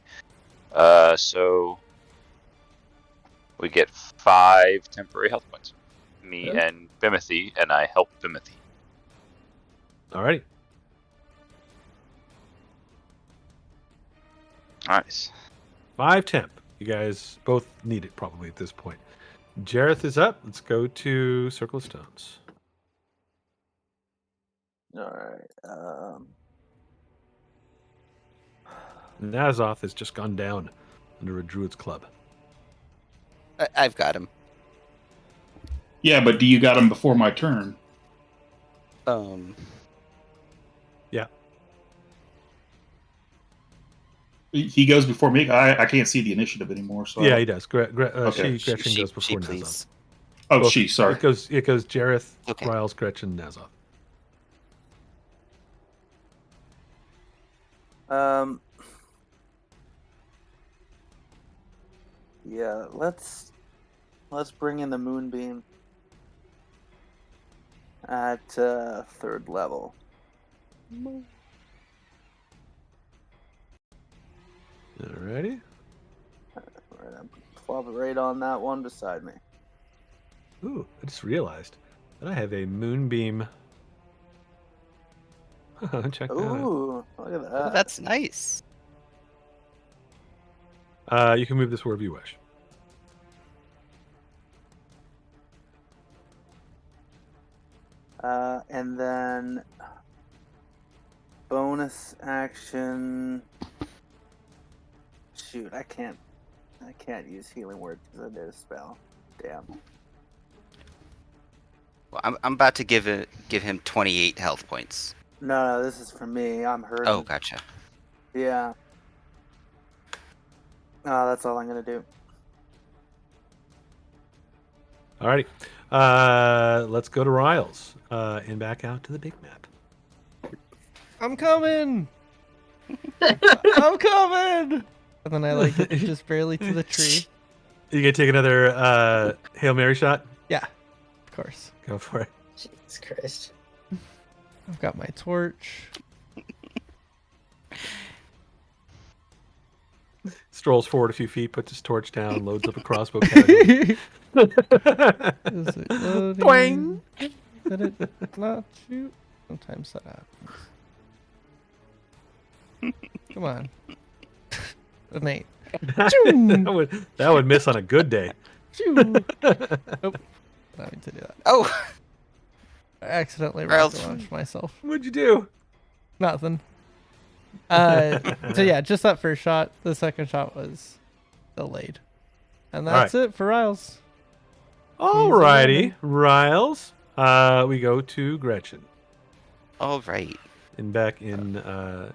So we get 5 temporary health points. Me and Bimothy, and I help Bimothy. Alrighty. Nice. 5 temp. You guys both need it probably at this point. Jareth is up. Let's go to Circle of Stones. Alright. Nazoth has just gone down under a druid's club. I've got him. Yeah, but do you got him before my turn? Yeah. He goes before me. I can't see the initiative anymore. So Yeah, he does. Okay. Gretchen goes before she, Nazoth. please. Oh, Well, she. Sorry. It goes Jareth, Okay. Riles, Gretchen, Nazoth. Yeah, let's bring in the moonbeam at 3rd level. Alrighty. Right, I'm flop it right on that one beside me. Ooh, I just realized that I have a moonbeam. Check that out. Ooh, look at that. Oh, that's nice. You can move this wherever you wish. And then bonus action. Shoot, I can't use healing word because I did a spell. Damn. Well, I'm about to give him 28 health points. No, this is for me. I'm hurting. Oh, gotcha. Yeah. That's all I'm gonna do. Alrighty. Let's go to Riles and back out to the big map. I'm coming. I'm coming. And then I like hit just barely to the tree. You gonna take another Hail Mary shot? Yeah, of course. Go for it. Jesus Christ. I've got my torch. Strolls forward a few feet, puts his torch down, loads up a crossbow casually. Is it loading? Twang! Did it not shoot? Sometimes that happens. Come on. An 8. that would miss on a good day. Nope. Not mean to do that. Oh, I accidentally Riles. rocket launched myself. What'd you do? Nothing. So yeah, just that first shot. The second shot was delayed. And that's it for Riles. Alrighty, Riles. We go to Gretchen. all right. And back in The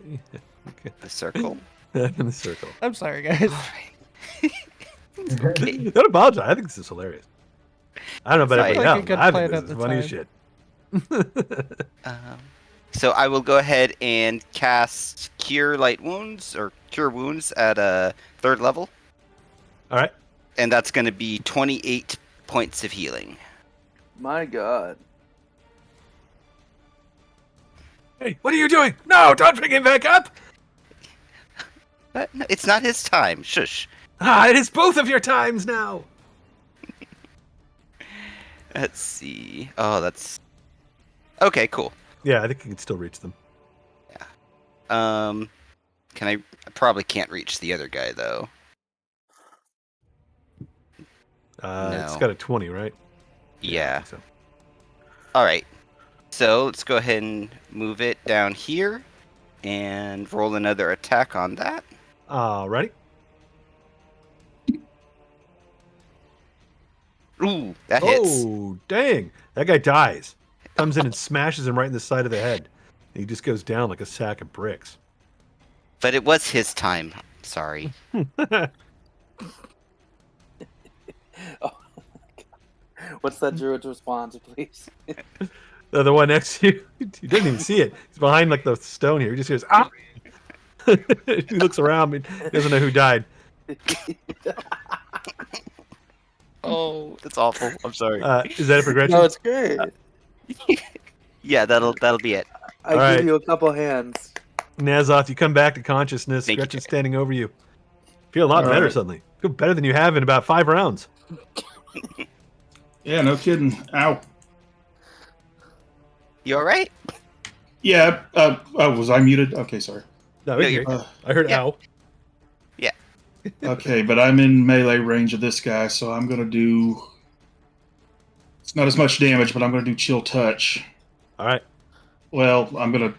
circle. in the circle. I'm sorry, guys. Okay. Don't apologize. I think this is hilarious. I don't know about Sounds everybody like a else. good I plan think at this is the funny as time. shit. So I will go ahead and cast Cure Light Wounds or Cure Wounds at a 3rd level, All right. and that's going to be 28 points of healing. My God. Hey, what are you doing? No, don't bring him back up. No, it's not his time. Shush. It is both of your times now. Let's see. Oh, that's okay. Cool. Yeah, I think you can still reach them. Can I probably can't reach the other guy though. It's No. got a 20, right? Yeah. I think so. All right. So let's go ahead and move it down here and roll another attack on that. Ready? Ooh, that hits. Oh, dang. That guy dies. Comes in and smashes him right in the side of the head. And he just goes down like a sack of bricks. But it was his time. Sorry. What's that druid's response, please? The one next to you, he doesn't even see it. He's behind like the stone here. He just goes, ah! He looks around and he doesn't know who died. Oh, that's awful. I'm sorry. Is that a progression? No, it's great. Yeah, that'll be it. I All right. give you a couple hands. Nazoth, you come back to consciousness. Thank you. Gretchen's standing over you. Feel a lot All better right. suddenly. Feel better than you have in about 5 rounds. Yeah, no kidding. Ow. You all right? Yeah. Oh, was I muted? Okay, sorry. No, No, you're you're- here. I heard yeah. ow. Okay, but I'm in melee range of this guy, so I'm gonna do. It's not as much damage, but I'm gonna do chill touch. All right. Well, I'm gonna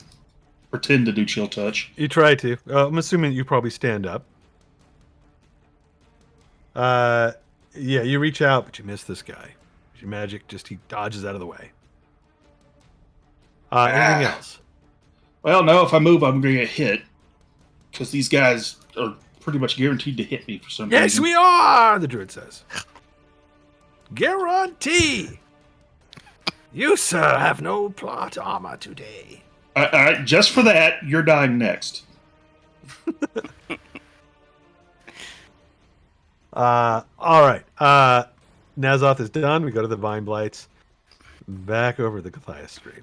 pretend to do chill touch. You try to. I'm assuming you probably stand up. Yeah, you reach out, but you miss this guy. Your magic he dodges out of the way. Anything else? Well, no, if I move, I'm gonna get hit because these guys are pretty much guaranteed to hit me for some Yes, reason. we are, the druid says. Guarantee. You, sir, have no plot armor today. All right, just for that, you're dying next. All right. Nazoth is done. We go to the Vine Blights. Back over the Goliath Stream.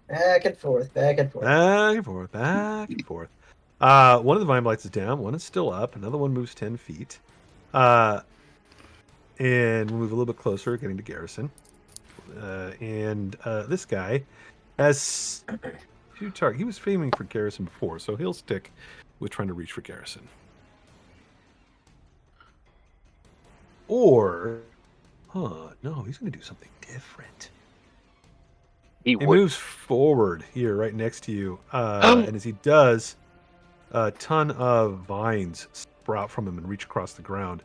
Back and forth, back and forth. Back and forth, back and forth. One of the Vine Blights is down. One is still up. Another one moves 10 feet. And we'll move a little bit closer, getting to Garrison. This guy has two targets. He was aiming for Garrison before, so he'll stick with trying to reach for Garrison. Or, no, he's going to do something different. He He would. moves forward here, right next to you, and as he does, a ton of vines sprout from him and reach across the ground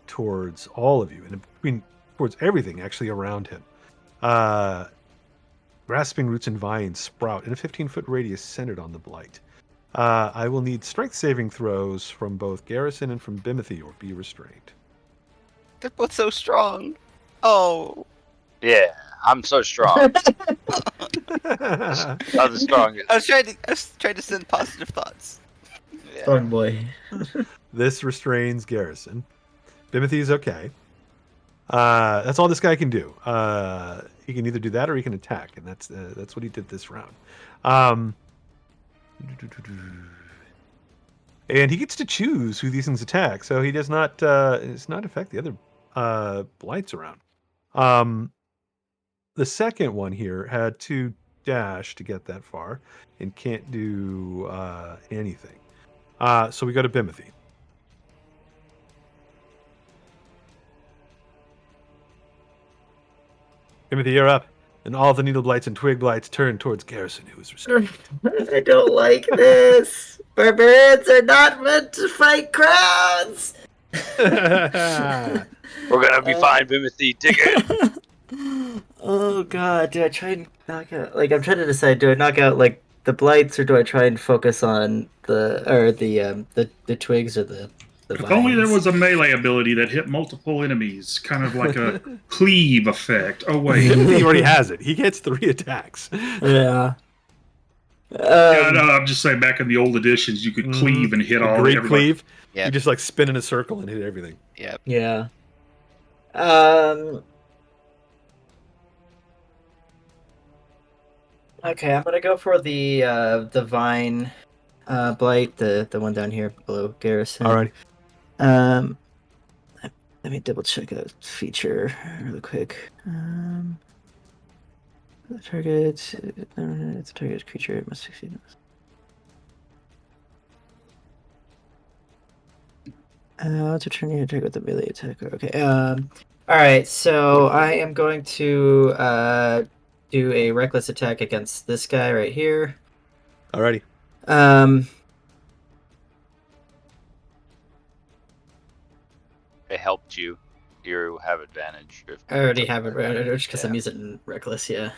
towards all of you, and towards everything actually around him. Grasping roots and vines sprout in a 15-foot radius centered on the blight. I will need strength saving throws from both Garrison and from Bimothy, or be restrained. They're both so strong. Oh. Yeah, I'm so strong. I'm the strongest. I was trying to send positive thoughts. Yeah. Strong boy. This restrains Garrison. Bimothy is okay. That's all this guy can do. He can either do that or he can attack, and that's what he did this round. And he gets to choose who these things attack, so he does not affect the other blights around. The second one here had to dash to get that far and can't do anything. So we go to Bimothy. Bimothy, you're up. And all the needle blights and twig blights turn towards Garrison, who is restrained. I don't like this. Barbarians are not meant to fight crowds. We're gonna be fine, Bimothy. Dig it. Oh god, do I try and knock out? Like, I'm trying to decide: do I knock out like the blights, or do I try and focus on the twigs or the If only there vines? was a melee ability that hit multiple enemies, kind of like a cleave effect. Oh wait, He already has it. He gets 3 attacks. Yeah. yeah, no, I'm just saying. Back in the old editions, you could cleave and hit A all great everybody. cleave. Yep. You just like spin in a circle and hit everything. Yep. Yeah. Okay, I'm gonna go for the vine blight, the one down here below Garrison. All right. Let me double check a feature really quick. The target, it's a target creature. It must succeed. Let's return your attack with the melee attacker. Okay. All right. So I am going to do a reckless attack against this guy right here. Alrighty. It helped you. You have advantage. I already have advantage because I'm using reckless. Yeah.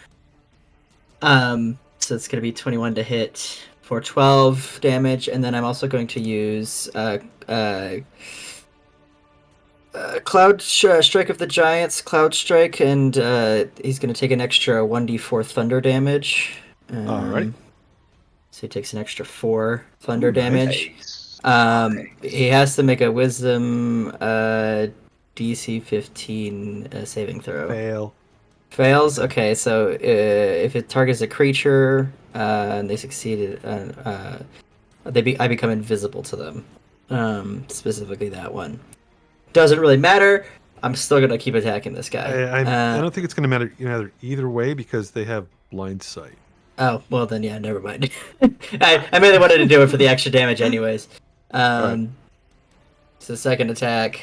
So it's gonna be 21 to hit for 12 damage, and then I'm also going to use Cloud Strike of the Giants, Cloud Strike, and he's going to take an extra 1d4 thunder damage. Alright. So he takes an extra 4 thunder damage. Nice. He has to make a Wisdom DC 15 saving throw. Fail. Fails? Okay, so if it targets a creature and they succeeded, I become invisible to them. Specifically that one. Doesn't really matter. I'm still gonna keep attacking this guy. I don't think it's going to matter either way because they have blind sight. Oh, well then, yeah, never mind. I mainly wanted to do it for the extra damage anyways. Right. So second attack.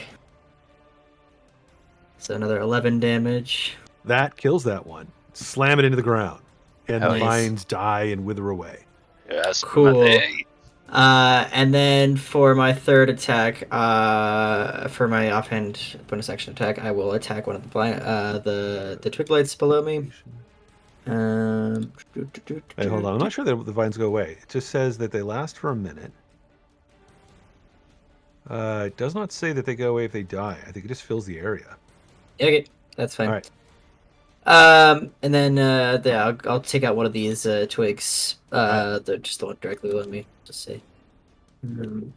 So another 11 damage. That kills that one. Slam it into the ground. And the Nice. vines die and wither away. Yes. Cool. Hey. And then for my third attack, for my offhand bonus action attack, I will attack one of the the twig lights below me. Hey, hold on. I'm not sure that the vines go away. It just says that they last for a minute. It does not say that they go away if they die. I think it just fills the area. Okay, that's fine. All right. And then yeah, I'll take out one of these twigs. They're just the one directly below me. Just say. 20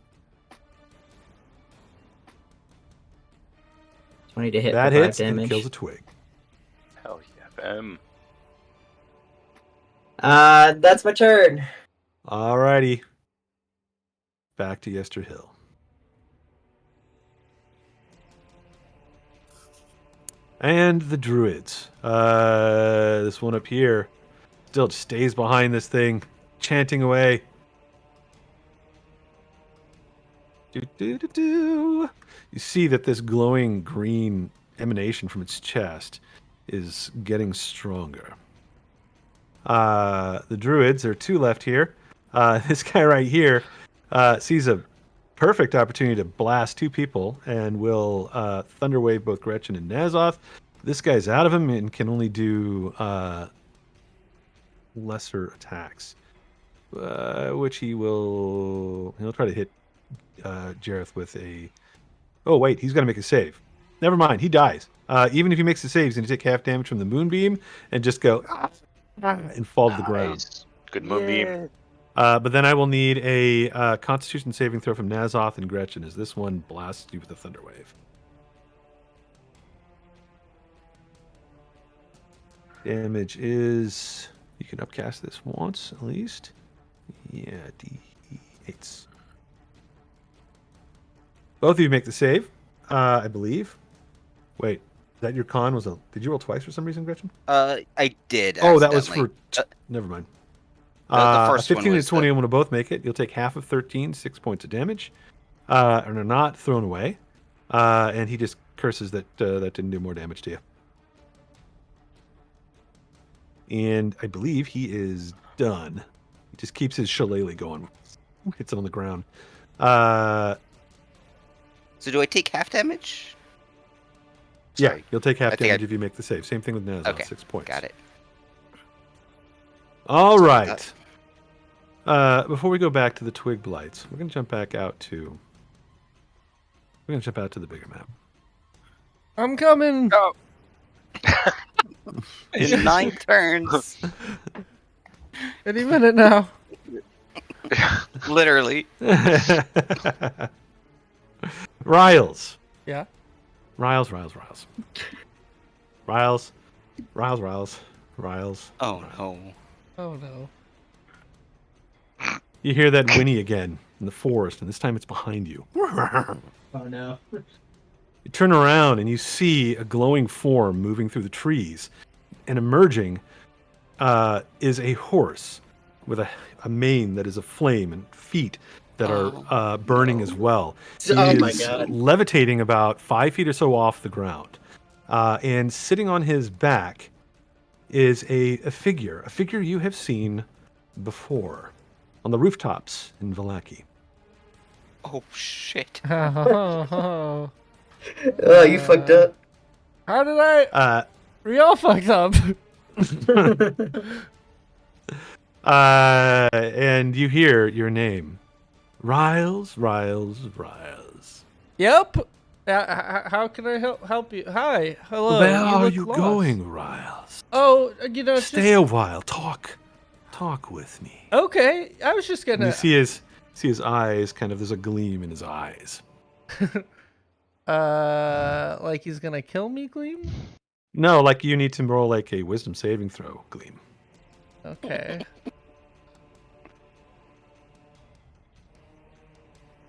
to hit. That for 5 hits and damage. kills a twig. Hell yeah, Bim. That's my turn. Alrighty. Back to Yester Hill. And the druids. This one up here still just stays behind this thing, chanting away. Do. You see that this glowing green emanation from its chest is getting stronger. The druids, there are 2 left here. This guy right here sees a perfect opportunity to blast 2 people and will thunder wave both Gretchen and Nazoth. This guy's out of him and can only do lesser attacks, which he'll try to hit Jareth with a... Oh, wait, he's going to make a save. Never mind, he dies. Even if he makes the save, he's going to take half damage from the moonbeam and just go and fall to the ground. Nice. Good moonbeam. But then I will need a Constitution saving throw from Nazoth and Gretchen as this one blasts you with a thunder wave. Damage is... You can upcast this once, at least. Yeah, D8s. Both of you make the save, I believe. Wait, that your con was a... Did you roll twice for some reason, Gretchen? I did. Oh, that was accidentally. for... Never mind. The first a one 15 was and 21 will both make it. You'll take half of 13, 6 points of damage. And are not thrown away. And he just curses that that didn't do more damage to you. And I believe he is done. He just keeps his shillelagh going. Hits it on the ground. So do I take half damage? Yeah, Sorry. you'll take half I think damage if you make the save. Same thing with Nazar, Okay, 6 points. got it. All Sorry, right. Before we go back to the twig blights, we're going to jump back out to... We're going to jump out to the bigger map. I'm coming. Oh. In 9 turns. Any minute now. Literally. Riles. Yeah. Riles. Riles. Oh no. Oh no. You hear that whinny again in the forest, and this time it's behind you. Oh no. You turn around and you see a glowing form moving through the trees, and emerging is a horse with a mane that is aflame and feet that are burning as well. He Oh my is God. levitating about 5 feet or so off the ground, and sitting on his back is a figure you have seen before on the rooftops in Vallaki. Oh shit. Oh, Oh, you fucked up. how did I? We all fucked up. And you hear your name, Riles. Yep. How can I help you? Hi. Hello. Where are look you lost. going, Riles? Oh, Stay a while. Talk with me. Okay. I was just And gonna. you see his eyes. Kind of, there's a gleam in his eyes. Like he's gonna kill me, Gleam? No, like you need to roll like a wisdom saving throw, Gleam. Okay.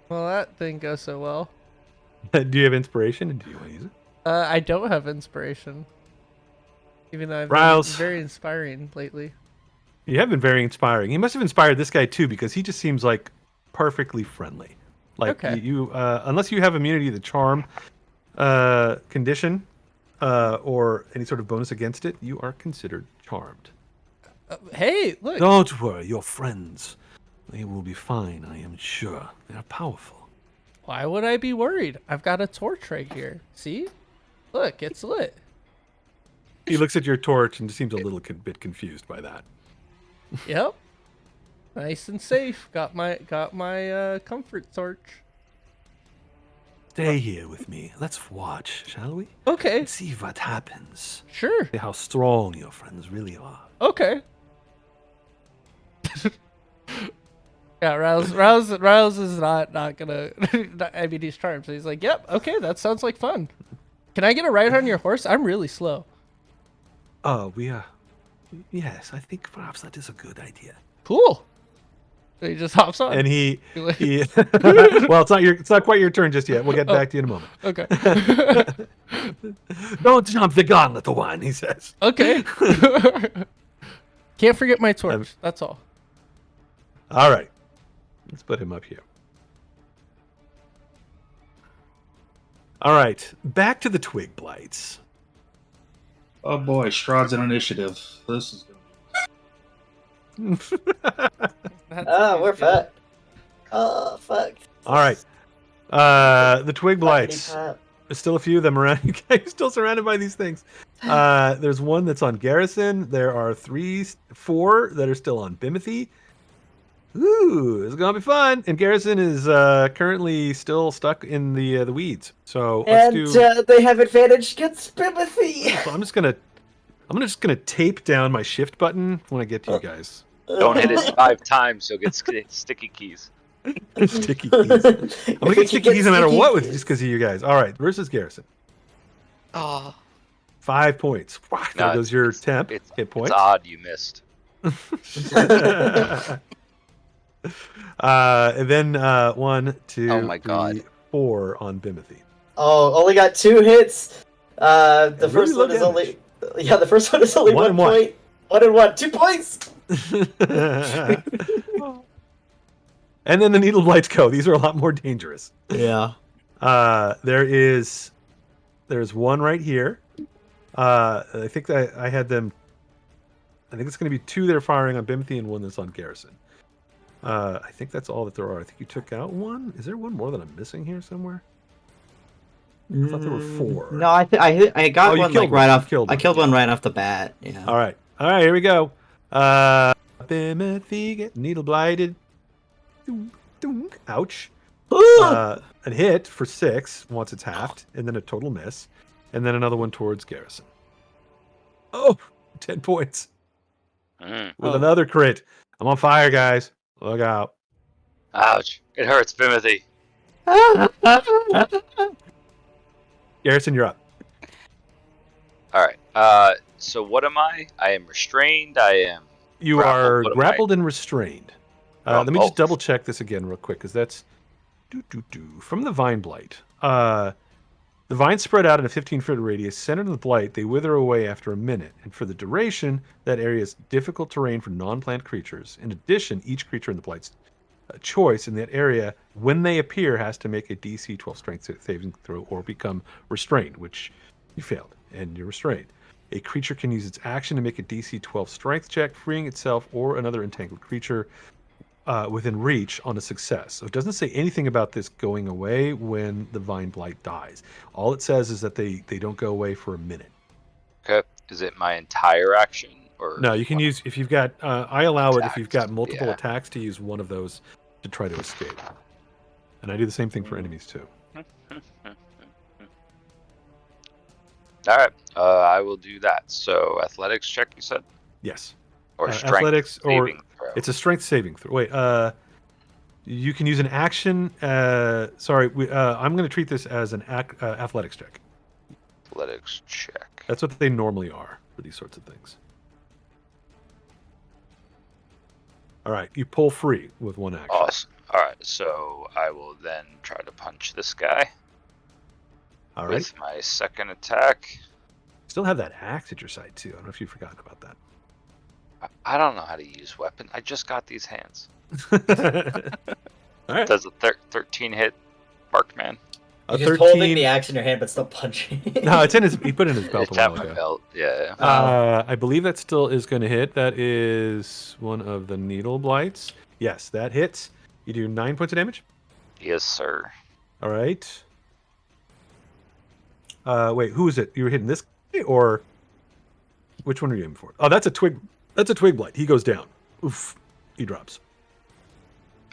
Well, that didn't go so well. Do you have inspiration, and do you want to use it? I don't have inspiration. Even though I've been Riles. very inspiring lately. You have been very inspiring. He must have inspired this guy too, because he just seems like perfectly friendly. Like Okay. you, unless you have immunity to the charm condition or any sort of bonus against it, you are considered charmed. Hey, look. Don't worry, your friends. They will be fine, I am sure. They are powerful. Why would I be worried? I've got a torch right here. See? Look, it's lit. He looks at your torch and seems a little bit confused by that. Yep. Nice and safe. Got my comfort torch. Stay here with me. Let's watch, shall we? Okay. And see what happens. Sure. See how strong your friends really are. Okay. Yeah, Riles is not gonna. I mean, he's charmed, so he's like, "Yep, okay, that sounds like fun. Can I get a ride on your horse? I'm really slow." Oh, we are. Yes, I think perhaps that is a good idea. Cool. So he just hops on. And he well, it's not quite your turn just yet. We'll get back to you in a moment. Okay. Don't jump the gun, little one, he says. Okay. Can't forget my torch. That's all. All right. Let's put him up here. All right. Back to the twig blights. Oh boy, Strahd's an initiative. This is good. Oh, we're fucked. Oh, fuck. All right. The twig blights. Fuckity-pop. There's still a few of them around. You guys are still surrounded by these things. There's one that's on Garrison. There are 4 that are still on Bimothy. Ooh, it's gonna be fun. And Garrison is currently still stuck in the weeds. So let's do. They have advantage against Bimothy. So I'm just gonna tape down my shift button when I get to you guys. Don't hit it 5 times, you'll get sticky keys. Sticky keys. I'm gonna get sticky keys no matter what with just because of you guys. All right, versus Garrison. Oh. 5 points. Wow, there No, goes your temp It's hit point. It's odd you missed. And then 1, 2, Oh my God. 3, 4 on Bimothy. Oh, only got 2 hits. The really first low one is damage. only. Yeah, the first one is only 1 1 and 1. point. 1 and 1. 2 points. And then the needle blights go. These are a lot more dangerous. Yeah. There's one right here. I think that I had them. I think it's going to be 2 that are firing on Bimothy and 1 that's on Garrison. I think that's all that there are. I think you took out 1. Is there 1 more that I'm missing here somewhere? I thought there were 4. No, I got one like right off. I killed one right off the bat. Yeah. All right, here we go. Bimothy get needle blighted. Ouch. A hit for 6 once it's halved, and then a total miss, and then another one towards Garrison. Oh, 10 points. With another crit. I'm on fire, guys. Look out. Ouch. It hurts, Bimothy. Garrison, you're up. Alright. So what am I? I am restrained. I am... You grappled. are What am grappled and restrained. Let me just double check this again real quick, because that's... From the Vine Blight. The vines spread out in a 15-foot radius, centered in the blight. They wither away after a minute, and for the duration, that area is difficult terrain for non-plant creatures. In addition, each creature in the blight's choice in that area, when they appear, has to make a DC 12 strength saving throw or become restrained, which you failed, and you're restrained. A creature can use its action to make a DC 12 strength check, freeing itself or another entangled creature within reach on a success. So it doesn't say anything about this going away when the Vine Blight dies. All it says is that they don't go away for a minute. Okay. Is it my entire action? Or no, you can use, if you've got, I allow attacks. it if you've got multiple attacks to use one of those to try to escape. And I do the same thing for enemies too. Alright, I will do that. So, athletics check, you said? Yes. Or strength athletics saving throw. It's a strength saving throw. Wait, you can use an action. Sorry, I'm going to treat this as an athletics check. Athletics check. That's what they normally are for these sorts of things. All right, you pull free with one action. Awesome. All right, so I will then try to punch this guy. All right. With my second attack. Still have that axe at your side too. I don't know if you've forgotten about that. I don't know how to use weapon. I just got these hands. All right. Does a 13 hit Barkman? You're just holding the axe in your hand, but still punching. No, it's in his. He put it in his belt. It's at my belt. Yeah. I believe that still is going to hit. That is one of the needle blights. Yes, that hits. You do 9 points of damage. Yes, sir. All right. Wait, who is it? You were hitting this guy, or which one are you aiming for? Oh, that's a twig. That's a twig blight. He goes down. Oof. He drops.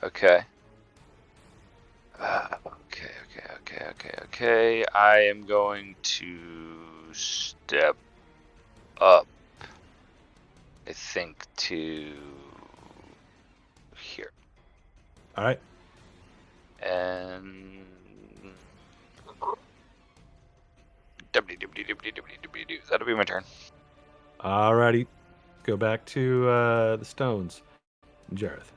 Okay. Okay. I am going to step up. I think to here. All right. And that'll be my turn. All righty. Go back to the stones. Jareth.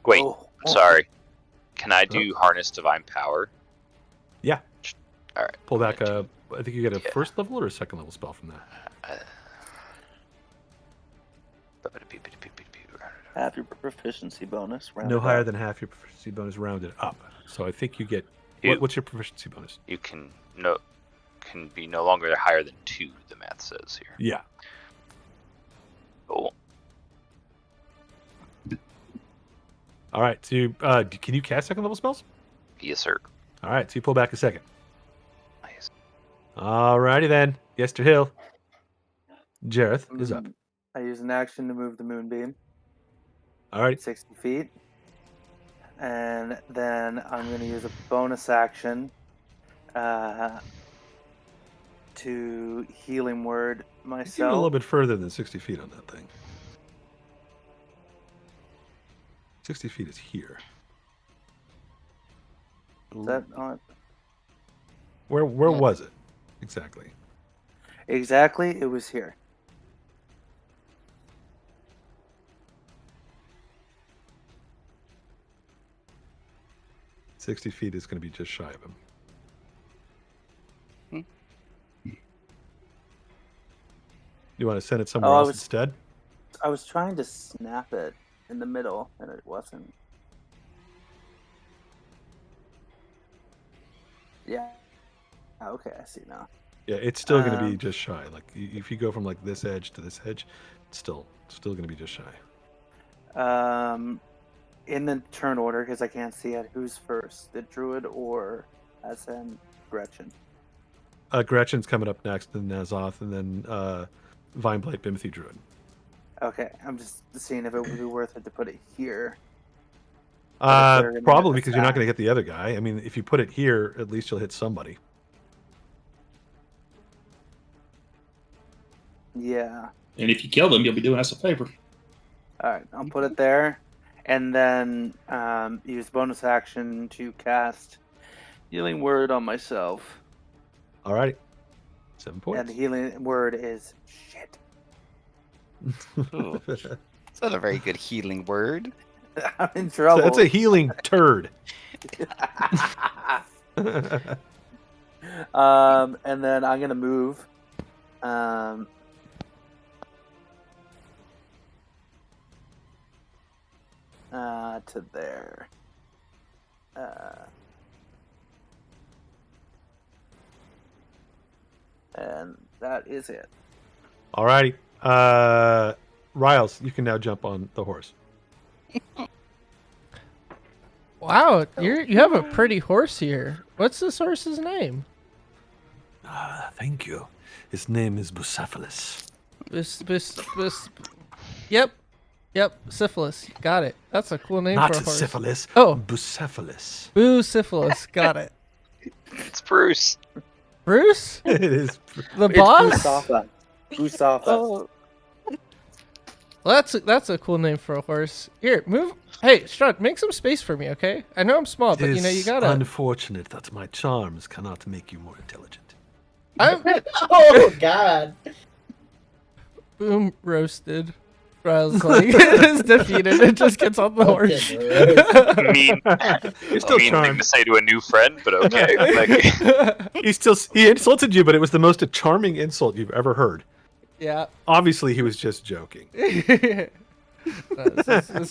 Wait, sorry. Can I do Harness Divine Power? Yeah. All right. Pull back I think you get a first level or a second level spell from that. Half your proficiency bonus. No higher than half your proficiency bonus rounded up. So I think you get. What's your proficiency bonus? You can be no longer higher than 2. The math says here. Yeah. Cool. All right. So you, can you cast second level spells? Yes, sir. All right. So you pull back a second. Nice. All righty then. Yester Hill. Jareth is up. I use an action to move the moonbeam. All right. 60 feet. And then I'm going to use a bonus action to healing word myself. You're a little bit further than 60 feet on that thing. 60 feet is here. Is that on? Where was it exactly? Exactly, it was here. 60 feet is going to be just shy of him. You want to send it somewhere else instead? I was trying to snap it in the middle, and it wasn't. Yeah. Okay, I see now. Yeah, it's still going to be just shy. Like if you go from like this edge to this edge, it's still going to be just shy. In the turn order, because I can't see it, who's first, the druid or SN Gretchen? Gretchen's coming up next, then Nazoth, and then Vineblight, Bimothy, Druid. Okay, I'm just seeing if it would be worth it to put it here. Probably because you're not going to get the other guy. I mean, if you put it here, at least you'll hit somebody. Yeah. And if you kill them, you'll be doing us a favor. All right, I'll put it there, and then use bonus action to cast Healing Word on myself. All right. 7 points. And the Healing Word is shit. Ooh. It's not a very good healing word. I'm in trouble. That's a healing turd. And then I'm gonna move. To there. And that is it. Alrighty. Riles, you can now jump on the horse. Wow, you have a pretty horse here. What's this horse's name? Thank you. His name is Bucephalus. Yep, syphilis. Got it. That's a cool name Not for a horse. syphilis. Oh. Bucephalus. Syphilis. Got it. It's Bruce. Bruce? It is. The boss? Busafa. Oh. Well, that's a cool name for a horse. Here, move. Hey, Strut, make some space for me, okay? I know I'm small, but you know you gotta. Unfortunate that my charms cannot make you more intelligent. Oh God! Boom, roasted. Riles like is defeated. It just gets on the horse. You're still mean thing charmed. to say to a new friend, but okay. Like, He insulted you, but it was the most charming insult you've ever heard. Yeah. Obviously, he was just joking. This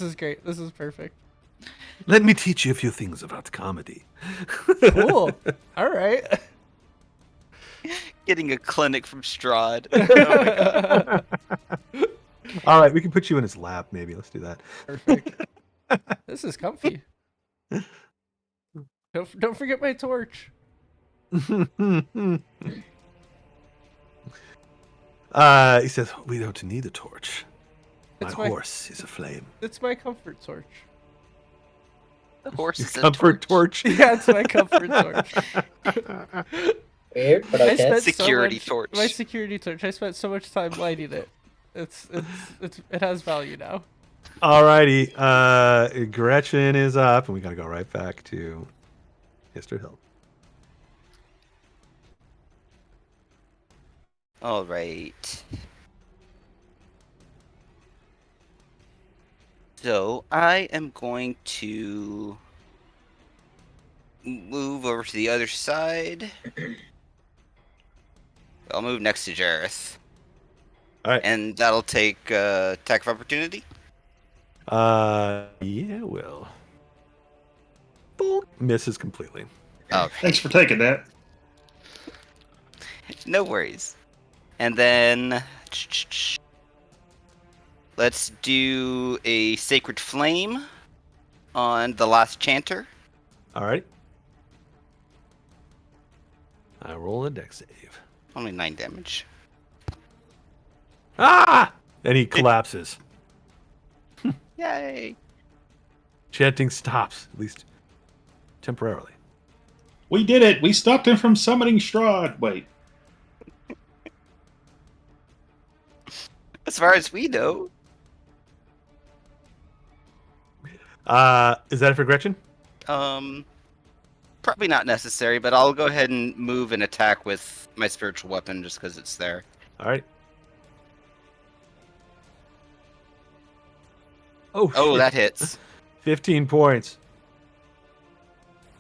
is great. This is perfect. Let me teach you a few things about comedy. Cool. All right. Getting a clinic from Strahd. All right, we can put you in his lap, maybe. Let's do that. Perfect. This is comfy. Don't forget my torch. He says, we don't need a torch. My It's my- horse is aflame. It's my comfort torch. The horse is a Comfort torch. Yeah, it's my comfort torch. Weird, but I okay. spent Security so much, torch. My security torch. I spent so much time lighting it. It has value now. Alrighty, Gretchen is up, and we gotta go right back to Mr. Hill. All right. So I am going to move over to the other side. I'll move next to Jareth. All right. And that'll take attack of opportunity. Yeah, will. Bonk. Misses completely. Oh, Thanks for taking that. no worries. And then let's do a Sacred Flame on the last Chanter. All right. I roll a dex save. Only 9 damage. Ah! And he collapses. Yay! Chanting stops, at least temporarily. We did it. We stopped him from summoning Strahd. Wait. As far as we know. Is that it for Gretchen? Probably not necessary, but I'll go ahead and move and attack with my spiritual weapon just because it's there. All right. Oh, Oh, shit. that hits. 15 points.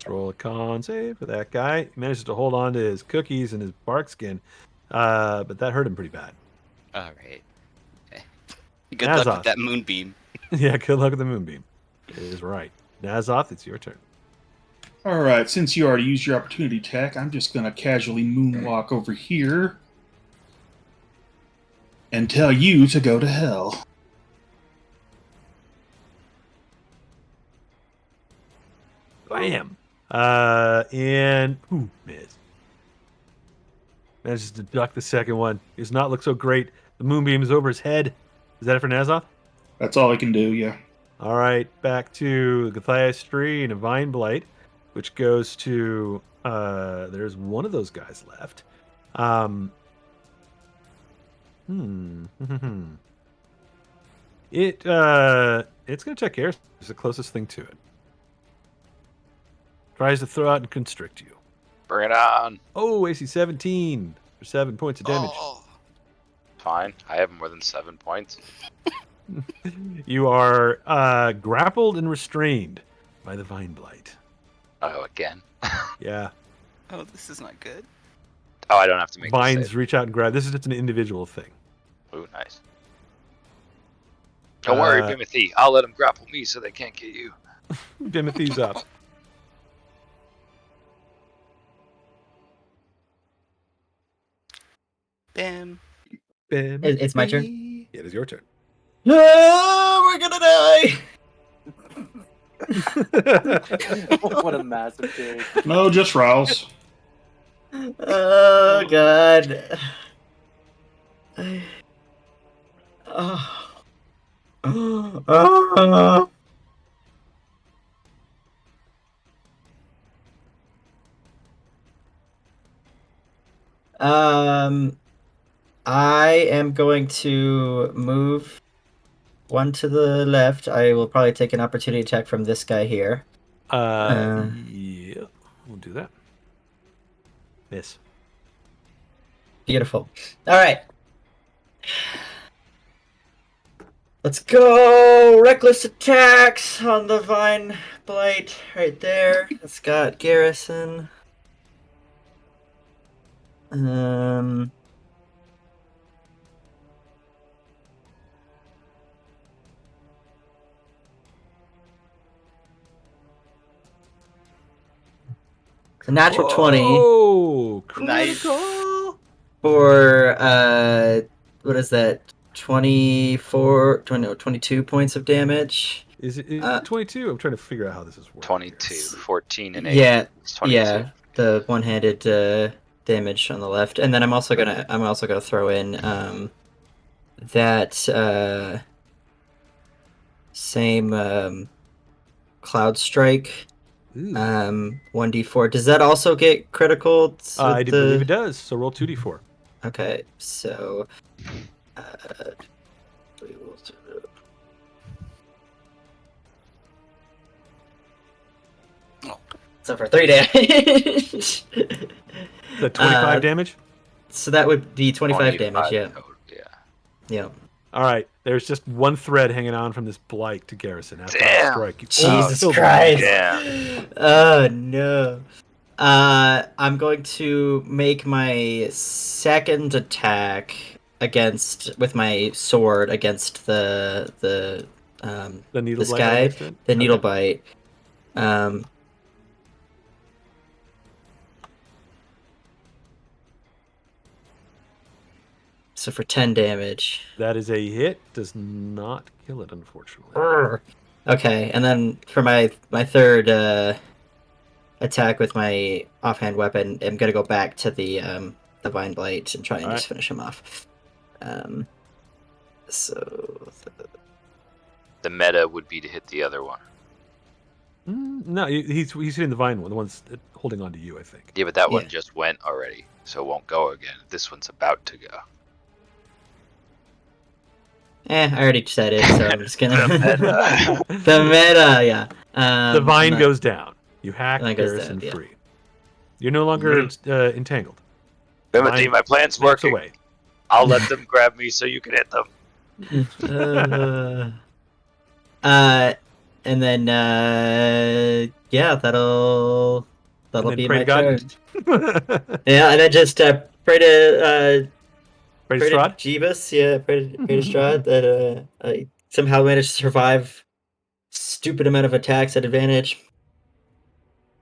roll a con save for that guy. He manages to hold on to his cookies and his bark skin, but that hurt him pretty bad. All right. Good luck Nazoth. with that moonbeam. Yeah, good luck with the moonbeam. It is right. Nazoth, it's your turn. All right, since you already used your opportunity attack, I'm just going to casually moonwalk over here and tell you to go to hell. Bam. And ooh, miss. Manages to duck the second one. Does not look so great. The moonbeam is over his head. Is that it for Nazoth? That's all I can do, yeah. All right, back to Guthias Tree and a Vine Blight, which goes to there's one of those guys left. It's gonna check air. It's the closest thing to it. Tries to throw out and constrict you. Bring it on. Oh, AC 17 for 7 points of damage. Oh. Fine. I have more than 7 points. You are grappled and restrained by the Vine Blight. Oh, again. Yeah. Oh, this is not good. Oh, I don't have to make Vines this reach out and grab. This is just an individual thing. Ooh, nice. Don't worry, Uh, Timothy. I'll let them grapple me so they can't get you. Timothy's up. Bam. It's my turn? It is your turn. No, we're gonna die. What a massive dig. No, just Rouse. Oh god. Oh. Oh. I am going to move one to the left. I will probably take an opportunity attack from this guy here. Yeah, we'll do that. Miss. Beautiful. All right. Let's go. Reckless attacks on the Vine Blight right there. It's got Garrison. It's a natural 20 Oh, Nice. critical. for what is that? 22 points of damage. Is it 22? I'm trying to figure out how this is working. 22, 14, and 8. Yeah, It's 22. yeah, the one-handed damage on the left, and then I'm also gonna throw in that same Cloud Strike Ooh. 1d4. Does that also get critical? I do believe it does. So roll 2d4. Okay, so so for 3 damage. The 25 damage. So that would be 25 damage. Yeah. total, yeah. Yeah. All right. There's just one thread hanging on from this blight to Garrison. After Damn. strike, you Jesus killed Christ. Damn. Oh no. I'm going to make my second attack with my sword against the needle this blight guy, next to it? the needle Okay. bite. So for 10 damage. That is a hit. Does not kill it, unfortunately. Okay, and then for my third attack with my offhand weapon, I'm gonna go back to the Vine Blight and try and just finish him off. So The meta would be to hit the other one. No, he's hitting the vine one, the one's holding on to you, I think. Yeah, but that one Yeah. just went already, so it won't go again. This one's about to go. I already said it, so I'm just gonna The meta. the meta, yeah. The vine I'm not- goes down. You hack Vine goes Garrison down, yeah. free. You're no longer entangled. Timothy, Vine my plan's snaps working. away. I'll let them grab me so you can hit them. And then Yeah, that'll And then be pray my to God. turn. Yeah, and then just pray to Pray to Strahd? Jeebus. Yeah, pray to Strahd that I somehow managed to survive stupid amount of attacks at advantage.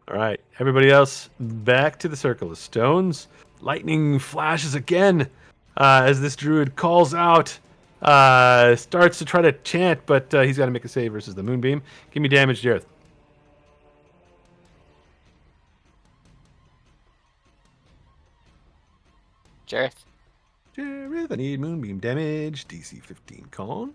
All right, everybody else, back to the circle of stones. Lightning flashes again as this druid calls out. Starts to try to chant, but he's got to make a save versus the moonbeam. Give me damage, Jareth. Jareth. Jareth, I need moonbeam damage. DC 15 con.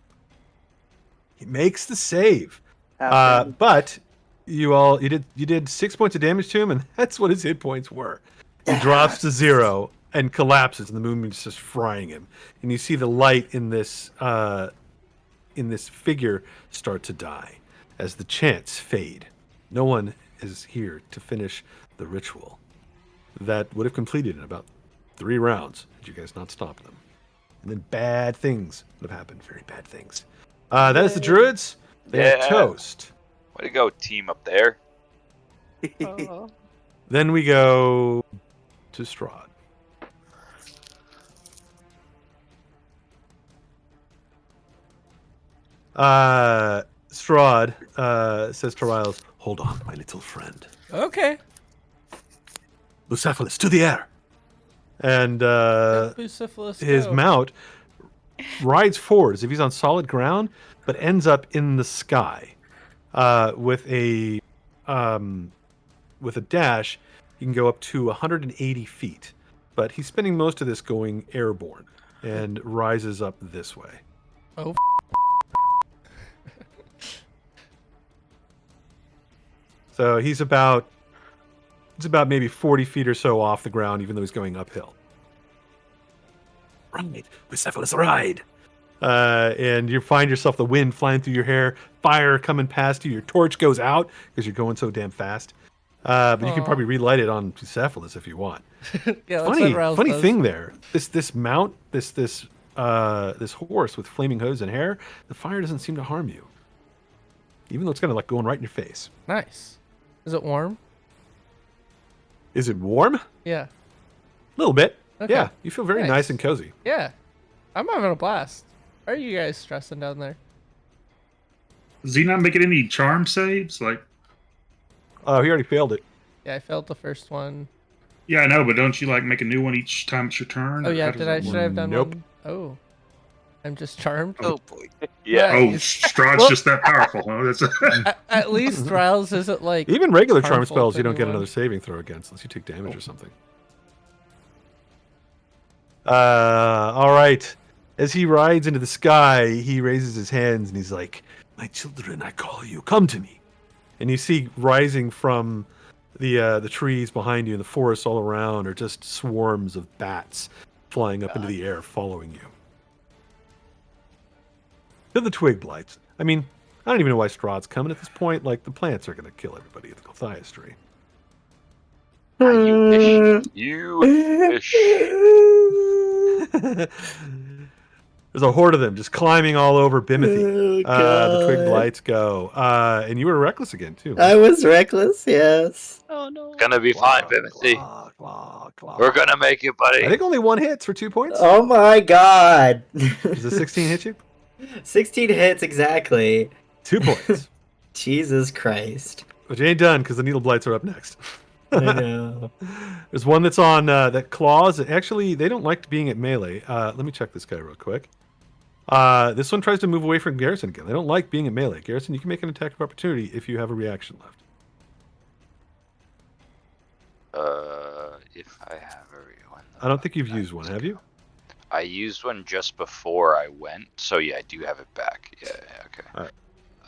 He makes the save. But you did 6 points of damage to him, and that's what his hit points were. He drops to 0 and collapses, and the moonbeam's just frying him. And you see the light in this figure start to die as the chants fade. No one is here to finish the ritual that would have completed in about 3 rounds had you guys not stopped them. And then bad things would have happened. Very bad things. That is the druids. They are toast. Way to go, team up there. Then we go to Strahd. Strahd says to Riles, "Hold on, my little friend. Okay. Bucephalus, to the air." And Bucephalus, his go. mount rides forward as if he's on solid ground, but ends up in the sky with a dash. He can go up to 180 feet, but he's spending most of this going airborne and rises up this way. Oh. So he's about maybe 40 feet or so off the ground, even though he's going uphill. Right, Bucephalus, ride! And you find yourself the wind flying through your hair, fire coming past you, your torch goes out because you're going so damn fast. But you can probably relight it on Bucephalus if you want. Yeah, funny thing there. This mount, this horse with flaming hose and hair, the fire doesn't seem to harm you, even though it's kind of like going right in your face. Nice. Is it warm? Is it warm? Yeah. A little bit. Okay. Yeah, you feel very nice and cozy. Yeah. I'm having a blast. Why are you guys stressing down there? Is he not making any charm saves? Like, Oh, he already failed it. Yeah, I failed the first one. yeah, I know, but don't you like make a new one each time it's your turn? Oh Or yeah, how does should that I work? have done Nope. one? Oh. I'm just charmed. Oh boy. Yeah. Oh, Nice. Strahd's Well- just that powerful, huh? That's At least Riles isn't like Even regular charm harmful spells, to you don't get anyone. another saving throw against unless you take damage or something. All right. As he rides into the sky, he raises his hands and he's like, "My children, I call you. Come to me." And you see rising from the trees behind you and the forests all around are just swarms of bats flying up into the air, following you. They're the twig blights. I mean, I don't even know why Strahd's coming at this point. Like, the plants are going to kill everybody at the Gulthias tree. You wish. There's a horde of them just climbing all over Bimothy. Oh, The twig God. blights go. And you were reckless again, too. I was reckless, yes. Oh no. Gonna be fine, Bimothy. We're gonna make it, buddy. I think only one hits for 2 points. Oh my god. Does a 16 hit you? 16 hits exactly. 2 points. Jesus Christ. But you ain't done because the needle blights are up next. I know. There's one that's on that claws. Actually, they don't like being at melee. Let me check this guy real quick. This one tries to move away from Garrison again. They don't like being at melee. Garrison, you can make an attack of opportunity if you have a reaction left. If I have a real one. I don't think you've used one, have you? I used one just before I went, so yeah, I do have it back. Yeah, okay. Alright.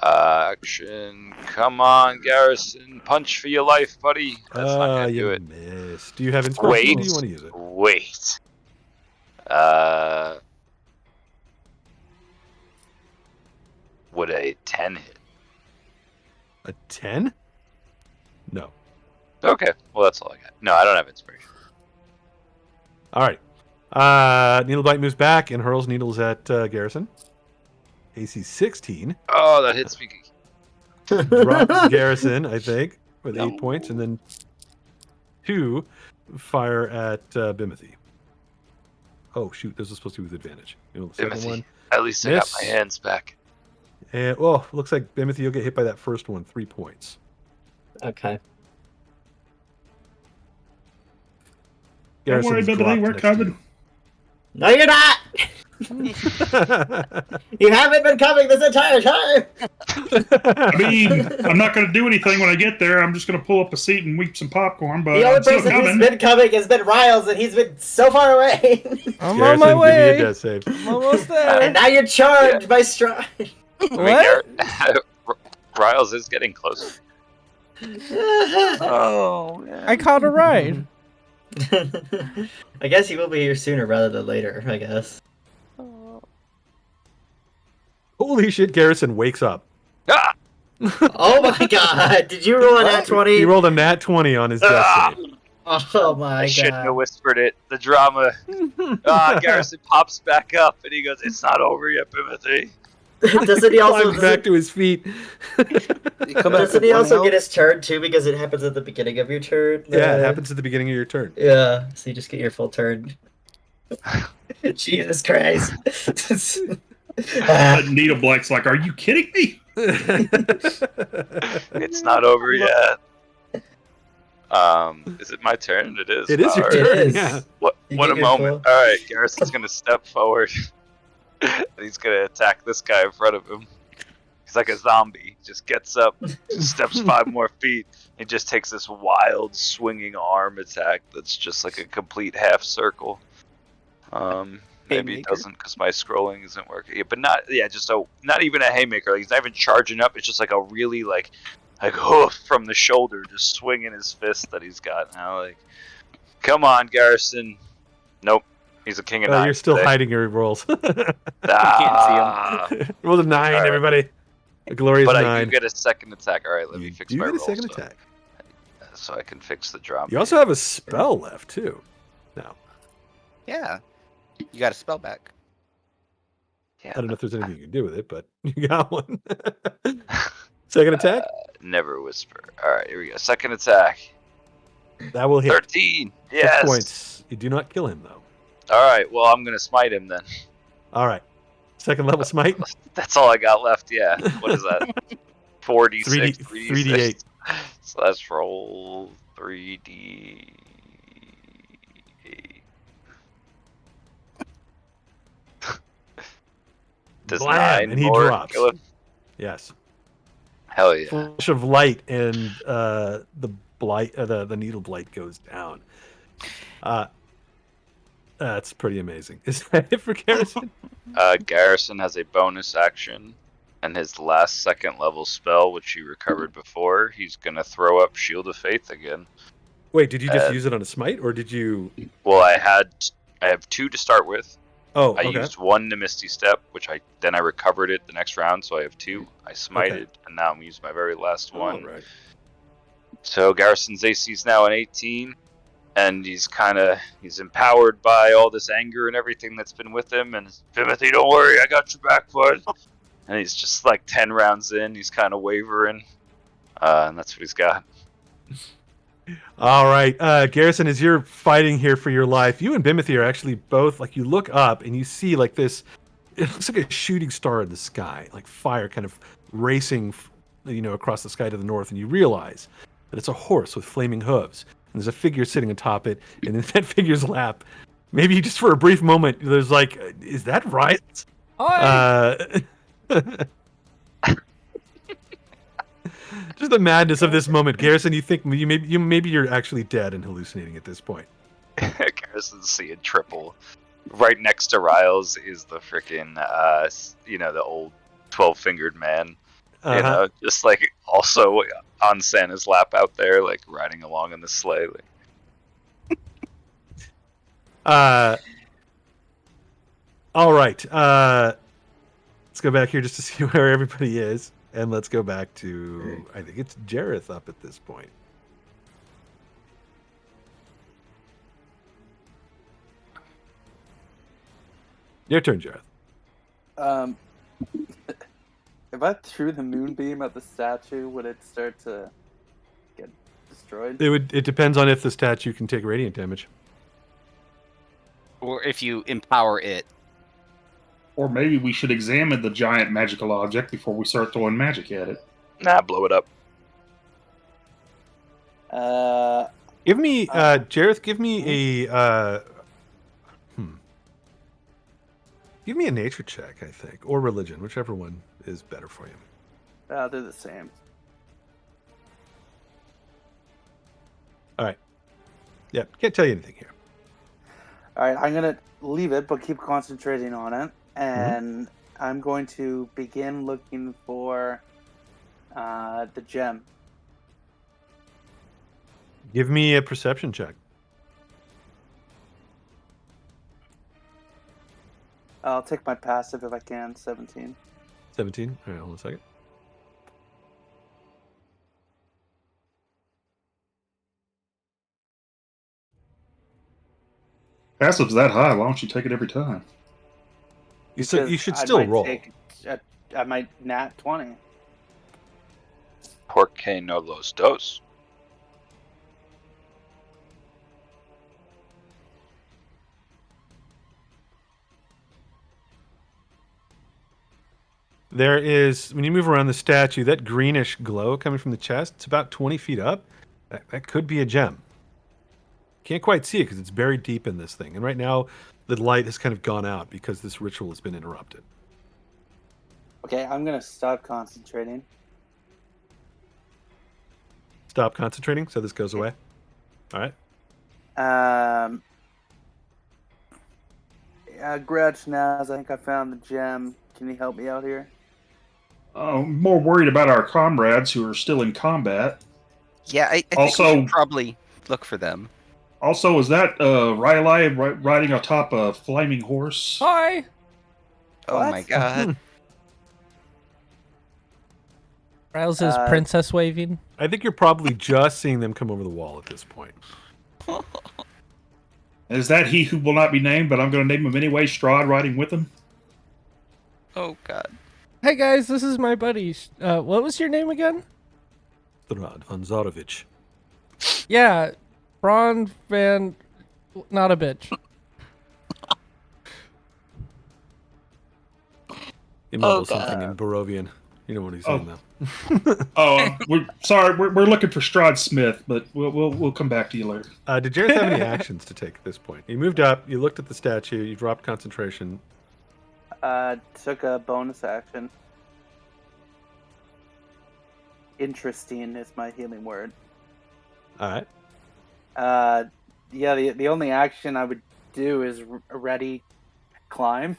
Action. Come on, Garrison. Punch for your life, buddy. That's not gonna you do it. missed. Do you have inspiration? Wait. Or do you want to use it? Wait. Would a 10 hit? A 10? No. Okay, well that's all I got. No, I don't have inspiration. All right. Needlebite moves back and hurls needles at Garrison. AC 16. Oh, that hits me. Drops Garrison, I think. with No. 8 points, and then 2 fire at Bimothy. Oh shoot, this is supposed to be with advantage. The second Timothy, one, at least I got my miss. hands back. and well, looks like Bimothy, you'll get hit by that first one, 3 points. Okay. Don't worry, Garrison's Bimothy, dropped we're next to coming. No, you're not. you. You haven't been coming this entire time. I mean, I'm not going to do anything when I get there. I'm just going to pull up a seat and weep some popcorn, but The only I'm still person who's coming. been coming has been Riles, and he's been so far away. I'm on Garrison, my give me a way. death save. I'm almost And there. now you're charged by stride. I mean, What? Riles is getting close. Oh, man. I caught a ride. I guess he will be here sooner rather than later, I guess. Holy shit! Garrison wakes up. Ah! Oh my god, did you roll a nat 20? He rolled a nat 20 on his death Ah! save. Oh my I shouldn't have god. whispered it. The drama. Garrison pops back up and he goes, "It's not over yet, Bimothy." Doesn't he also Climbs back to his feet. doesn't he also get his turn too because it happens at the beginning of your turn? Yeah, it happens at the beginning of your turn. Yeah, so you just get your full turn. Jesus Christ. Needle Black's like, are you kidding me? It's not over yet. Is it my turn? It is. It is your All turn. right. It is. Yeah. What You a get your moment. full- All right, Garrison's gonna step forward. And he's gonna attack this guy in front of him. He's like a zombie. Just gets up, just steps 5 more feet, and just takes this wild swinging arm attack that's just like a complete half circle. Maybe it Haymaker. doesn't because my scrolling isn't working. Yeah, but not even a haymaker. Like, he's not even charging up. It's just like a really like hoof from the shoulder, just swinging his fist that he's got now. Like, come on, Garrison. Nope. He's a king of nine. You're still today. hiding your rolls. Ah, Rolled a 9, All right. everybody. A glorious but 9. I do get a second attack. All right, let me You fix do my get a roll second so, attack. so I can fix the drop. You also have a spell left too. Now Yeah. You got a spell back. Yeah, I don't know if there's anything you can do with it, but you got one. Second attack. never whisper. All right, here we go. Second attack. That will hit. 13. 6 Yes. points. You do not kill him though. All right. Well, I'm gonna smite him then. All right. Second level smite. That's all I got left. Yeah. What is that? 4d6. 3d8. So let's roll 3d8. Does Blam, 9 and he more drops. kill him? Yes. Hell yeah. Flash of light and the blight, the needle blight goes down. That's pretty amazing. Is that it for Garrison? Garrison has a bonus action, and his last second level spell, which he recovered before, he's gonna throw up Shield of Faith again. Wait, did you just use it on a smite, or did you? Well, I have 2 to start with. Oh, I okay. used 1 to Misty Step, which I recovered it the next round, so I have 2. I smited, and now I'm using my very last one. All right. So Garrison's AC is now an 18, and he's empowered by all this anger and everything that's been with him. And Timothy, don't worry, I got your back, bud. And he's just like 10 rounds in, he's kind of wavering, and that's what he's got. All right, Garrison, as you're fighting here for your life, you and Bimothy are actually both like, you look up and you see like this. It looks like a shooting star in the sky, like fire kind of racing, across the sky to the north, and you realize that it's a horse with flaming hooves. And there's a figure sitting atop it, and in that figure's lap, maybe just for a brief moment, there's like, is that right? Just the madness of this moment, Garrison. You think maybe you're actually dead and hallucinating at this point. Garrison's seeing triple. Right next to Riles is the freaking, the old 12-fingered man. Uh-huh. Just like also on Santa's lap out there, like riding along in the sleigh. All right. Let's go back here just to see where everybody is, and let's go back to, I think it's Jareth up at this point. Your turn, Jareth. If I threw the moonbeam at the statue, would it start to get destroyed. It depends on if the statue can take radiant damage. Or if you empower it. Or maybe we should examine the giant magical object before we start throwing magic at it. Nah, blow it up. Give me, Jareth. Give me a. Give me a nature check, I think, or religion, whichever one is better for you. they're the same. All right. Yeah, can't tell you anything here. All right, I'm gonna leave it, but keep concentrating on it, and I'm going to begin looking for the gem. Give me a perception check. I'll take my passive if I can. 17. 17. All right, hold on a second. Passive's that high. Why don't you take it every time? You Because should I still might roll. I might nat 20. Porque no los dos. There is, when you move around the statue, that greenish glow coming from the chest, it's about 20 feet up. That could be a gem. Can't quite see it because it's buried deep in this thing. And right now, the light has kind of gone out because this ritual has been interrupted. Okay, I'm gonna stop concentrating. Stop concentrating, so this goes away. All right. Grouch Naz, I think I found the gem. Can you help me out here? I'm more worried about our comrades who are still in combat. Yeah, I think Also- we should probably look for them. Also, is that Riley riding atop a flaming horse? Hi. Oh What? my god. Riles is princess waving. I think you're probably just seeing them come over the wall at this point. Is that he who will not be named, but I'm going to name him anyway, Strahd riding with him? Oh god. Hey guys, this is my buddy. What was your name again? Strahd von Zarovich. Yeah, Braun Van. Not a bitch. He mumbles something in Barovian. You know what he's saying now. We're sorry. We're looking for Strahd Smith, but we'll come back to you later. Did Jareth have any actions to take at this point? You moved up, you looked at the statue, you dropped concentration. Took a bonus action. Interesting is my healing word. All right. Yeah, the only action I would do is ready climb.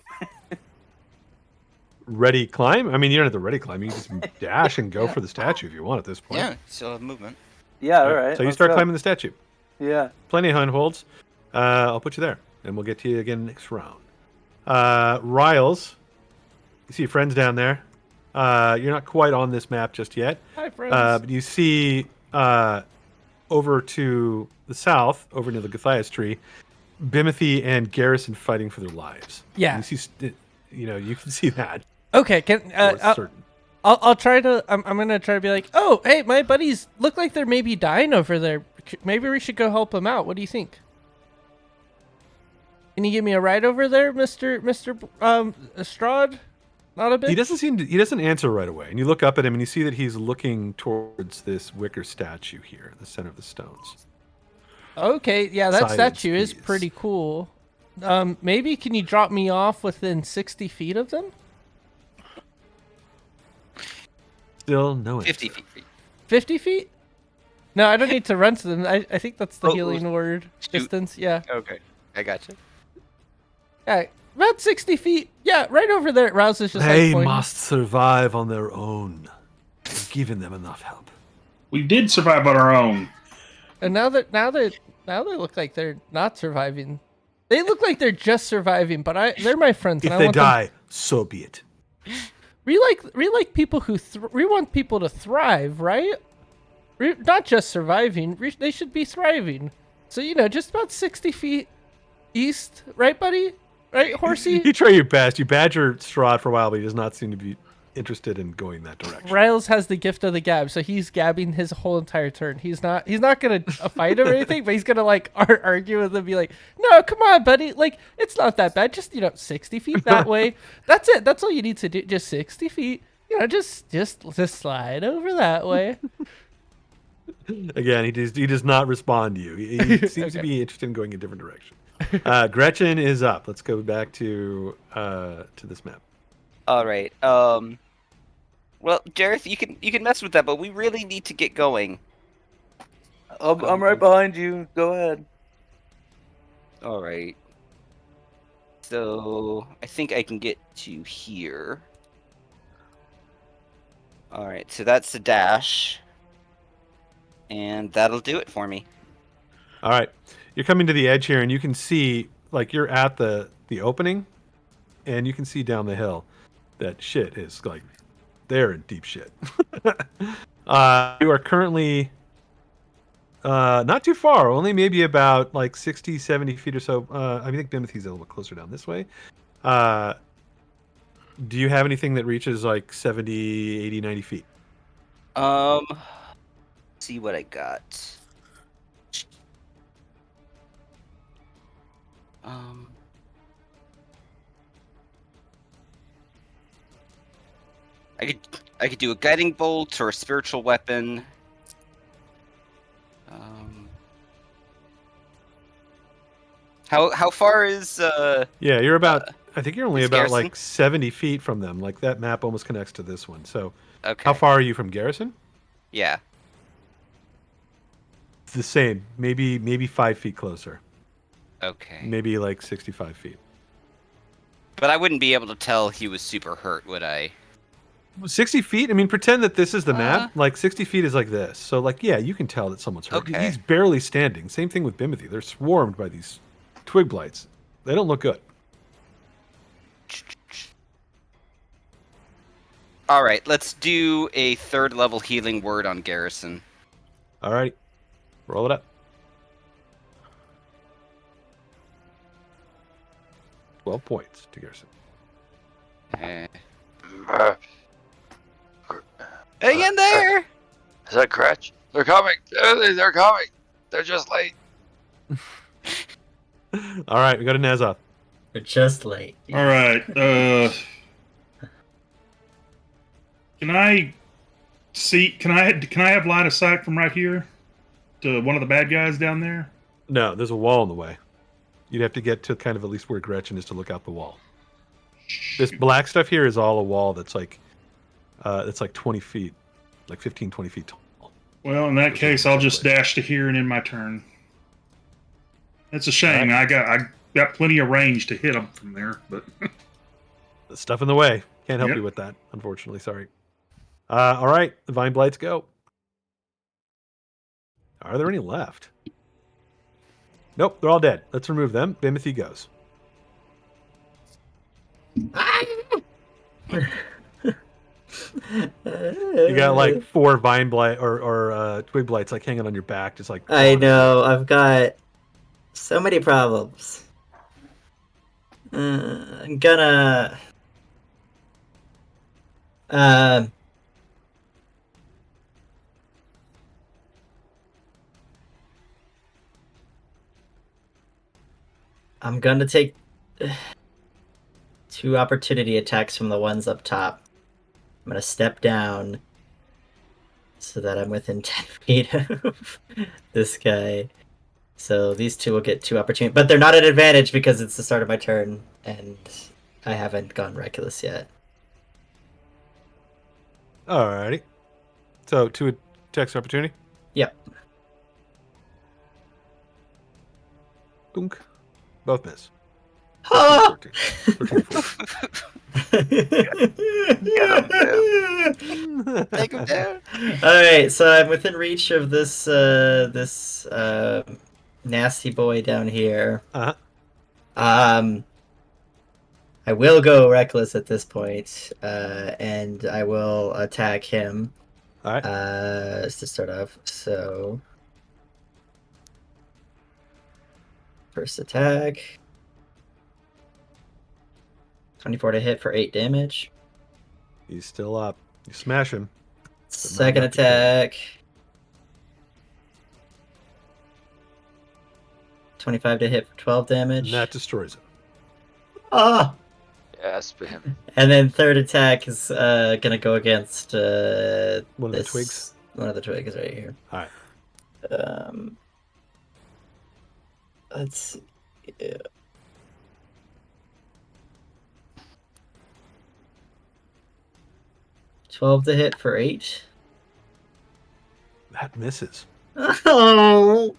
Ready climb? I mean, you don't have to ready climb. You can just dash and go for the statue if you want at this point. Yeah, still have movement. Yeah, all right. So you let's start go. climbing the statue. Yeah. Plenty of handholds. I'll put you there, and we'll get to you again next round. Riles, you see friends down there. You're not quite on this map just yet. Hi, friends. But you see over to the south, over near the Guthias tree, Bimothy and Garrison fighting for their lives. Yeah. You see, you can see that. Okay, for certain. I'll try to. I'm gonna try to be like, oh, hey, my buddies look like they're maybe dying over there. Maybe we should go help them out. What do you think? Can you give me a ride over there, Mister Strahd? Not a bit. He doesn't answer right away, and you look up at him and you see that he's looking towards this wicker statue here in the center of the stones. Okay, yeah, that Silence, statue is please. pretty cool. Maybe can you drop me off within 60 feet of them? Still no answer. 50 feet. 50 feet? No, I don't need to run to them. I think that's the Oh, healing word shoot. distance. Yeah. Okay, I got you. Yeah, about 60 feet. Yeah, right over there. Rouse is just They like pointing. must survive on their own. We've given them enough help. We did survive on our own. And now they look like they're not surviving. They look like they're just surviving, but they're my friends. If and I they want them- die, so be it. We like people who we want people to thrive, right? Not just surviving. They should be thriving. So just about 60 feet east, right, buddy? Right, horsey? You try your best. You badger Strahd for a while, but he does not seem to be interested in going that direction. Riles has the gift of the gab, so he's gabbing his whole entire turn. He's not gonna fight him or anything, but he's gonna like argue with him, be like, "No, come on, buddy. Like, it's not that bad. Just 60 feet that way. That's it. That's all you need to do. Just 60 feet. Just slide over that way." Again, he does not respond to you. He seems to be interested in going a different direction. Gretchen is up. Let's go back to this map. All right. Well, Jareth, you can mess with that, but we really need to get going. I'm right behind you. Go ahead. All right. So I think I can get to here. All right. So that's the dash, and that'll do it for me. All right, you're coming to the edge here, and you can see, like, you're at the opening, and you can see down the hill that shit is like they're in deep shit. You are currently not too far, only maybe about like 60, 70 feet or so. I think Bimothy's a little bit closer down this way. Do you have anything that reaches like 70, 80, 90 feet? See what I got. I could do a guiding bolt or a spiritual weapon. How far is Yeah, you're about. I think you're only is about Garrison? like 70 feet from them. Like that map almost connects to this one. So, okay. how far are you from Garrison? Yeah. It's the same. Maybe 5 feet closer. Okay. Maybe like 65 feet. But I wouldn't be able to tell he was super hurt, would I? 60 feet? I mean, pretend that this is the map. Like 60 feet is like this. So, like, yeah, you can tell that someone's hurt. Okay. He's barely standing. Same thing with Bimothy. They're swarmed by these twig blights. They don't look good. All right, let's do a 3rd level healing word on Garrison. All right. Roll it up. 12 points to Garrison. Hang Uh, in there! Is that Gretch? They're coming. They're coming. They're just late. All right, we got a Nazoth. We're just late. All right. Can I see? Can I have line of sight from right here to one of the bad guys down there? No, there's a wall in the way. You'd have to get to kind of at least where Gretchen is to look out the wall. This black stuff here is all a wall that's like 20 feet, like 15, 20 feet tall. Well, in that case, I'll just dash to here and end my turn. It's a shame. Right. I got plenty of range to hit them from there, but The stuff in the way. Can't help Yep. you with that, unfortunately. Sorry. All right, the Vine Blights go. Are there any left? Nope, they're all dead. Let's remove them. Bimothy goes. You got like 4 Vine Blight or Twig Blights like hanging on your back, just like. I know. I've got so many problems. I'm gonna. I'm gonna take 2 opportunity attacks from the ones up top. I'm gonna step down so that I'm within 10 feet of this guy. So these 2 will get 2 opportunity, but they're not an advantage because it's the start of my turn and I haven't gone reckless yet. Alrighty. So 2 attacks opportunity. Yep. Dunk. Both miss. Ah! 13, 14. Take him down. All right, so I'm within reach of this nasty boy down here. Uh-huh. I will go reckless at this point, and I will attack him. All right. To start off, so first attack, 24 to hit for 8 damage. He's still up. You smash him. Second enough to kill him. attack. 25 to hit for 12 damage. And that destroys him. Ah! Yes, but him. And then third attack is gonna go against One of the this- twigs? One of the twigs right here. Alright. Let's see. Yeah. $12 to hit for 8. That misses. Oh.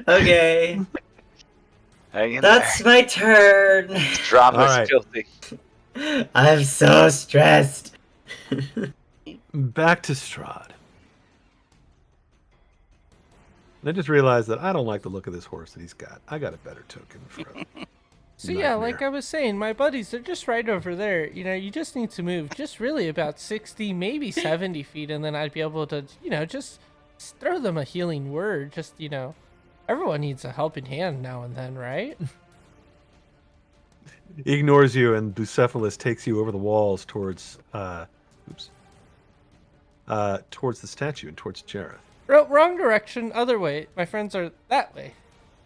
Okay. Hang in That's there. my turn. Drama's Alright. filthy. I'm so stressed. Back to Strahd. And I just realized that I don't like the look of this horse that he's got. I got a better token for him. So yeah, like I was saying, my buddies, they're just right over there. You know, you just need to move just really about 60, maybe 70 feet, and then I'd be able to, you know, just throw them a healing word. Just, you know, everyone needs a helping hand now and then, right? He ignores you, and Bucephalus takes you over the walls towards towards the statue and towards Jareth. Wrong direction, other way. My friends are that way.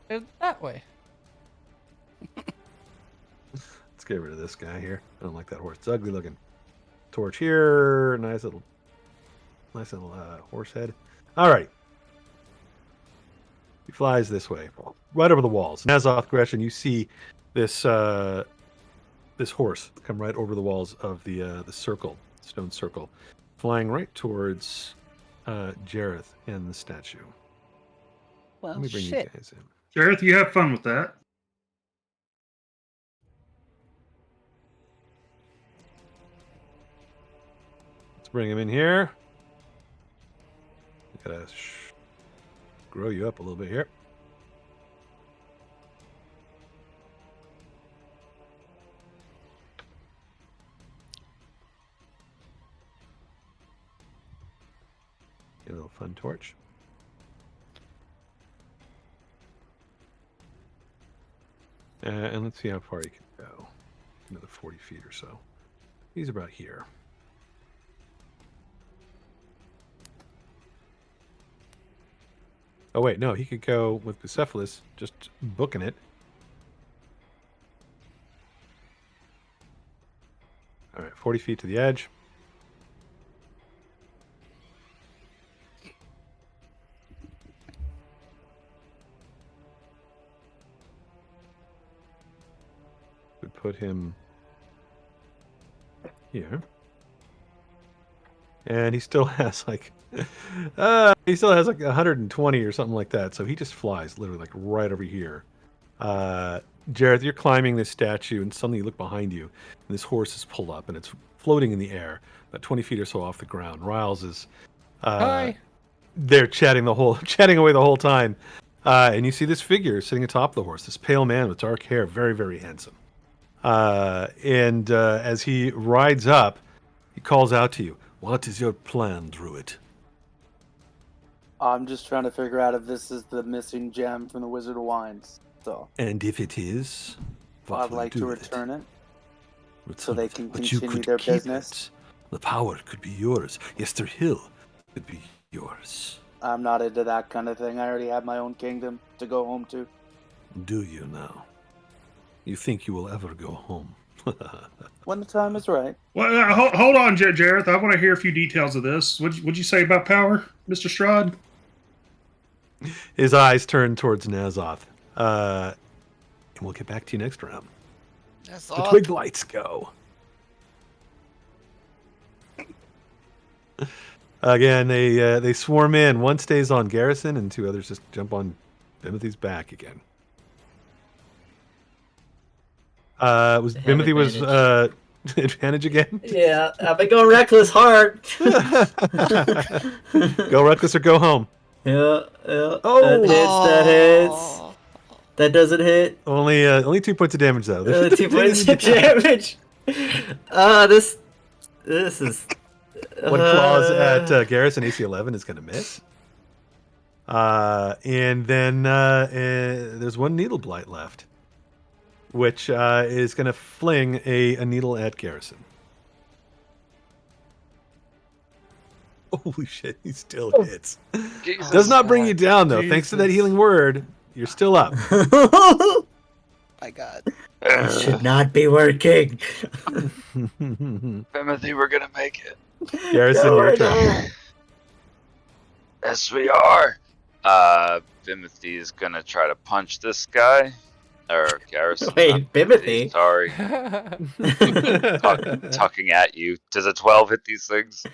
They're that way. Let's get rid of this guy here. I don't like that horse. It's ugly looking. Torch here. Nice little horse head. All right. He flies this way, right over the walls. Nazoth Gresham, you see this this horse come right over the walls of the circle, stone circle, flying right towards Jareth and the statue. Well, Let me bring shit. you guys in. Jareth, you have fun with that. Let's bring him in here. Gotta grow you up a little bit here. Get a little fun torch. And let's see how far he can go. Another 40 feet or so. He's about here. Oh wait, no, he could go with Bucephalus, just booking it. All right, 40 feet to the edge. Would put him here. And he still has like he still has like 120 or something like that. So he just flies literally like right over here. Jareth, you're climbing this statue and suddenly you look behind you and this horse is pulled up and it's floating in the air about 20 feet or so off the ground. Riles is Hi. they're chatting away the whole time. And you see this figure sitting atop the horse, this pale man with dark hair, very, very handsome. And as he rides up, he calls out to you, "What is your plan, Druid?" I'm just trying to figure out if this is the missing gem from the Wizard of Wines. So And if it is, what I'd will like you to do with it? return it. So Return they it. can But you continue could their keep business. it. The power could be yours. Yester Hill could be yours. I'm not into that kind of thing. I already have my own kingdom to go home to. Do you now? You think you will ever go home? When the time is right. Well, hold on, Jareth. I want to hear a few details of this. What'd you say about power, Mr. Strahd? His eyes turn towards Nazoth. And we'll get back to you next round. That's The twig lights go. Again, they swarm in. One stays on Garrison, and two others just jump on Bimothy's back again. Bimothy was advantage again? Yeah, I've been going reckless hard. Go reckless or go home. Yeah. Oh! That hits. That doesn't hit. Only 2 points of damage though. 2 points of damage. This is. One claws at Garrison AC 11 is going to miss. And then there's one needle blight left, which is going to fling a needle at Garrison. Holy shit, he still hits. Jesus. Does not bring you down, though. Thanks to that Jesus. healing word, you're still up. My God. This should not be working. Timothy, we're gonna make it. Garrison, No, your we're turn. not. Yes, we are. Timothy is gonna try to punch this guy. Or Garrison. Wait, Bimothy? Sorry. Talking at you. Does a 12 hit these things?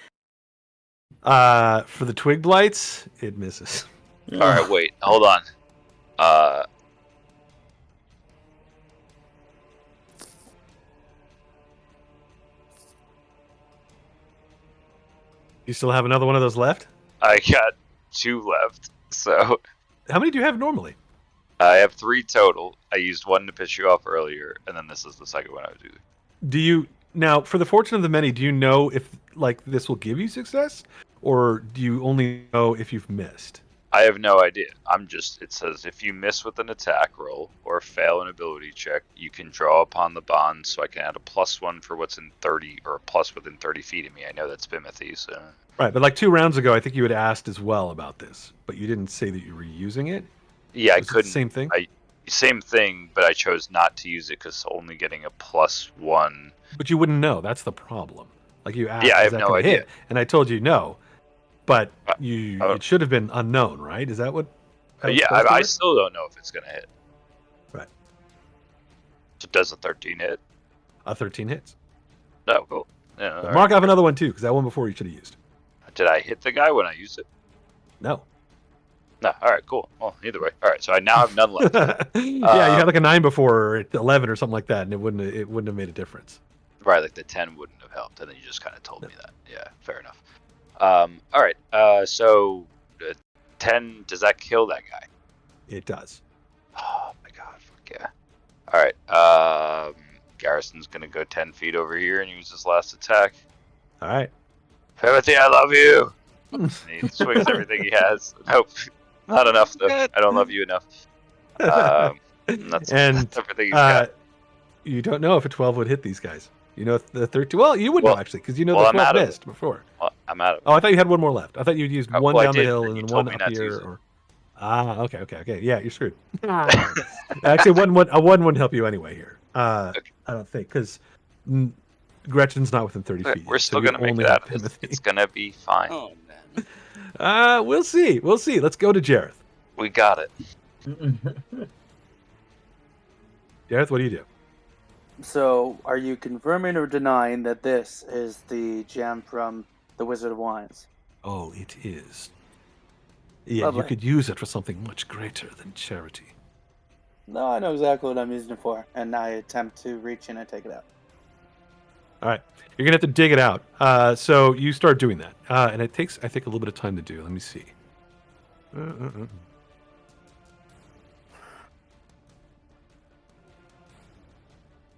For the twig blights, it misses. Alright, wait. Hold on. You still have another one of those left? I got 2 left. So How many do you have normally? I have 3 total. I used 1 to piss you off earlier, and then this is the second one I was using. Do you now, for the fortune of the many, do you know if like this will give you success, or do you only know if you've missed? I have no idea. It says if you miss with an attack roll or fail an ability check, you can draw upon the bond, so I can add a +1 for what's in 30 or a plus within 30 feet of me. I know that's Bimothy, so. Right, but like 2 rounds ago, I think you had asked as well about this, but you didn't say that you were using it. Yeah, I Was it the couldn't. same thing? Same thing, but I chose not to use it because only getting a +1. But you wouldn't know. That's the problem. Like you asked, Yeah, I is have that no gonna idea. hit? And I told you no. But Uh, it should have been unknown, right? Is that what? how it's Yeah, supposed to I work? still don't know if it's gonna hit. Right. So does a 13 hit? A 13 hits. No, cool. Yeah, Well, all mark right. off another one too, because that one before you should have used. Did I hit the guy when I used it? No. No. All right, cool. Well, either way. All right, so I now have none left. Yeah, you had like a 9 before, or 11 or something like that, and it wouldn't have made a difference. Right, like the 10 wouldn't have helped, and then you just kind of told me that. Yeah, fair enough. All right. So 10, does that kill that guy? It does. Oh my god, fuck yeah. All right. Garrison's gonna go 10 feet over here and use his last attack. All right. Timothy, I love you. And he swings everything he has. Nope, not enough though. I don't love you enough. That's everything he's got. You don't know if a 12 would hit these guys. You know if the 13. Well, you would know actually, because you know well, the I'm 12 out of missed before. Well, I'm out of. Oh, I thought you had one more left. I thought you'd used one well, I down the did, hill but and you then told one me up not to here. use it. Or okay. Yeah, you're screwed. Actually, one wouldn't help you anyway here. I don't think, because Gretchen's not within 30 feet. We're yet, still so gonna make only it out have of this. Timothy. It's gonna be fine. Oh man. We'll see. Let's go to Jareth. We got it. Jareth, what do you do? So, are you confirming or denying that this is the gem from the Wizard of Wines? Oh, it is. Yeah, Lovely. you could use it for something much greater than charity. No, I know exactly what I'm using it for, and I attempt to reach in and take it out. All right, you're gonna have to dig it out. So you start doing that, and it takes, I think, a little bit of time to do. Let me see.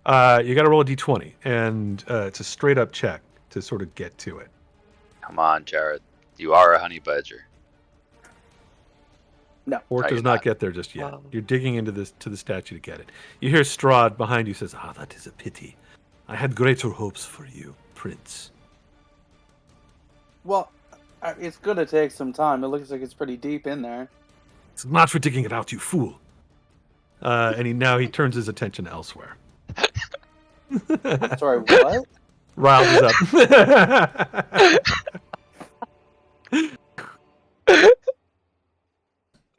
You got to roll a d20, and it's a straight up check to sort of get to it. Come on, Jared. You are a honey badger. No. Or No, does you're not not. get there just yet. You're digging into the statue to get it. You hear Strahd behind you says, "Ah, that is a pity. I had greater hopes for you, Prince." Well, it's going to take some time. It looks like it's pretty deep in there. It's not for digging it out, you fool. And now he turns his attention elsewhere. Sorry, what? Riles is up.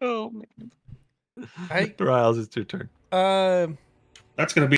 Oh man. Riles, it's your turn. That's going to be